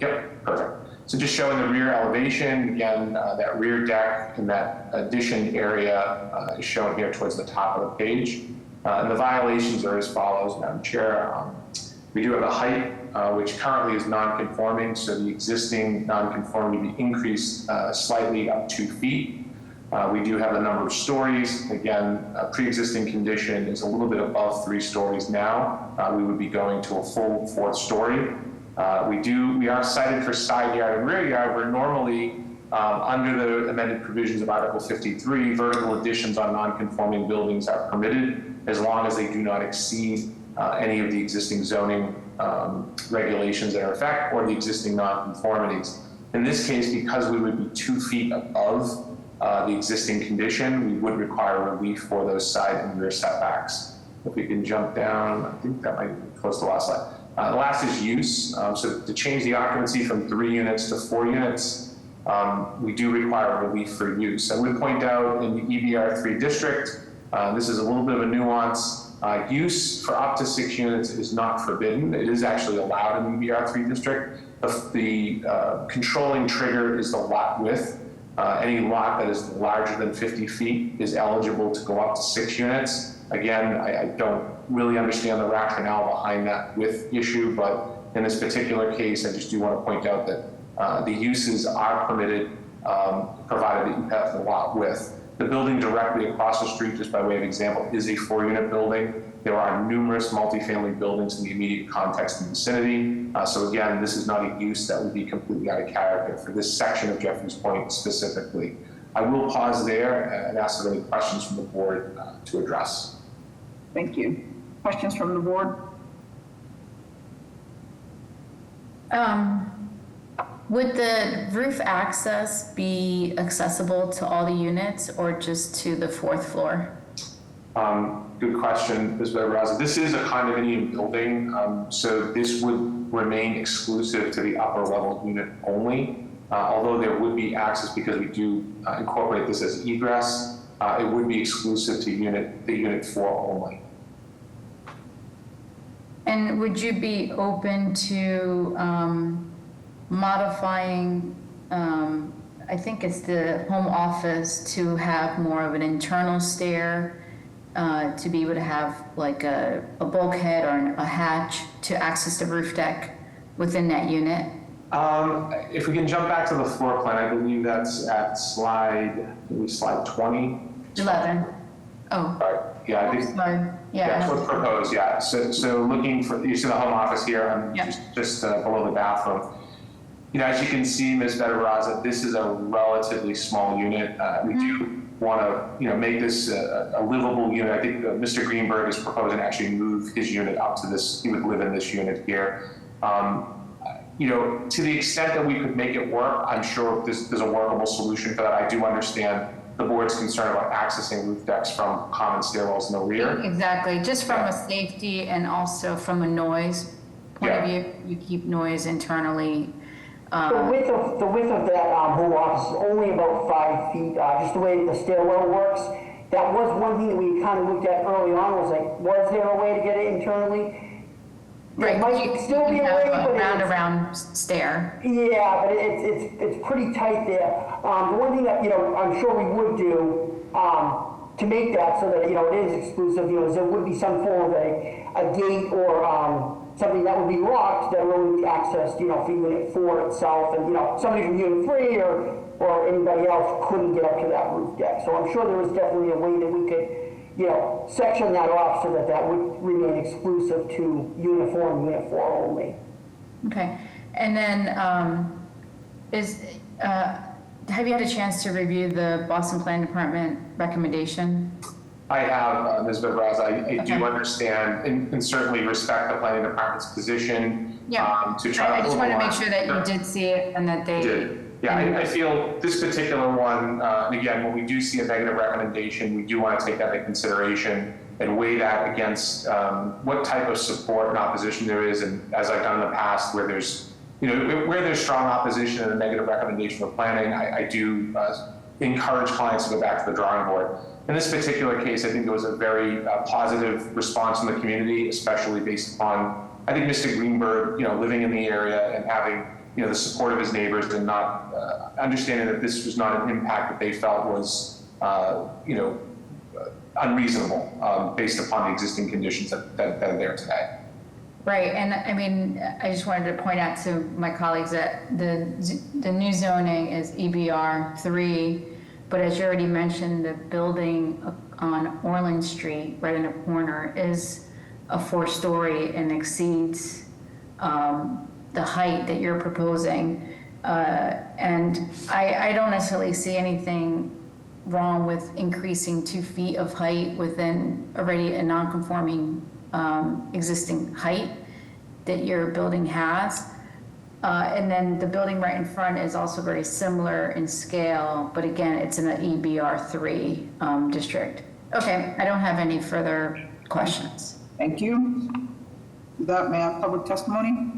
Yep, perfect. So just showing the rear elevation, again, that rear deck and that addition area is shown here towards the top of the page. And the violations are as follows, Madam Chair. We do have a height, which currently is non-conforming, so the existing non-conformity would be increased slightly up 2 feet. We do have a number of stories. Again, a pre-existing condition is a little bit above 3 stories now. We would be going to a full 4th story. We are cited for side yard and rear yard, where normally under the amended provisions of Article 53, vertical additions on non-conforming buildings are permitted as long as they do not exceed any of the existing zoning regulations that are in effect or the existing non-conformities. In this case, because we would be 2 feet above the existing condition, we would require relief for those side and rear setbacks. If we can jump down, I think that might be close to the last slide. The last is use. So to change the occupancy from 3 units to 4 units, we do require relief for use. I would point out in the EBR3 district, this is a little bit of a nuance. Use for up to 6 units is not forbidden. It is actually allowed in the EBR3 district. The controlling trigger is the lot width. Any lot that is larger than 50 feet is eligible to go up to 6 units. Again, I don't really understand the rationale behind that width issue, but in this particular case, I just do want to point out that the uses are permitted, provided that you have the lot width. The building directly across the street, just by way of example, is a 4-unit building. There are numerous multifamily buildings in the immediate context and vicinity. So again, this is not a use that would be completely out of character for this section of Jeffrey's Point specifically. I will pause there and ask if there are any questions from the board to address. Thank you. Questions from the board? Would the roof access be accessible to all the units or just to the 4th floor? Good question, Ms. Raza. This is a condominium building, so this would remain exclusive to the upper level unit only. Although there would be access, because we do incorporate this as egress, it would be exclusive to the unit 4 only. And would you be open to modifying, I think it's the home office, to have more of an internal stair, to be able to have like a bulkhead or a hatch to access the roof deck within that unit? If we can jump back to the floor plan, I believe that's at slide 20. 11. Oh. Right. Yeah, I think. Sorry. Yeah. That's what's proposed, yeah. So looking for, you see the home office here, I'm just below the bathroom. As you can see, Ms. Bedaraza, this is a relatively small unit. We do want to, make this a livable unit. I think Mr. Greenberg is proposing to actually move his unit up to this. He would live in this unit here. To the extent that we could make it work, I'm sure there's a workable solution for that. I do understand the board's concern about accessing roof decks from common stairwells in the rear. Exactly, just from a safety and also from a noise point of view, you keep noise internally. The width of that home office is only about 5 feet, just the way the stairwell works. That was one thing that we kind of looked at early on, was there a way to get it internally? Right, there might still be a way, but round stair. Yeah, but it's pretty tight there. The one thing that, I'm sure we would do to make that so that, it is exclusive, is there would be some form of a gate or something that would be locked that would only be accessed, for unit 4 itself, and, somebody from unit 3 or anybody else couldn't get up to that roof deck. So I'm sure there was definitely a way that we could, section that off so that that would remain exclusive to unit 4 and unit 4 only. Okay, and then have you had a chance to review the Boston Planning Department recommendation? I have, Ms. Bedaraza. I do understand and certainly respect the planning department's position. Yeah, to try I just want to make sure that you did see it and that they did. Yeah, I feel this particular one, and again, when we do see a negative recommendation, we do want to take that into consideration and weigh that against what type of support and opposition there is. And as I've done in the past, where there's, where there's strong opposition and a negative recommendation for planning, I do encourage clients to go back to the drawing board. In this particular case, I think there was a very positive response from the community, especially based upon, I think, Mr. Greenberg, living in the area and having, the support of his neighbors and not understanding that this was not an impact that they felt was, unreasonable based upon the existing conditions that are there today. Right, and I mean, I just wanted to point out to my colleagues that the new zoning is EBR 3, But as you already mentioned, the building on Orland Street, right in the corner, is a 4-story and exceeds the height that you're proposing. And I don't necessarily see anything wrong with increasing 2 feet of height within already a non-conforming existing height that your building has. And then the building right in front is also very similar in scale, but again, it's in an EBR3 district. Okay, I don't have any further questions. Thank you. With that, may I have public testimony?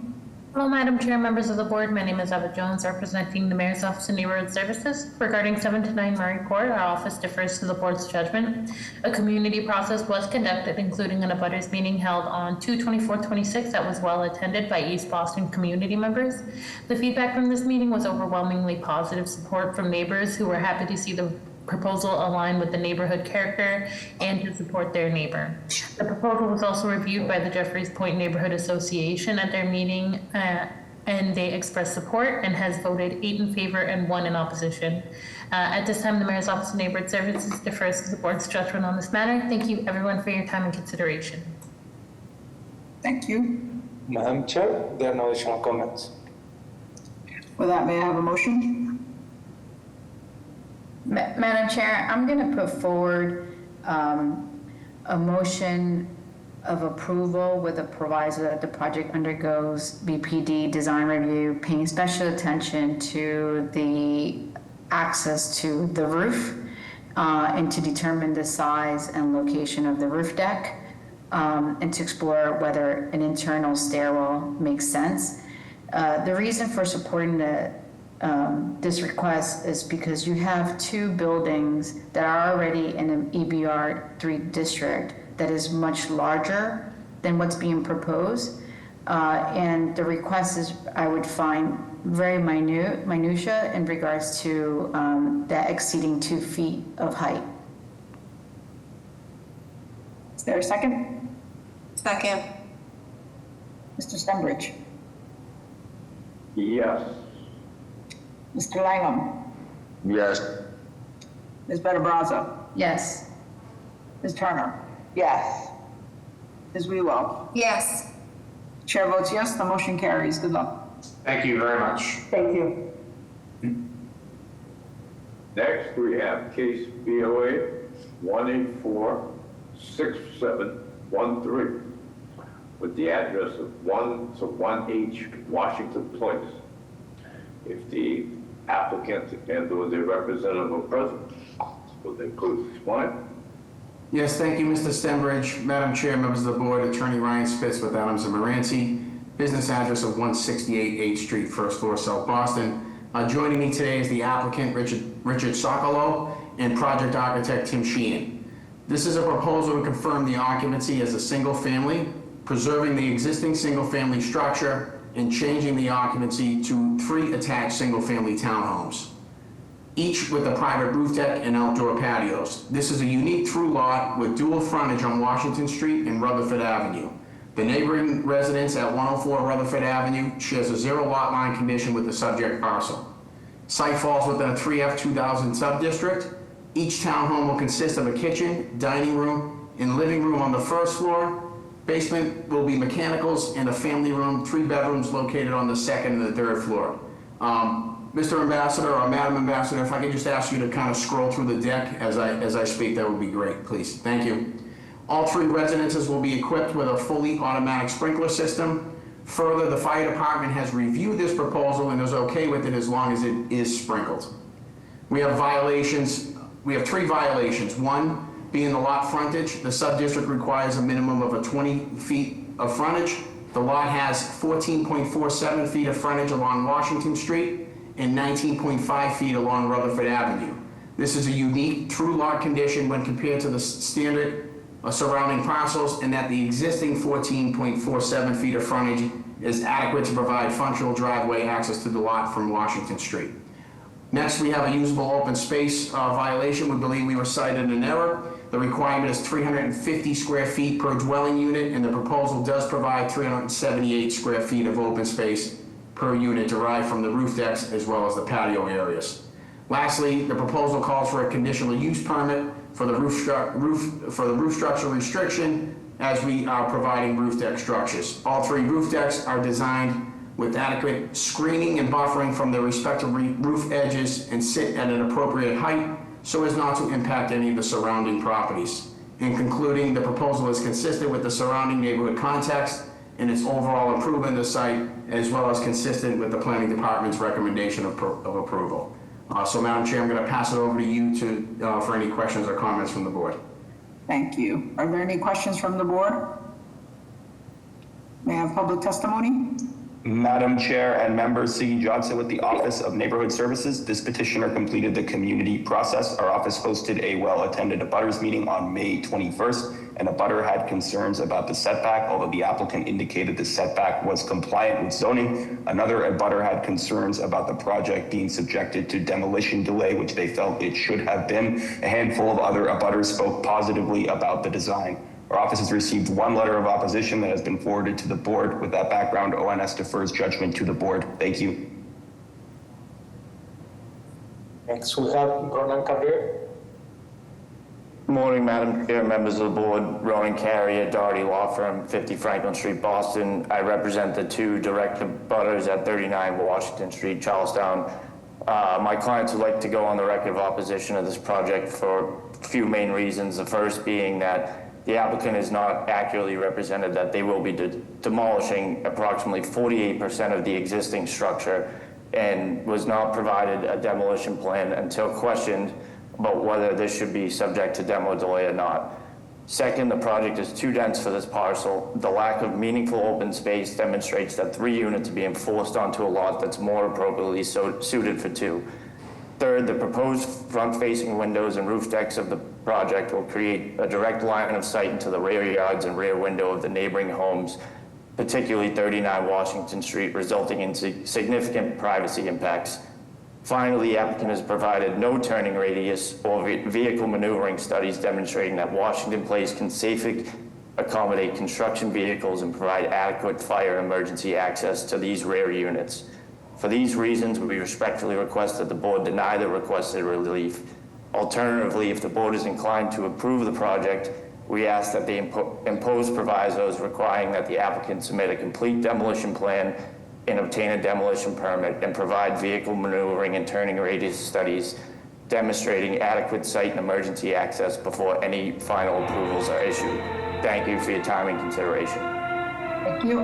Hello, Madam Chair, members of the board. My name is Eva Jones, representing the Mayor's Office of Neighborhood Services. Regarding 7 to 9 Murray Court, our office defers to the board's judgment. A community process was conducted, including an abutters meeting held on 2/24/26 that was well attended by East Boston community members. The feedback from this meeting was overwhelmingly positive support from neighbors who were happy to see the proposal align with the neighborhood character and to support their neighbor. The proposal was also reviewed by the Jeffreys Point Neighborhood Association at their meeting, and they expressed support and has voted 8 in favor and 1 in opposition. At this time, the Mayor's Office of Neighborhood Services defers to the board's judgment on this matter. Thank you, everyone, for your time and consideration. Thank you. Madam Chair, there are no additional comments. With that, may I have a motion? Madam Chair, I'm going to put forward a motion of approval with a proviso that the project undergoes BPD design review, paying special attention to the access to the roof and to determine the size and location of the roof deck and to explore whether an internal stairwell makes sense. The reason for supporting this request is because you have 2 buildings that are already in an EBR3 district that is much larger than what's being proposed. And the request is, I would find, very minutia in regards to that exceeding 2 feet of height. Is there a second? Second. Mr. Stenbridge? Yes. Mr. Langham? Yes. Ms. Benabraza? Yes. Ms. Turner? Yes. Ms. Wheelow? Yes. Chair votes yes, the motion carries. Good luck. Thank you very much. Thank you. Next, we have case BOA 1846713 with the address of 1 to 1H Washington Place. If the applicant and/or their representative are present, will they please explain? Yes, thank you, Mr. Stenbridge. Madam Chair, members of the board, Attorney Ryan Spitz with Adams and Moranci, business address of 168 8th Street, first floor, South Boston. Joining me today is the applicant, Richard Socolow, and project architect, Tim Sheehan. This is a proposal to confirm the occupancy as a single family, preserving the existing single family structure, and changing the occupancy to 3 attached single-family townhomes, each with a private roof deck and outdoor patios. This is a unique through lot with dual frontage on Washington Street and Rutherford Avenue. The neighboring residence at 104 Rutherford Avenue shares a 0 lot line condition with the subject parcel. Site falls within a 3F 2000 sub-district. Each townhome will consist of a kitchen, dining room, and living room on the first floor. Basement will be mechanicals and a family room, 3 bedrooms located on the second and the third floor. Mr. Ambassador or Madam Ambassador, if I could just ask you to kind of scroll through the deck as I speak, that would be great, please. Thank you. All 3 residences will be equipped with a fully automatic sprinkler system. Further, the fire department has reviewed this proposal and is okay with it as long as it is sprinkled. We have violations. We have 3 violations. 1, being the lot frontage, the sub-district requires a minimum of 20 feet of frontage. The lot has 14.47 feet of frontage along Washington Street and 19.5 feet along Rutherford Avenue. This is a unique through lot condition when compared to the standard surrounding parcels, and that the existing 14.47 feet of frontage is adequate to provide functional driveway access to the lot from Washington Street. Next, we have a usable open space violation. We believe we were cited in error. The requirement is 350 square feet per dwelling unit, and the proposal does provide 378 square feet of open space per unit derived from the roof decks as well as the patio areas. Lastly, the proposal calls for a conditional use permit for the roof structure restriction, as we are providing roof deck structures. All three roof decks are designed with adequate screening and buffering from their respective roof edges and sit at an appropriate height so as not to impact any of the surrounding properties. In concluding, the proposal is consistent with the surrounding neighborhood context and its overall improvement of the site, as well as consistent with the planning department's recommendation of approval. So Madam Chair, I'm going to pass it over to you for any questions or comments from the board. Thank you. Are there any questions from the board? May I have public testimony? Madam Chair and members, Siggy Johnson with the Office of Neighborhood Services. This petitioner completed the community process. Our office hosted a well-attended abutters meeting on May 21st, and abutter had concerns about the setback, although the applicant indicated the setback was compliant with zoning. Another abutter had concerns about the project being subjected to demolition delay, which they felt it should have been. A handful of other abutters spoke positively about the design. Our office has received one letter of opposition that has been forwarded to the board. With that background, ONS defers judgment to the board. Thank you. Next, we have Ronan Kabir. Morning, Madam Chair, members of the board. Ronan Carrier, Doherty Law Firm, 50 Franklin Street, Boston. I represent the two direct abutters at 39 Washington Street, Charlestown. My clients would like to go on the record of opposition of this project for a few main reasons. The first being that the applicant is not accurately represented, that they will be demolishing approximately 48% of the existing structure and was not provided a demolition plan until questioned about whether this should be subject to demo delay or not. Second, the project is too dense for this parcel. The lack of meaningful open space demonstrates that 3 units are being forced onto a lot that's more appropriately suited for 2. Third, the proposed front-facing windows and roof decks of the project will create a direct line of sight into the rear yards and rear window of the neighboring homes, particularly 39 Washington Street, resulting in significant privacy impacts. Finally, the applicant has provided no turning radius or vehicle maneuvering studies demonstrating that Washington Place can safely accommodate construction vehicles and provide adequate fire emergency access to these rear units. For these reasons, we respectfully request that the board deny the requested relief. Alternatively, if the board is inclined to approve the project, we ask that they impose provisos requiring that the applicant submit a complete demolition plan and obtain a demolition permit and provide vehicle maneuvering and turning radius studies demonstrating adequate site and emergency access before any final approvals are issued. Thank you for your time and consideration. Thank you.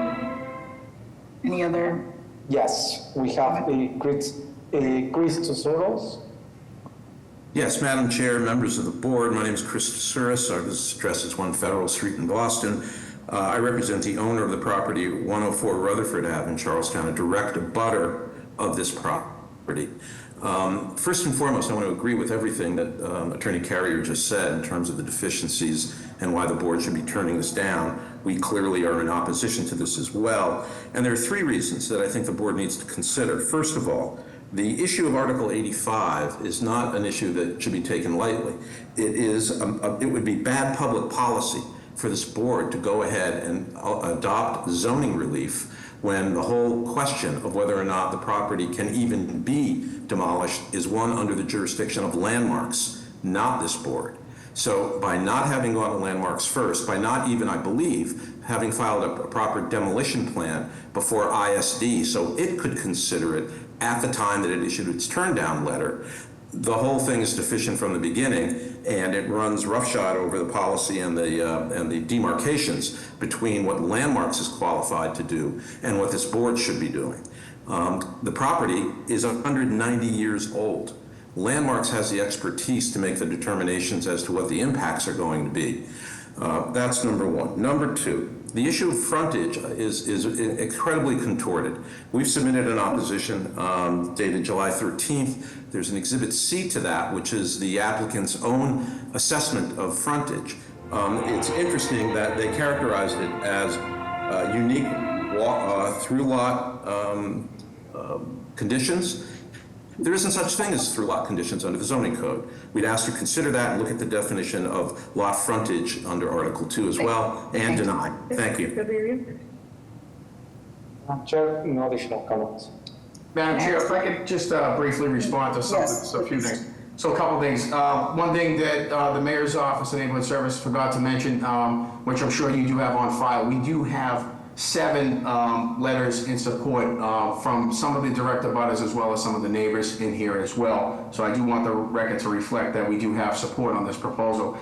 Any other? Yes, we have Chris Tesouros. Yes, Madam Chair, members of the board, my name is Chris Tesouros. Our business address is 1 Federal Street in Boston. I represent the owner of the property, 104 Rutherford Ave in Charlestown, a direct abutter of this property. First and foremost, I want to agree with everything that Attorney Carrier just said in terms of the deficiencies and why the board should be turning this down. We clearly are in opposition to this as well. And there are 3 reasons that I think the board needs to consider. First of all, the issue of Article 85 is not an issue that should be taken lightly. It would be bad public policy for this board to go ahead and adopt zoning relief when the whole question of whether or not the property can even be demolished is one under the jurisdiction of landmarks, not this board. So by not having gone to landmarks first, by not even, I believe, having filed a proper demolition plan before ISD so it could consider it at the time that it issued its turn down letter, the whole thing is deficient from the beginning, and it runs roughshod over the policy and the demarcations between what landmarks is qualified to do and what this board should be doing. The property is 190 years old. Landmarks has the expertise to make the determinations as to what the impacts are going to be. That's number 1. Number 2, the issue of frontage is incredibly contorted. We've submitted an opposition dated July 13th. There's an Exhibit C to that, which is the applicant's own assessment of frontage. It's interesting that they characterized it as unique through-lot conditions. There isn't such thing as through-lot conditions under the zoning code. We'd ask you to consider that and look at the definition of lot frontage under Article 2 as well, and deny. Thank you. Chair, no additional comments. Madam Chair, if I could just briefly respond to something, Yes, so a few please. things. So a couple things. One thing that the Mayor's Office of Neighborhood Service forgot to mention, which I'm sure you do have on file, we do have 7 letters in support from some of the direct abutters as well as some of the neighbors in here as well. So I do want the record to reflect that we do have support on this proposal.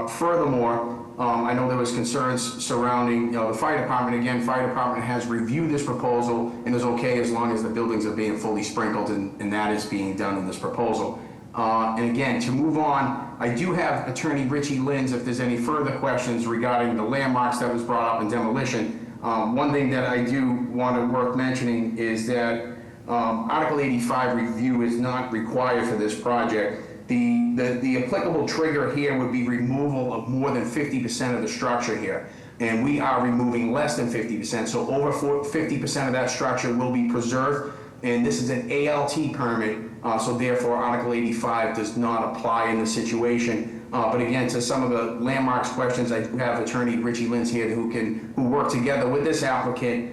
Furthermore, I know there was concerns surrounding, the fire department. Again, fire department has reviewed this proposal and is okay as long as the buildings are being fully sprinkled, and that is being done in this proposal. And again, to move on, I do have Attorney Richie Lins if there's any further questions regarding the landmarks that was brought up in demolition. One thing that I do want to worth mentioning is that Article 85 review is not required for this project. The applicable trigger here would be removal of more than 50% of the structure here. And we are removing less than 50%, so over 50% of that structure will be preserved. And this is an ALT permit, so therefore Article 85 does not apply in this situation. But again, to some of the landmarks questions, I do have Attorney Richie Lins here who work together with this applicant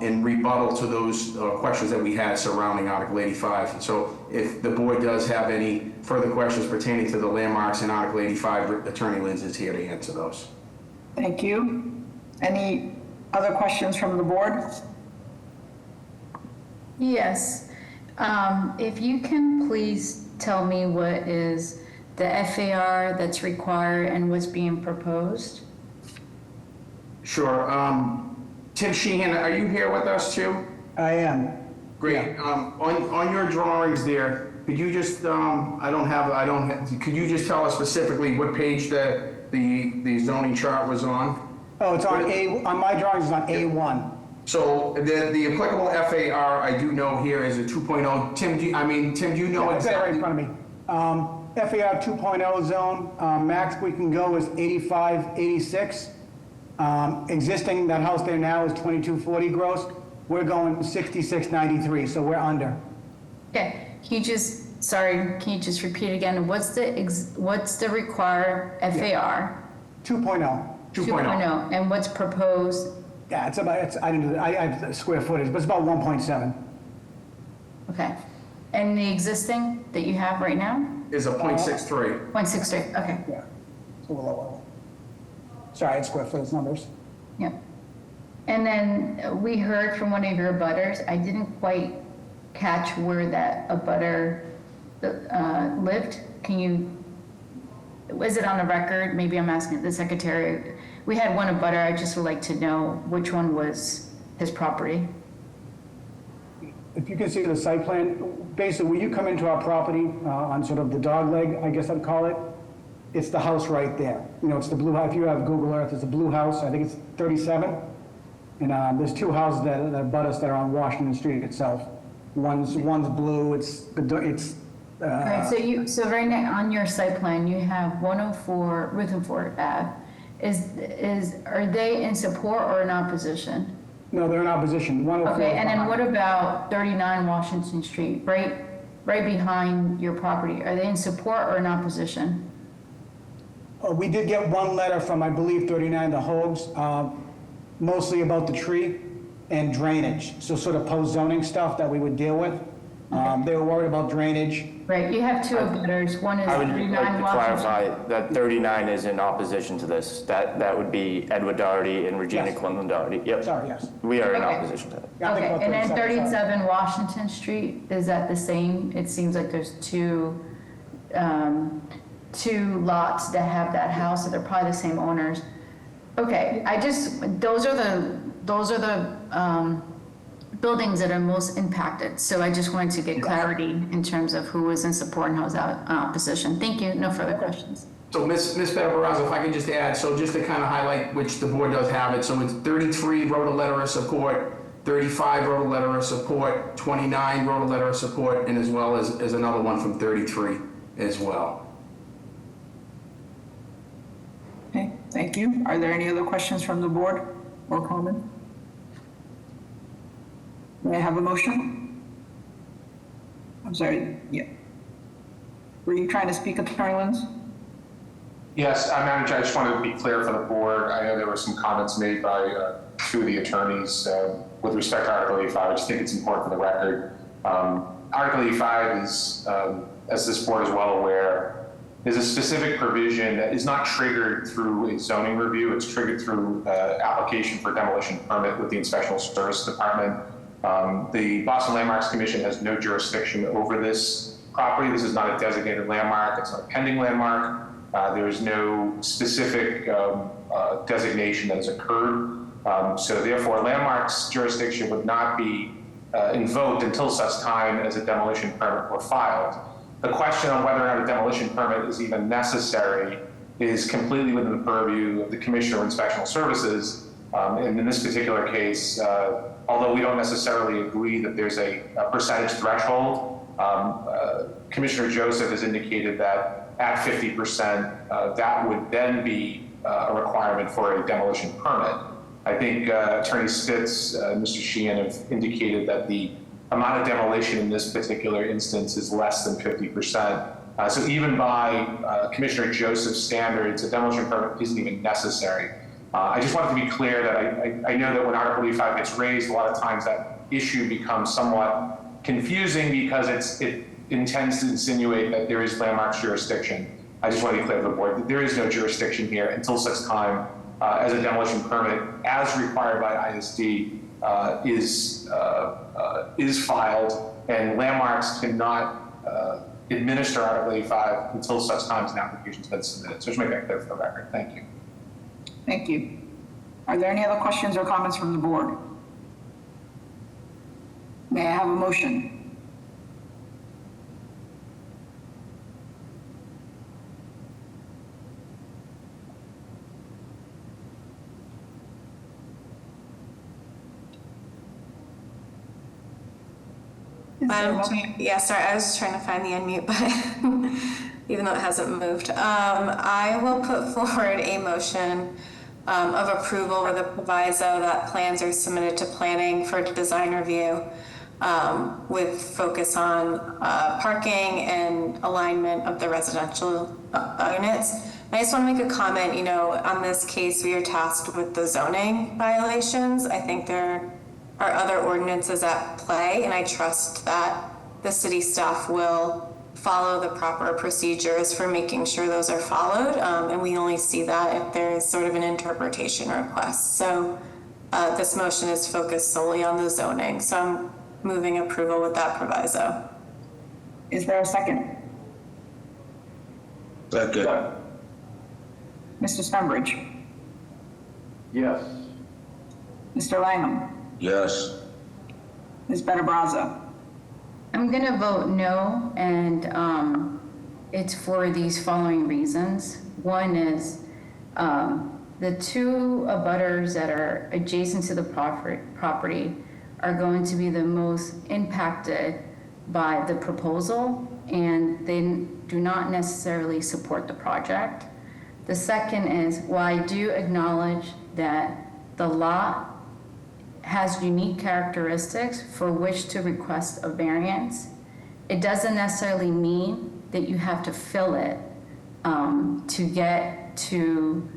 in rebuttal to those questions that we had surrounding Article 85. And so if the board does have any further questions pertaining to the landmarks in Article 85, Attorney Lins is here to answer those. Thank you. Any other questions from the board? Yes. If you can please tell me what is the FAR that's required and what's being proposed? Sure. Tim Sheehan, are you here with us too? I am. Great. On your drawings there, could you just, could you just tell us specifically what page the zoning chart was on? Oh, it's on my drawings, it's on A1. So the applicable FAR I do know here is a 2.0. Tim, do you know I've got it right in exactly? front of me. FAR 2.0 zone, max we can go is 85, 86. Existing, that house there now is 2240 gross. We're going 6693, so we're under. Okay, can you just repeat again? What's the required FAR? 2.0. 2.0, and what's proposed? Yeah, I have the square footage, but it's about 1.7. Okay, and the existing that you have right now? Is a 0.63. 0.63, okay. Yeah, it's a little lower. Sorry, it's square footage numbers. Yep. And then we heard from one of your abutters, I didn't quite catch where that abutter lived. Was it on the record? Maybe I'm asking the secretary. We had one abutter, I just would like to know which one was his property. If you can see the site plan, basically, when you come into our property on sort of the dog leg, I guess I'd call it, it's the house right there. It's the blue house. If you have Google Earth, it's a blue house. I think it's 37. And there's 2 houses that abut us that are on Washington Street itself. One's blue. Right, so right now on your site plan, you have 104 Rutherford Ave. Are they in support or in opposition? No, they're in opposition. 104. Okay, and then what about 39 Washington Street, right behind your property? Are they in support or in opposition? We did get one letter from, I believe, 39 the Hogues, mostly about the tree and drainage. So sort of post-zoning stuff that we would deal with. They were worried about drainage. Right, you have 2 abutters. One is I would 39 like to Washington. clarify that 39 is in opposition to this. That would be Edward Doherty and Regina Yes. Quinlan Doherty. Yep. Sorry, yes. We are in Okay. opposition to that. Yeah, I think Okay, about and then 37, sorry. 37 Washington Street, is that the same? It seems like there's two lots that have that house, so they're probably the same owners. Okay, those are the buildings that are most impacted, so I just wanted to get clarity in terms of who was in support and who was out in opposition. Thank you, no further questions. So Ms. Benabarazza, if I could just add, so just to kind of highlight which the board does have it, so it's 33 wrote a letter of support, 35 wrote a letter of support, 29 wrote a letter of support, and as well as another one from 33 as well. Okay, thank you. Are there any other questions from the board or comment? May I have a motion? I'm sorry, yeah. Were you trying to speak, Attorney Lins? Yes, Madam Chair, I just wanted to be clear for the board. I know there were some comments made by two of the attorneys with respect to Article 85. I just think it's important for the record. Article 85 is, as this board is well aware, is a specific provision that is not triggered through a zoning review. It's triggered through application for demolition permit with the Inspectional Service Department. The Boston Landmarks Commission has no jurisdiction over this property. This is not a designated landmark. It's not a pending landmark. There is no specific designation that has occurred. So therefore, landmarks jurisdiction would not be invoked until such time as a demolition permit were filed. The question on whether or not a demolition permit is even necessary is completely within the purview of the Commissioner of Inspectional Services. And in this particular case, although we don't necessarily agree that there's a percentage threshold, Commissioner Joseph has indicated that at 50%, that would then be a requirement for a demolition permit. I think Attorney Spitz, Mr. Sheehan have indicated that the amount of demolition in this particular instance is less than 50%. So even by Commissioner Joseph's standards, a demolition permit isn't even necessary. I just wanted to be clear that I know that when Article 85 gets raised, a lot of times that issue becomes somewhat confusing because it intends to insinuate that there is landmarks jurisdiction. I just want to be clear to the board that there is no jurisdiction here until such time as a demolition permit, as required by ISD, is filed, and landmarks cannot administer Article 85 until such time as an application has been submitted. So just make that clear for the record. Thank you. Thank you. Are there any other questions or comments from the board? May I have a motion? Yeah, sorry, I was trying to find the unmute button, even though it hasn't moved. I will put forward a motion of approval with a proviso that plans are submitted to planning for design review with focus on parking and alignment of the residential units. I just want to make a comment, on this case, we are tasked with the zoning violations. I think there are other ordinances at play, and I trust that the city staff will follow the proper procedures for making sure those are followed, and we only see that if there is sort of an interpretation request. So this motion is focused solely on the zoning, so I'm moving approval with that proviso. Is there a second? Second. Mr. Stenbridge? Yes. Mr. Langham? Yes. Ms. Benabraza? I'm going to vote no, and it's for these following reasons. One is the two abutters that are adjacent to the property are going to be the most impacted by the proposal, and they do not necessarily support the project. The second is, while I do acknowledge that the lot has unique characteristics for which to request a variance, it doesn't necessarily mean that you have to fill it to get to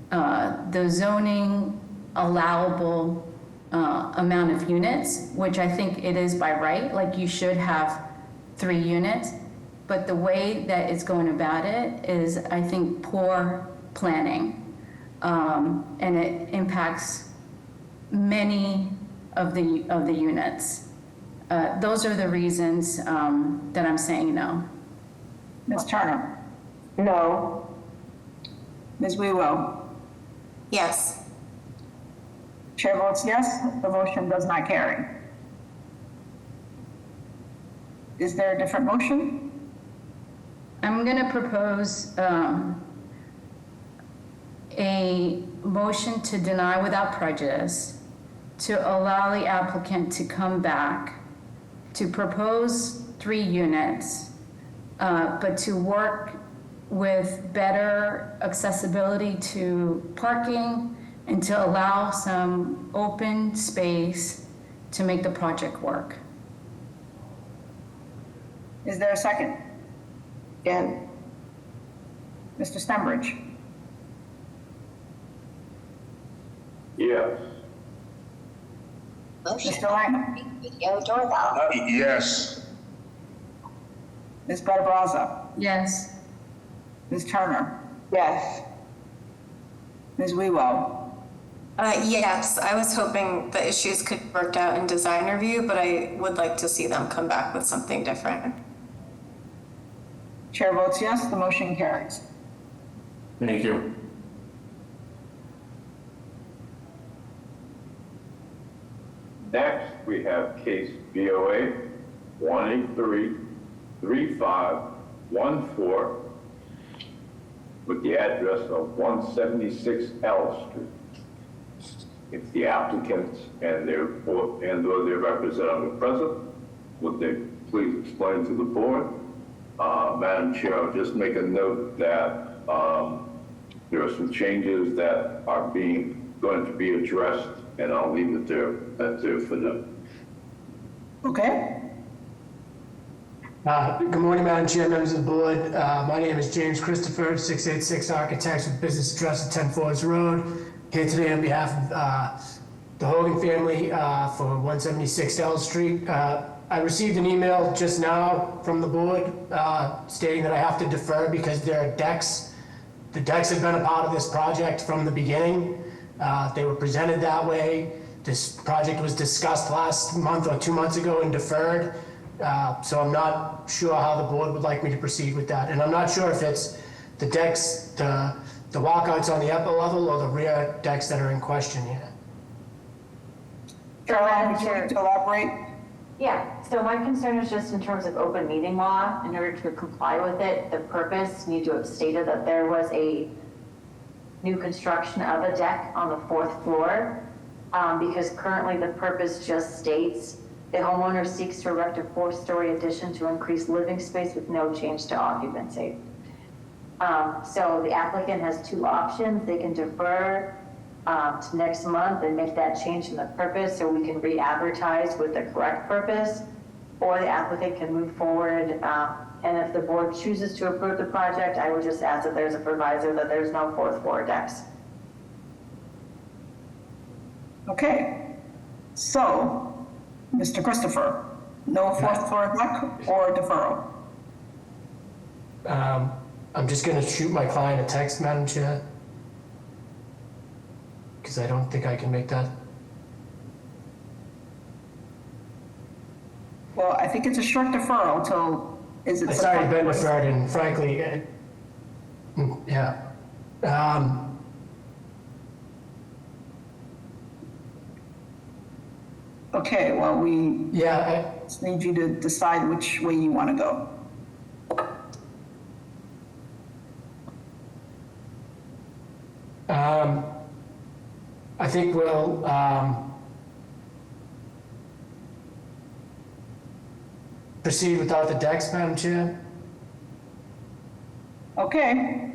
the zoning allowable amount of units, which I think it is by right. Like, you should have 3 units, but the way that it's going about it is, I think, poor planning, and it impacts many of the units. Those are the reasons that I'm saying no. Ms. Turner? No. Ms. Wewell? Yes. Chair votes yes, the motion does not carry. Is there a different motion? I'm going to propose a motion to deny without prejudice, to allow the applicant to come back, to propose 3 units, but to work with better accessibility to parking and to allow some open space to make the project work. Is there a second? Again. Mr. Stenbridge? Yes. Mr. Lang? Video doorbell. Yes. Ms. Better Brazza? Yes. Ms. Turner? Yes. Ms. Wewell? Yes, I was hoping the issues could be worked out in design review, but I would like to see them come back with something different. Chair votes yes, the motion carries. Thank you. Next, we have case BOA 183-3514 with the address of 176 L Street. If the applicants and or their representative present, would they please explain to the board? Madam Chair, I'll just make a note that there are some changes that are going to be addressed, and I'll leave it there for them. Okay. Good morning, Madam Chair, members of the board. My name is James Christopher, 686 Architects with business address at 10 Forest Road. Here today on behalf of the Hogan family for 176 L Street. I received an email just now from the board stating that I have to defer because there are decks. The decks have been a part of this project from the beginning. They were presented that way. This project was discussed last month or 2 months ago and deferred. So I'm not sure how the board would like me to proceed with that. And I'm not sure if it's the decks, the walkouts on the upper level or the rear decks that are in question here. Caroline, would you like to elaborate? Yeah, so my concern is just in terms of open meeting law, in order to comply with it, the purpose need to have stated that there was a new construction of a deck on the 4th floor, because currently the purpose just states the homeowner seeks to erect a 4-story addition to increase living space with no change to occupancy. So the applicant has 2 options. They can defer to next month and make that change in the purpose so we can re-advertise with the correct purpose, or the applicant can move forward. And if the board chooses to approve the project, I would just ask that there's a proviso that there's no 4th floor decks. Okay. So, Mr. Christopher, no 4th floor deck or deferral? I'm just going to shoot my client a text, Madam Chair, because I don't think I can make that. Well, I think it's a short deferral till, is it? It's already been deferred, and frankly, yeah. Okay, well, we I just need you to decide which way you want to go. I think we'll proceed without the decks, Madam Chair. Okay.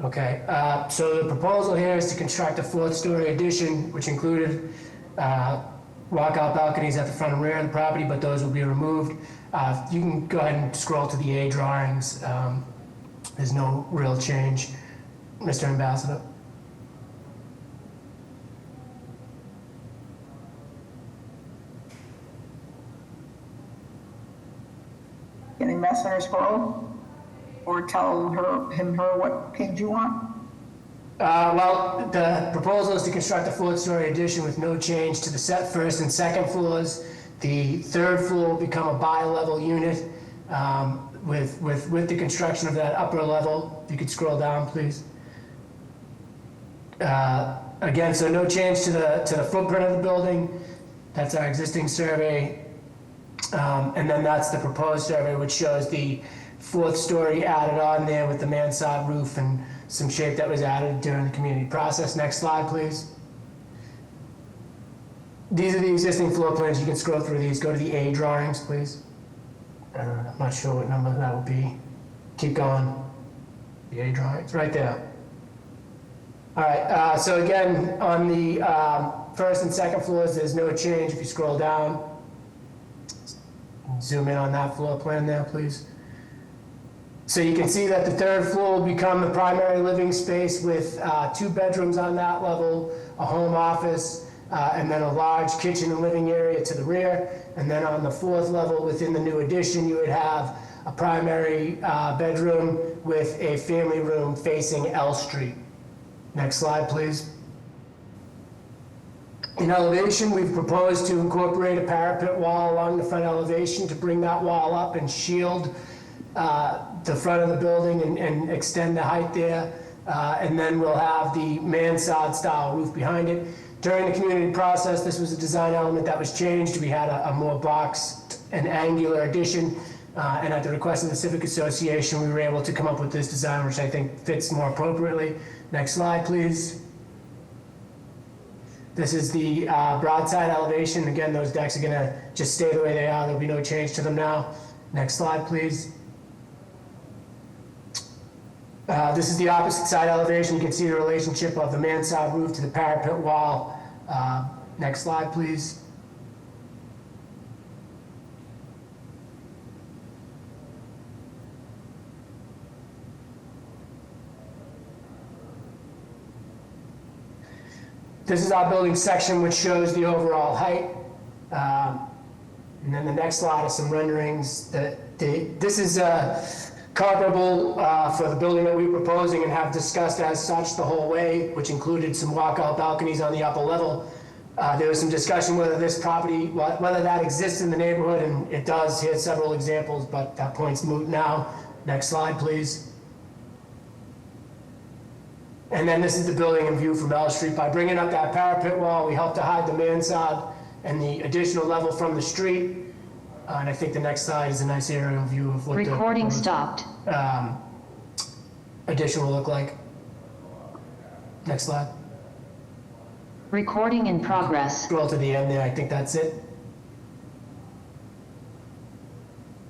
Okay, so the proposal here is to construct a 4th-story addition, which included walkout balconies at the front and rear of the property, but those will be removed. You can go ahead and scroll to the A drawings. There's no real change. Mr. Ambassador. Can Ambassador scroll? Or tell him, her what page you want? Well, the proposal is to construct a 4th-story addition with no change to the set 1st and 2nd floors. The 3rd floor will become a bi-level unit with the construction of that upper level. If you could scroll down, please. Again, so no change to the footprint of the building. That's our existing survey. And then that's the proposed survey, which shows the 4th story added on there with the mansard roof and some shape that was added during the community process. Next slide, please. These are the existing floor plans. You can scroll through these. Go to the A drawings, please. I'm not sure what number that will be. Keep going. The A drawings, right there. All right, so again, on the 1st and 2nd floors, there's no change. If you scroll down, zoom in on that floor plan there, please. So you can see that the third floor will become the primary living space with 2 bedrooms on that level, a home office, and then a large kitchen and living area to the rear. And then on the 4th level within the new addition, you would have a primary bedroom with a family room facing L Street. Next slide, please. In elevation, we've proposed to incorporate a parapet wall along the front elevation to bring that wall up and shield the front of the building and extend the height there. And then we'll have the mansard style roof behind it. During the community process, this was a design element that was changed. We had a more boxed and angular addition. And at the request of the Civic Association, we were able to come up with this design, which I think fits more appropriately. Next slide, please. This is the broadside elevation. Again, those decks are gonna just stay the way they are. There'll be no change to them now. Next slide, please. This is the opposite side elevation. You can see the relationship of the mansard roof to the parapet wall. Next slide, please. This is our building section, which shows the overall height. And then the next slide is some renderings. This is comparable for the building that we're proposing and have discussed as such the whole way, which included some walkout balconies on the upper level. There was some discussion whether this property, whether that exists in the neighborhood, and it does. Here's several examples, but that point's moot now. Next slide, please. And then this is the building in view from L Street. By bringing up that parapet wall, we help to hide the mansard and the additional level from the street. And I think the next slide is a nice aerial view of what Recording stopped. Addition will look like. Next slide. Recording in progress. Scroll to the end there. I think that's it.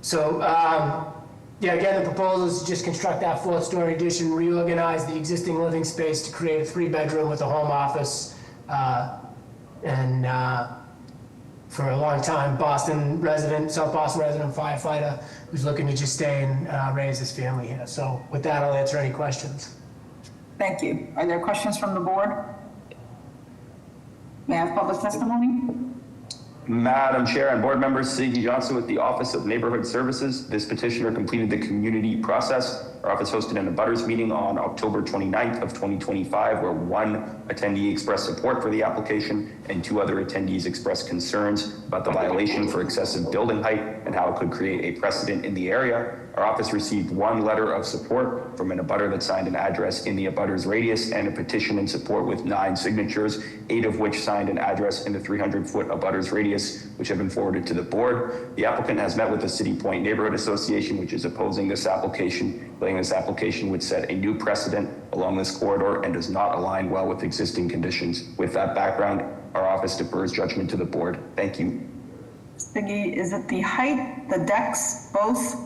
So, yeah, again, the proposal is to just construct that 4th-story addition, reorganize the existing living space to create a 3-bedroom with a home office. And for a long time, Boston resident, South Boston resident firefighter who's looking to just stay and raise his family here. So with that, I'll answer any questions. Thank you. Are there questions from the board? May I have public testimony? Madam Chair and board members, Siggy Johnson with the Office of Neighborhood Services. This petitioner completed the community process. Our office hosted an abutters meeting on October 29th of 2025, where 1 attendee expressed support for the application and 2 other attendees expressed concerns about the violation for excessive building height and how it could create a precedent in the area. Our office received 1 letter of support from an abutter that signed an address in the abutters radius and a petition in support with 9 signatures, 8 of which signed an address in the 300-foot abutters radius, which have been forwarded to the board. The applicant has met with the City Point Neighborhood Association, which is opposing this application, saying this application would set a new precedent along this corridor and does not align well with existing conditions. With that background, our office defers judgment to the board. Thank you. Siggy, is it the height, the decks, both?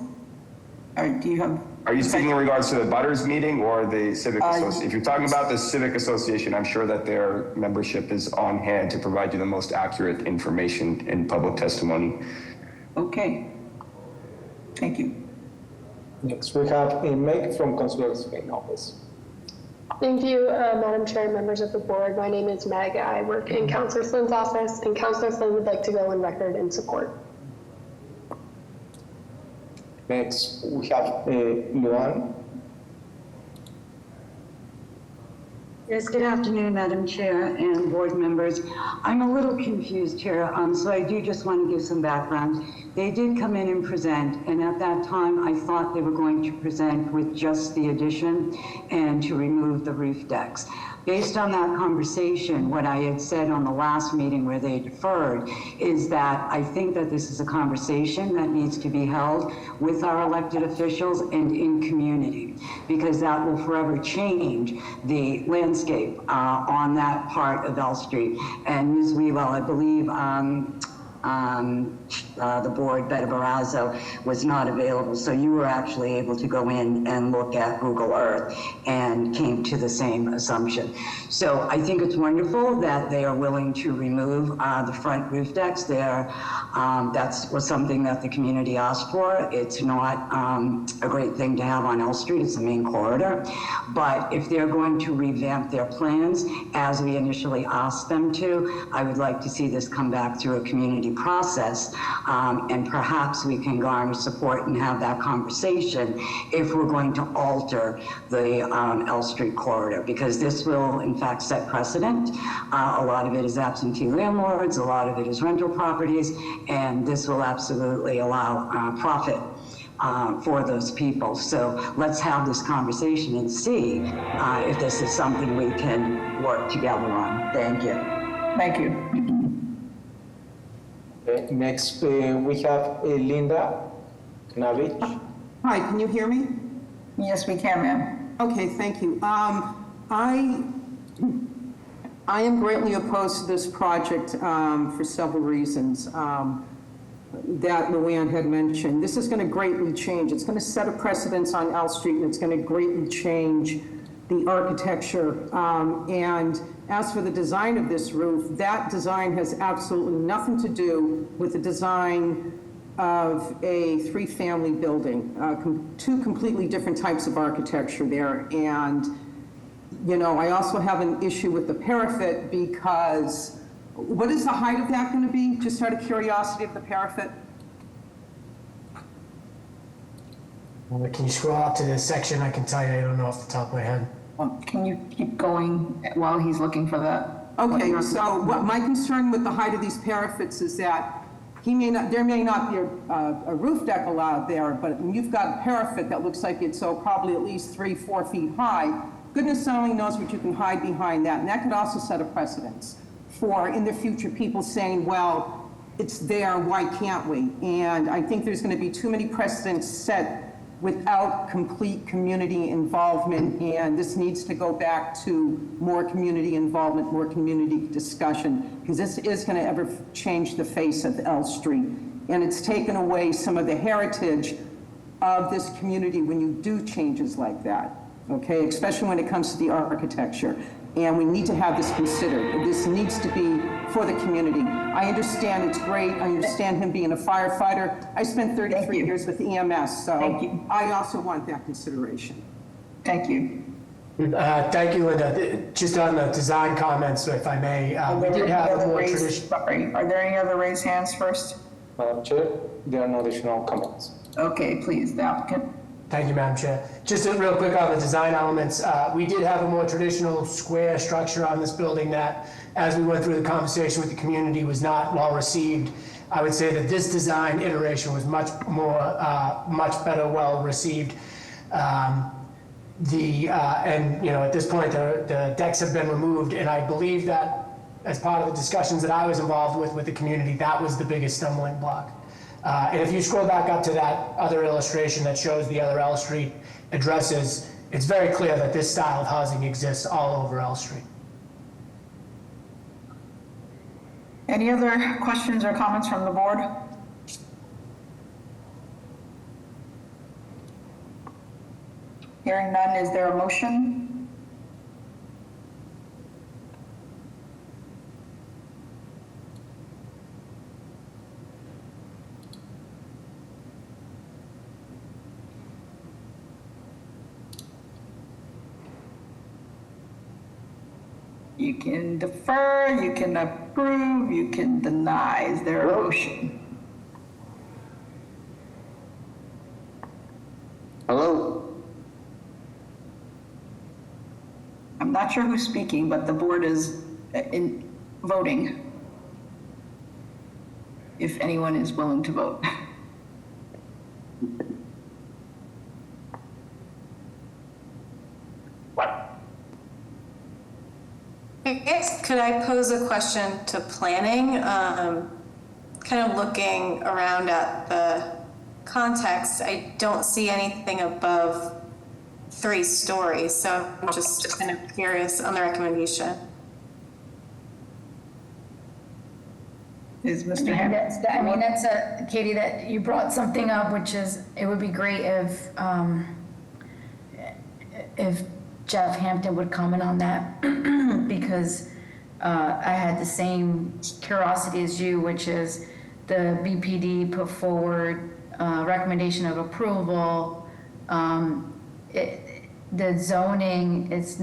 Or do you have? Are you speaking in regards to the Butters meeting or the Civic Association? If you're talking about the Civic Association, I'm sure that their membership is on hand to provide you the most accurate information in public testimony. Okay. Thank you. Next, we have a Meg from Councilor Spain office. Thank you, Madam Chair, members of the board. My name is Meg. I work in Councilor Flynn's office, and Councilor Flynn would like to go on record in support. Next, we have Luan. Yes, good afternoon, Madam Chair and board members. I'm a little confused here, so I do just want to give some background. They did come in and present, and at that time, I thought they were going to present with just the addition and to remove the roof decks. Based on that conversation, what I had said on the last meeting where they deferred is that I think that this is a conversation that needs to be held with our elected officials and in community, because that will forever change the landscape on that part of L Street. And Ms. Wewell, I believe the board, Beto Barrazo, was not available. So you were actually able to go in and look at Google Earth and came to the same assumption. So I think it's wonderful that they are willing to remove the front roof decks there. That was something that the community asked for. It's not a great thing to have on L Street. It's the main corridor. But if they're going to revamp their plans, as we initially asked them to, I would like to see this come back through a community process, and perhaps we can garner support and have that conversation if we're going to alter the L Street corridor, because this will in fact set precedent. A lot of it is absentee landlords, a lot of it is rental properties, and this will absolutely allow profit for those people. So let's have this conversation and see if this is something we can work together on. Thank you. Thank you. Next, we have Linda Knavich. Hi, can you hear me? Yes, we can, ma'am. Okay, thank you. I am greatly opposed to this project for several reasons that Luann had mentioned. This is going to greatly change. It's going to set a precedence on L Street, and it's going to greatly change the architecture. And as for the design of this roof, that design has absolutely nothing to do with the design of a three-family building. Two completely different types of architecture there. And, you know, I also have an issue with the parapet because what is the height of that going to be? Just out of curiosity of the parapet? Can you scroll up to this section? I can tell you, I don't know off the top of my head. Can you keep going while he's looking for that? Okay, so what my concern with the height of these parapets is that there may not be a roof deck allowed there, but when you've got a parapet that looks like it's probably at least 3-4 feet high, goodness only knows what you can hide behind that. And that could also set a precedence for, in the future, people saying, well, it's there, why can't we? And I think there's going to be too many precedents set without complete community involvement, and this needs to go back to more community involvement, more community discussion, because this is going to ever change the face of L Street. And it's taken away some of the heritage of this community when you do changes like that, okay? Especially when it comes to the architecture. And we need to have this considered. This needs to be for the community. I understand it's great. I understand him being a firefighter. I spent 33 years with EMS, so I also want that consideration. Thank you. Thank you, Linda. Just on the design comments, if I may, we did have a more traditional. Sorry, are there any other raised hands first? Madam Chair, there are no additional comments. Okay, please, the applicant. Thank you, Madam Chair. Just real quick on the design elements, we did have a more traditional square structure on this building that, as we went through the conversation with the community, was not well received. I would say that this design iteration was much better well received. And you know, at this point, the decks have been removed, and I believe that as part of the discussions that I was involved with the community, that was the biggest stumbling block. And if you scroll back up to that other illustration that shows the other L Street addresses, it's very clear that this style of housing exists all over L Street. Any other questions or comments from the board? Hearing none, is there a motion? You can defer, you can approve, you can deny. Is there a motion? Hello? I'm not sure who's speaking, but the board is in voting. If anyone is willing to vote. Could I pose a question to planning? Kind of looking around at the context, I don't see anything above 3 stories, so I'm just kind of curious on the recommendation. Is I Mr. mean, Hammond? that's Katie, that you brought something up, which is, it would be great if Jeff Hampton would comment on that, because I had the same curiosity as you, which is the BPD put forward recommendation of approval. The zoning is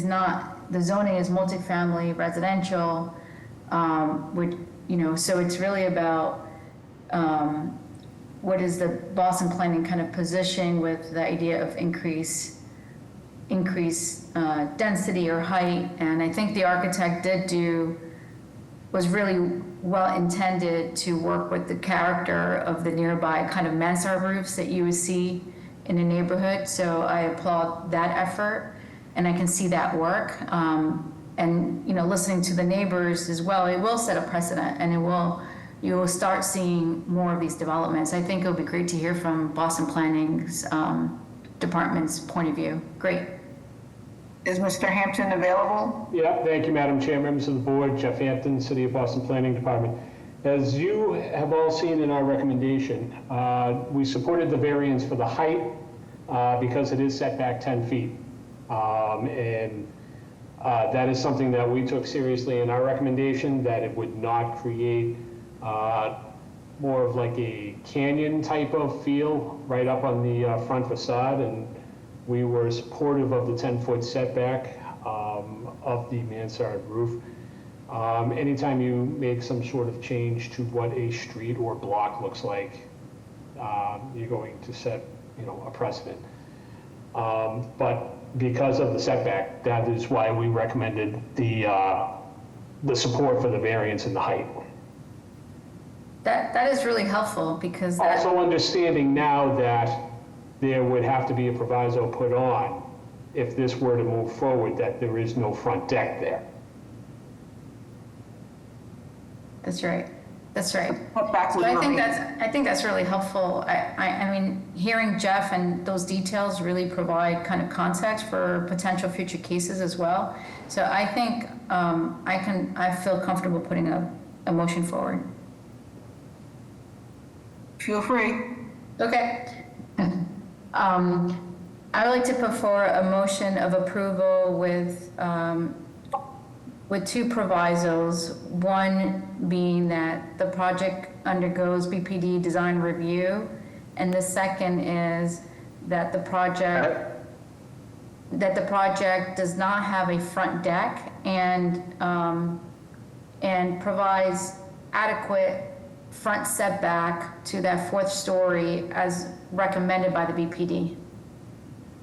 not, the zoning is multifamily residential, which, you know, so it's really about what is the Boston planning kind of position with the idea of increase density or height. And I think the architect was really well intended to work with the character of the nearby kind of mansard roofs that you would see in a neighborhood. So I applaud that effort, and I can see that work. And, you know, listening to the neighbors as well, it will set a precedent, and you will start seeing more of these developments. I think it'll be great to hear from Boston Planning's department's point of view. Great. Is Mr. Hampton available? Yeah, thank you, Madam Chair, members of the board. Jeff Hampton, City of Boston Planning Department. As you have all seen in our recommendation, we supported the variance for the height because it is set back 10 feet. That is something that we took seriously in our recommendation, that it would not create more of like a canyon type of feel right up on the front facade. And we were supportive of the 10-foot setback of the mansard roof. Anytime you make some sort of change to what a street or block looks like, you're going to set, you know, a precedent. But because of the setback, that is why we recommended the support for the variance in the height. That is really helpful, because Also understanding now that there would have to be a proviso put on if this were to move forward, that there is no front deck there. That's right. That's right. Put back So with I think Marie. that's really helpful. I mean, hearing Jeff and those details really provide kind of context for potential future cases as well. So I think I feel comfortable putting a motion forward. Feel free. Okay. I would like to put forward a motion of approval with two provisos. One being that the project undergoes BPD design review, and the second is that the project does not have a front deck and provides adequate front setback to that fourth story as recommended by the BPD.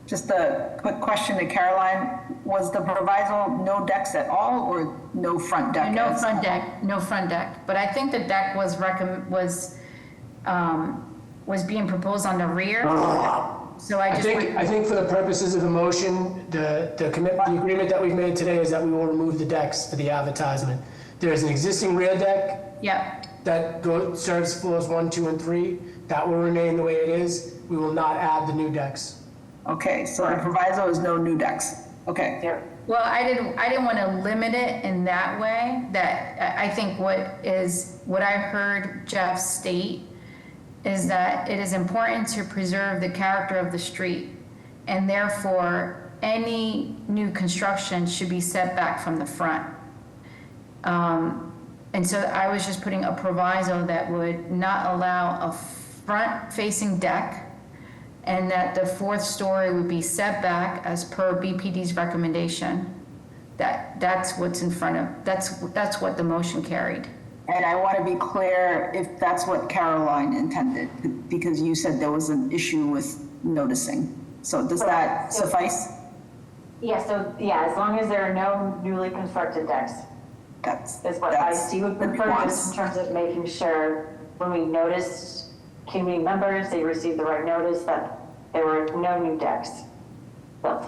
Just a quick question to Caroline. Was the proviso no decks at all or no front deck? No front deck, no front deck. But I think the deck was being proposed on the rear. So I think for the purposes of the motion, the agreement that we've made today is that we will remove the decks for the advertisement. There's an existing rear deck. Yep. That serves floors 1, 2, and 3. That will remain the way it is. We will not add the new decks. Okay, so the proviso is no new decks. Okay. Well, I didn't want to limit it in that way. That I think what I heard Jeff state is that it is important to preserve the character of the street, and therefore any new construction should be set back from the front. And so I was just putting a proviso that would not allow a front-facing deck, and that the fourth story would be set back as per BPD's recommendation. That's what's in front of, that's what the motion carried. And I want to be clear if that's what Caroline intended, because you said there was an issue with noticing. So does that suffice? Yeah, as long as there are no newly constructed decks. Is what I see would prefer, just in terms of making sure when we noticed community members, they received the right notice that there were no new decks built.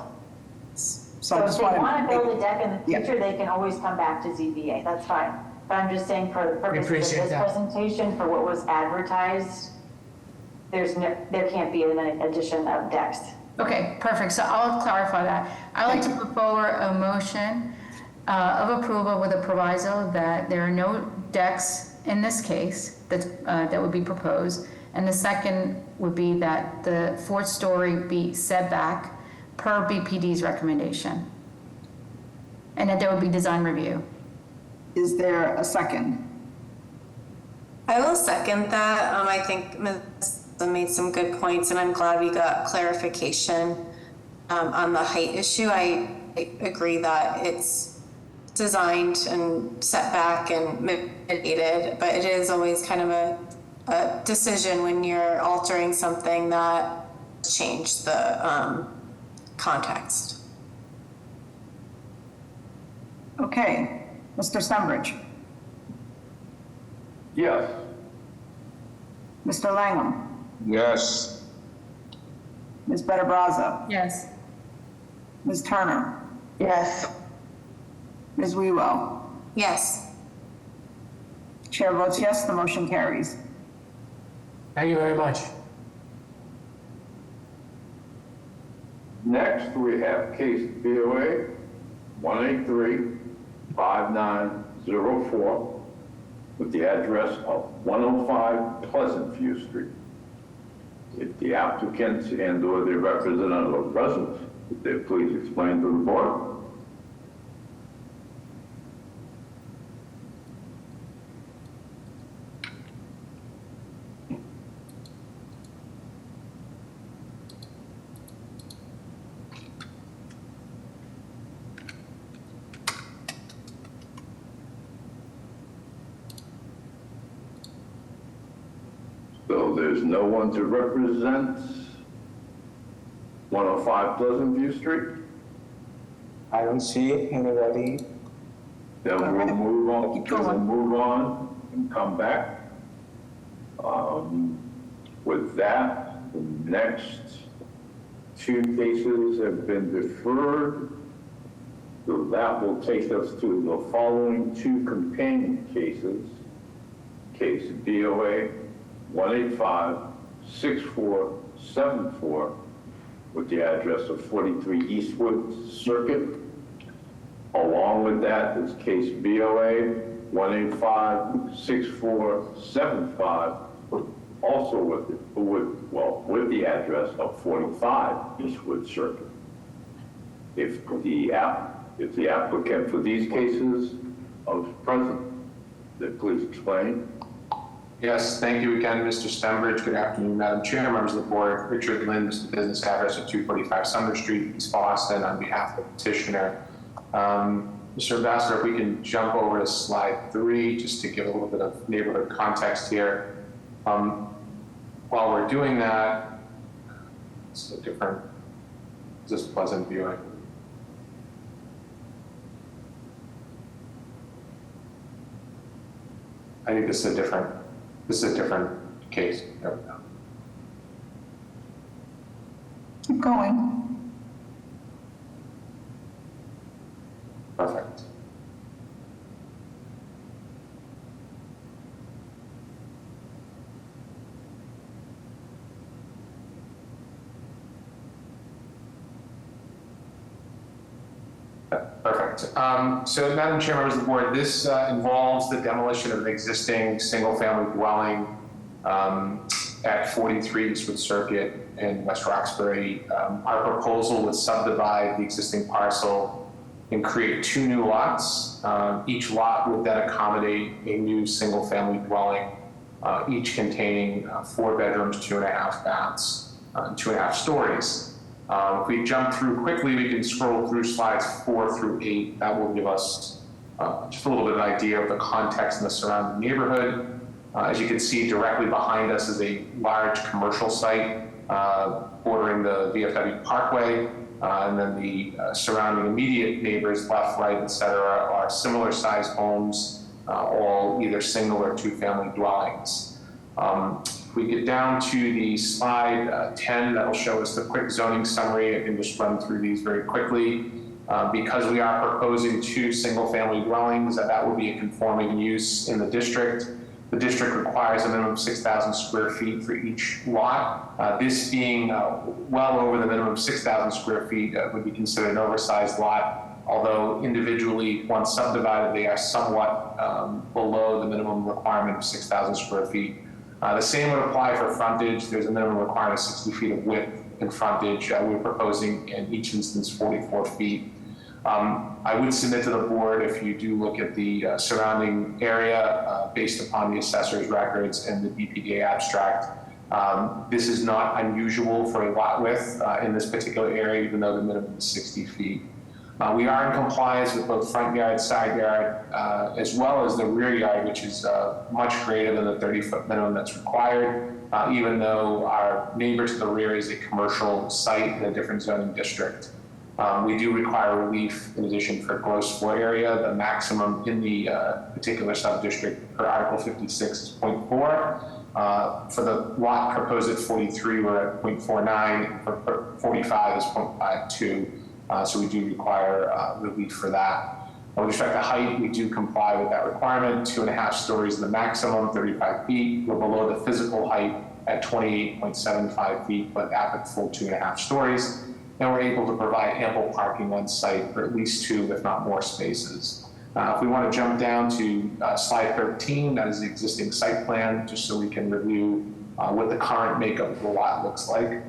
So if they want to build a deck in the future, they can always come back to ZBA, that's fine. But I'm just saying for the purpose of this presentation, for what was advertised, there can't be an addition of decks. Okay, perfect. So I'll clarify that. I'd like to put forward a motion of approval with a proviso that there are no decks in this case that would be proposed. And the second would be that the fourth story be set back per BPD's recommendation. And that there would be design review. Is there a second? I will second that. I think Ms. made some good points, and I'm glad we got clarification on the height issue. I agree that it's designed and set back and mitigated, but it is always kind of a decision when you're altering something that changed the context. Okay, Mr. Stenbridge, Yes. Mr. Langham, Yes. Ms. Better Brazza, Yes. Ms. Turner, Yes. Ms. Wewell. Yes. Chair votes yes, the motion carries. Thank you very much. Next, we have case BOA 183-5904 with the address of 105 Pleasant View Street. If the applicant and/or their representative are present, would they please explain to the board? So there's no one to represent 105 Pleasant View Street? I don't see anybody. Then we'll move on, and come back. With that, the next two cases have been deferred. So that will take us to the following two companion cases. Case BOA 185-6474 with the address of 43 Eastwood Circuit. Along with that is case BOA 185-6475, also with the address of 45 Eastwood Circuit. If the applicant for these cases is present, then please explain. Yes, thank you again, Mr. Stenbridge. Good afternoon, Madam Chair, members of the board. Richard Lins, the business address of 245 Sumner Street, East Boston, on behalf of the petitioner. Mr. Ambassador, if we can jump over to slide 3, just to give a little bit of neighborhood context here. While we're doing that, it's a different, is this Pleasant View? I think this is a different case. There we go. Keep going. Perfect. Perfect. So, Madam Chair, members of the board, this involves the demolition of an existing single-family dwelling at 43 Eastwood Circuit in West Roxbury. Our proposal would subdivide the existing parcel and create 2 new lots. Each lot would then accommodate a new single-family dwelling, each containing 4 bedrooms, 2.5 baths, 2.5 stories. If we jump through quickly, we can scroll through slides 4 through 8. That will give us just a little bit of an idea of the context in the surrounding neighborhood. As you can see, directly behind us is a large commercial site bordering the VFW Parkway. And then the surrounding immediate neighbors, left, right, et cetera, are similar sized homes, all either single or 2-family dwellings. If we get down to the slide 10, that'll show us the quick zoning summary. I can just run through these very quickly. Because we are proposing 2 single-family dwellings, that will be a conforming use in the district. The district requires a minimum of 6,000 square feet for each lot. This being well over the minimum of 6,000 square feet would be considered an oversized lot, although individually, once subdivided, they are somewhat below the minimum requirement of 6,000 square feet. The same would apply for frontage. There's a minimum requirement of 60 feet of width in frontage. We're proposing in each instance 44 feet. I would submit to the board, if you do look at the surrounding area based upon the assessor's records and the BPDA abstract, this is not unusual for a lot width in this particular area, even though the minimum is 60 feet. We are in compliance with both front yard, side yard, as well as the rear yard, which is much greater than the 30-foot minimum that's required, even though our neighbor to the rear is a commercial site in a different zoning district. We do require relief in addition for gross floor area. The maximum in the particular sub-district per Article 56 is 0.4. For the lot proposed at 43, we're at 0.49. For 45 is 0.52. So we do require relief for that. With respect to height, we do comply with that requirement. 2.5 stories is the maximum, 35 feet. We're below the physical height at 28.75 feet, but at the full 2.5 stories. And we're able to provide ample parking on site for at least 2, if not more spaces. If we want to jump down to slide 13, that is the existing site plan, just so we can review what the current makeup of the lot looks like.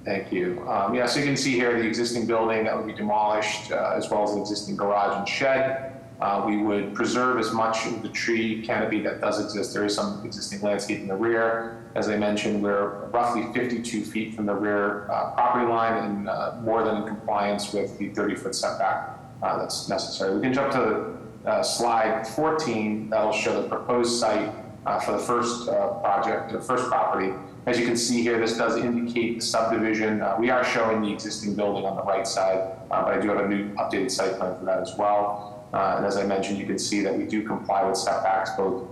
Thank you. Yeah, so you can see here the existing building that would be demolished, as well as the existing garage and shed. We would preserve as much of the tree canopy that does exist. There is some existing landscape in the rear. As I mentioned, we're roughly 52 feet from the rear property line and more than in compliance with the 30-foot setback that's necessary. We can jump to slide 14. That'll show the proposed site for the first project, the first property. As you can see here, this does indicate the subdivision. We are showing the existing building on the right side, but I do have a new updated site plan for that as well. And as I mentioned, you can see that we do comply with setbacks, both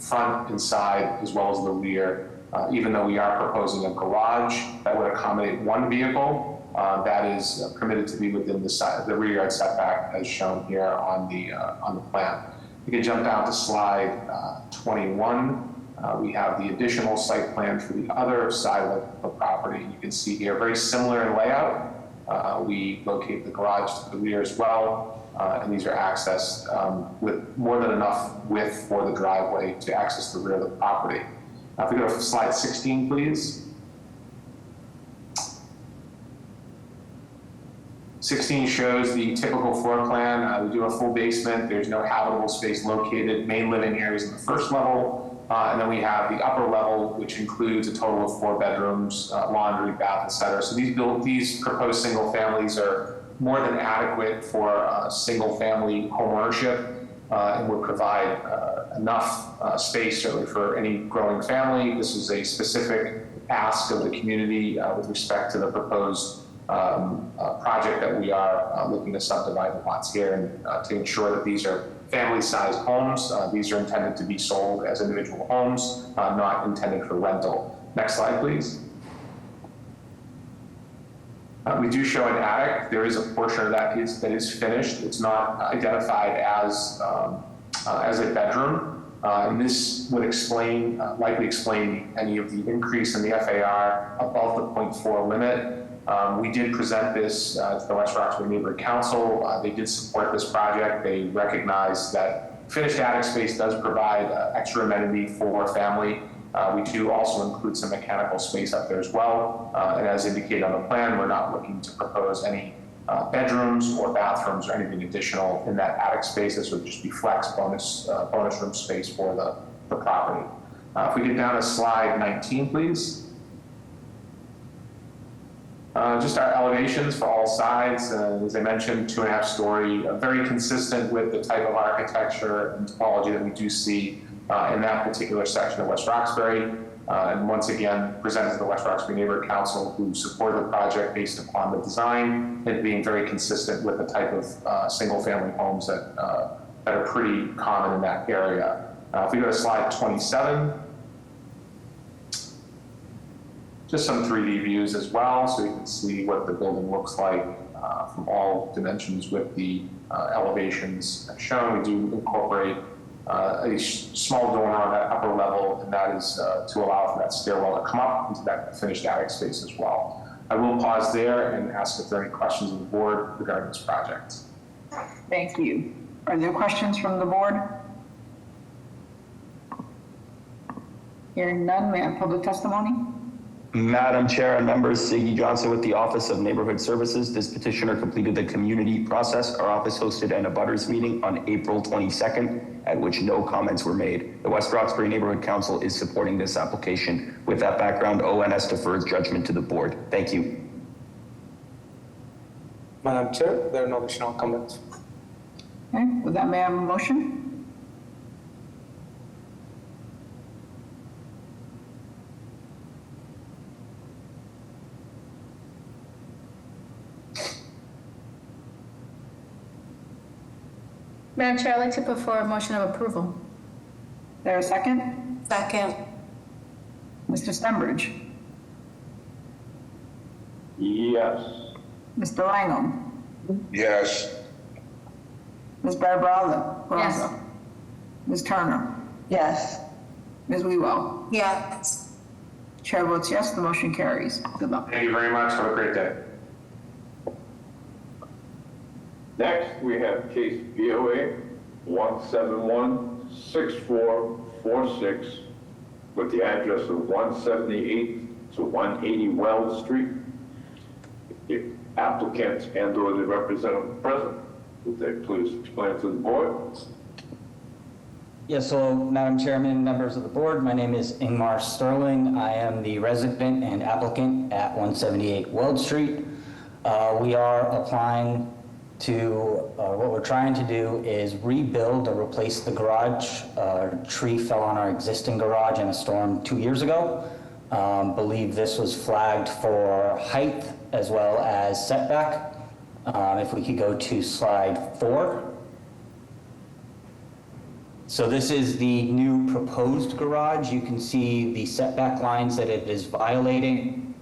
front and side, as well as the rear. Even though we are proposing a garage that would accommodate 1 vehicle, that is permitted to be within the rear yard setback as shown here on the plan. You can jump down to slide 21. We have the additional site plan for the other side of the property. You can see here, very similar in layout. We locate the garage to the rear as well. And these are accessed with more than enough width for the driveway to access the rear of the property. If we go to slide 16, please. 16 shows the typical floor plan. We do a full basement. There's no habitable space located. Main living areas in the first level. And then we have the upper level, which includes a total of 4 bedrooms, laundry, bath, etc. So these proposed single families are more than adequate for single family home ownership and would provide enough space certainly for any growing family. This is a specific ask of the community with respect to the proposed project that we are looking to subdivide the lots here and to ensure that these are family-sized homes. These are intended to be sold as individual homes, not intended for rental. Next slide, please. We do show an attic. There is a portion of that is finished. It's not identified as a bedroom. And this would likely explain any of the increase in the FAR above the 0.4 limit. We did present this to the West Roxbury Neighborhood Council. They did support this project. They recognize that finished attic space does provide extra amenity for family. We do also include some mechanical space up there as well. And as indicated on the plan, we're not looking to propose any bedrooms or bathrooms or anything additional in that attic space. This would just be flex bonus room space for the property. If we get down to slide 19, please. Just our elevations for all sides. As I mentioned, 2.5 story, very consistent with the type of architecture and topology that we do see in that particular section of West Roxbury. And once again, presented to the West Roxbury Neighborhood Council, who supported the project based upon the design and being very consistent with the type of single-family homes that are pretty common in that area. If we go to slide 27, just some 3D views as well, so you can see what the building looks like from all dimensions with the elevations shown. We do incorporate a small dormer on that upper level, and that is to allow for that stairwell to come up into that finished attic space as well. I will pause there and ask if there are any questions of the board regarding this project. Thank you. Are there questions from the board? Hearing none, may I have public testimony? Madam Chair and members, Siggy Johnson with the Office of Neighborhood Services. This petitioner completed the community process. Our office hosted an abutters meeting on April 22nd, at which no comments were made. The West Roxbury Neighborhood Council is supporting this application. With that background, ONS defers judgment to the board. Thank you. Madam Chair, there are no additional comments. Okay, with that, may I have a motion? Madam Chair, I'd like to put forward a motion of approval. There a second? Second. Mr. Stenbridge? Yes. Mr. Langel? Yes. Ms. Barbarossa? Yes. Ms. Turner? Yes. Ms. Wewell? Yes. Chair votes yes, the motion carries. Good luck. Thank you very much. Have a great day. Next, we have case BOA 1716446 with the address of 178 to 180 Wells Street. The applicant and/or the representative present, would they please explain to the board? Yes, hello, Madam Chairman, members of the board. My name is Ingmar Sterling. I am the resident and applicant at 178 Weld Street. We are applying to, what we're trying to do is rebuild or replace the garage. A tree fell on our existing garage in a storm 2 years ago. Believe this was flagged for height as well as setback. If we could go to slide 4. So this is the new proposed garage. You can see the setback lines that it is violating.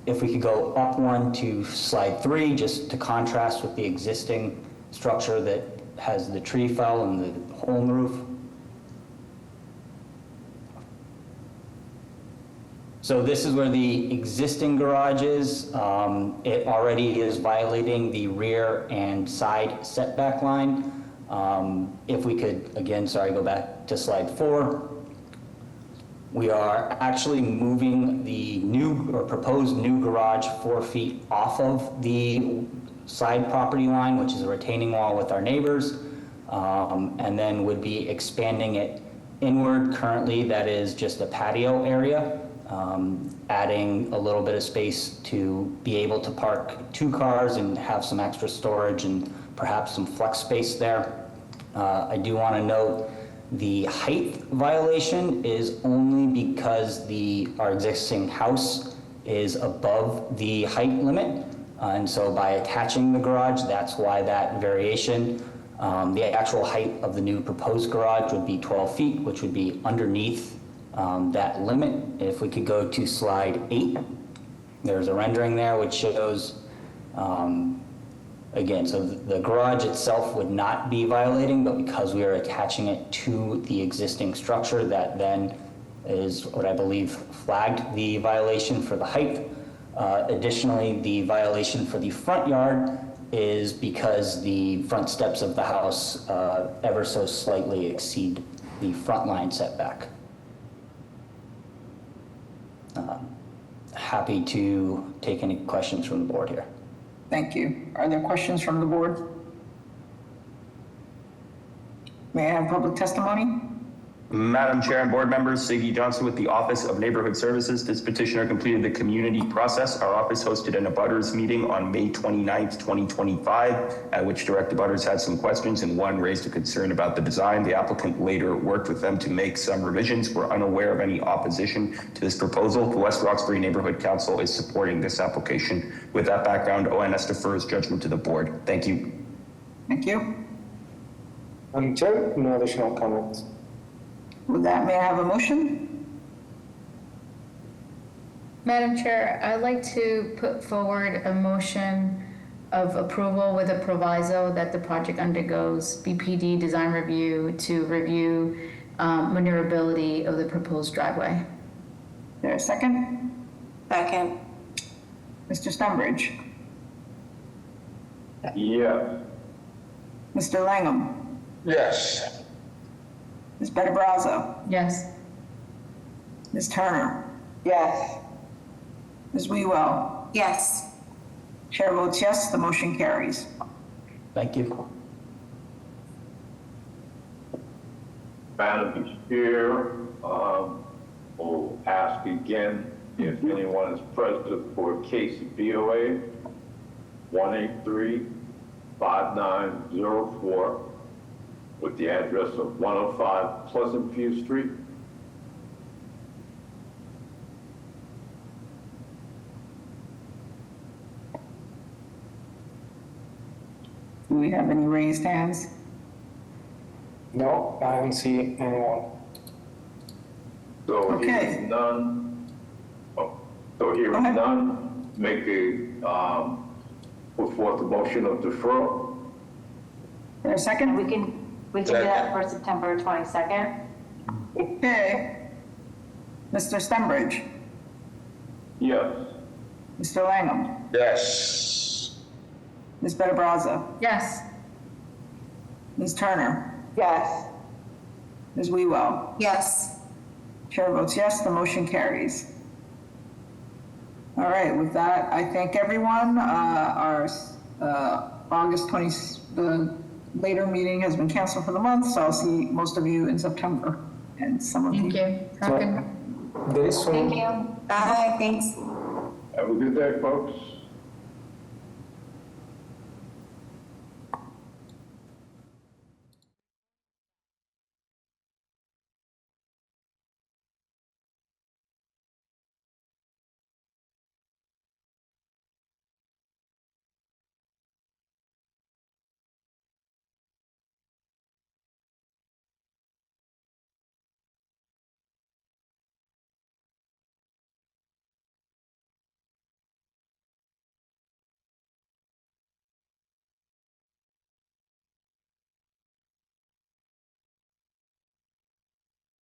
If we could go up one to slide 3, just to contrast with the existing structure that has the tree fell and the hole in the roof. So this is where the existing garage is. It already is violating the rear and side setback line. If we could, again, sorry, go back to slide 4. We are actually moving the new or proposed new garage 4 feet off of the side property line, which is a retaining wall with our neighbors, and then would be expanding it inward. Currently, that is just a patio area, adding a little bit of space to be able to park 2 cars and have some extra storage and perhaps some flex space there. I do want to note the height violation is only because our existing house is above the height limit. And so by attaching the garage, that's why that variation. The actual height of the new proposed garage would be 12 feet, which would be underneath that limit. If we could go to slide 8, there's a rendering there which shows, again, so the garage itself would not be violating, but because we are attaching it to the existing structure, that then is what I believe flagged the violation for the height. Additionally, the violation for the front yard is because the front steps of the house ever so slightly exceed the front line setback. Happy to take any questions from the board here. Thank you. Are there questions from the board? May I have public testimony? Madam Chair and board members, Siggy Johnson with the Office of Neighborhood Services. This petitioner completed the community process. Our office hosted an abutters meeting on May 29th, 2025, at which direct abutters had some questions and one raised a concern about the design. The applicant later worked with them to make some revisions. We're unaware of any opposition to this proposal. The West Roxbury Neighborhood Council is supporting this application. With that background, ONS defers judgment to the board. Thank you. Thank you. Madam Chair, no additional comments. With that, may I have a motion? Madam Chair, I'd like to put forward a motion of approval with a proviso that the project undergoes BPD design review to review maneuverability of the proposed driveway. There a second? Second. Mr. Stenbridge, Yes. Mr. Langham, Yes. Ms. Better Brazza, Yes. Ms. Turner, Yes. Ms. Wewell. Yes. Chair votes yes, the motion carries. Thank you. Madam Chair, will ask again if anyone is present for case BOA 183-5904 with the address of 105 Pleasant View Street. Do we have any raised hands? No, I don't see anyone. So Okay. hearing none, make put forth a motion of deferral. There a second? We can do that for September 22nd. Okay. Mr. Stenbridge, Yes. Mr. Langham, Yes. Ms. Better Brazza, Yes. Ms. Turner, Yes. Ms. Wewell. Yes. Chair votes yes, the motion carries. All right, with that, I thank everyone. Our August 20, the later meeting has been canceled for the month, so I'll see most of you in September and some of you. Thank you. Have a good There is some. Thank you. Bye, thanks. Have a good day, folks.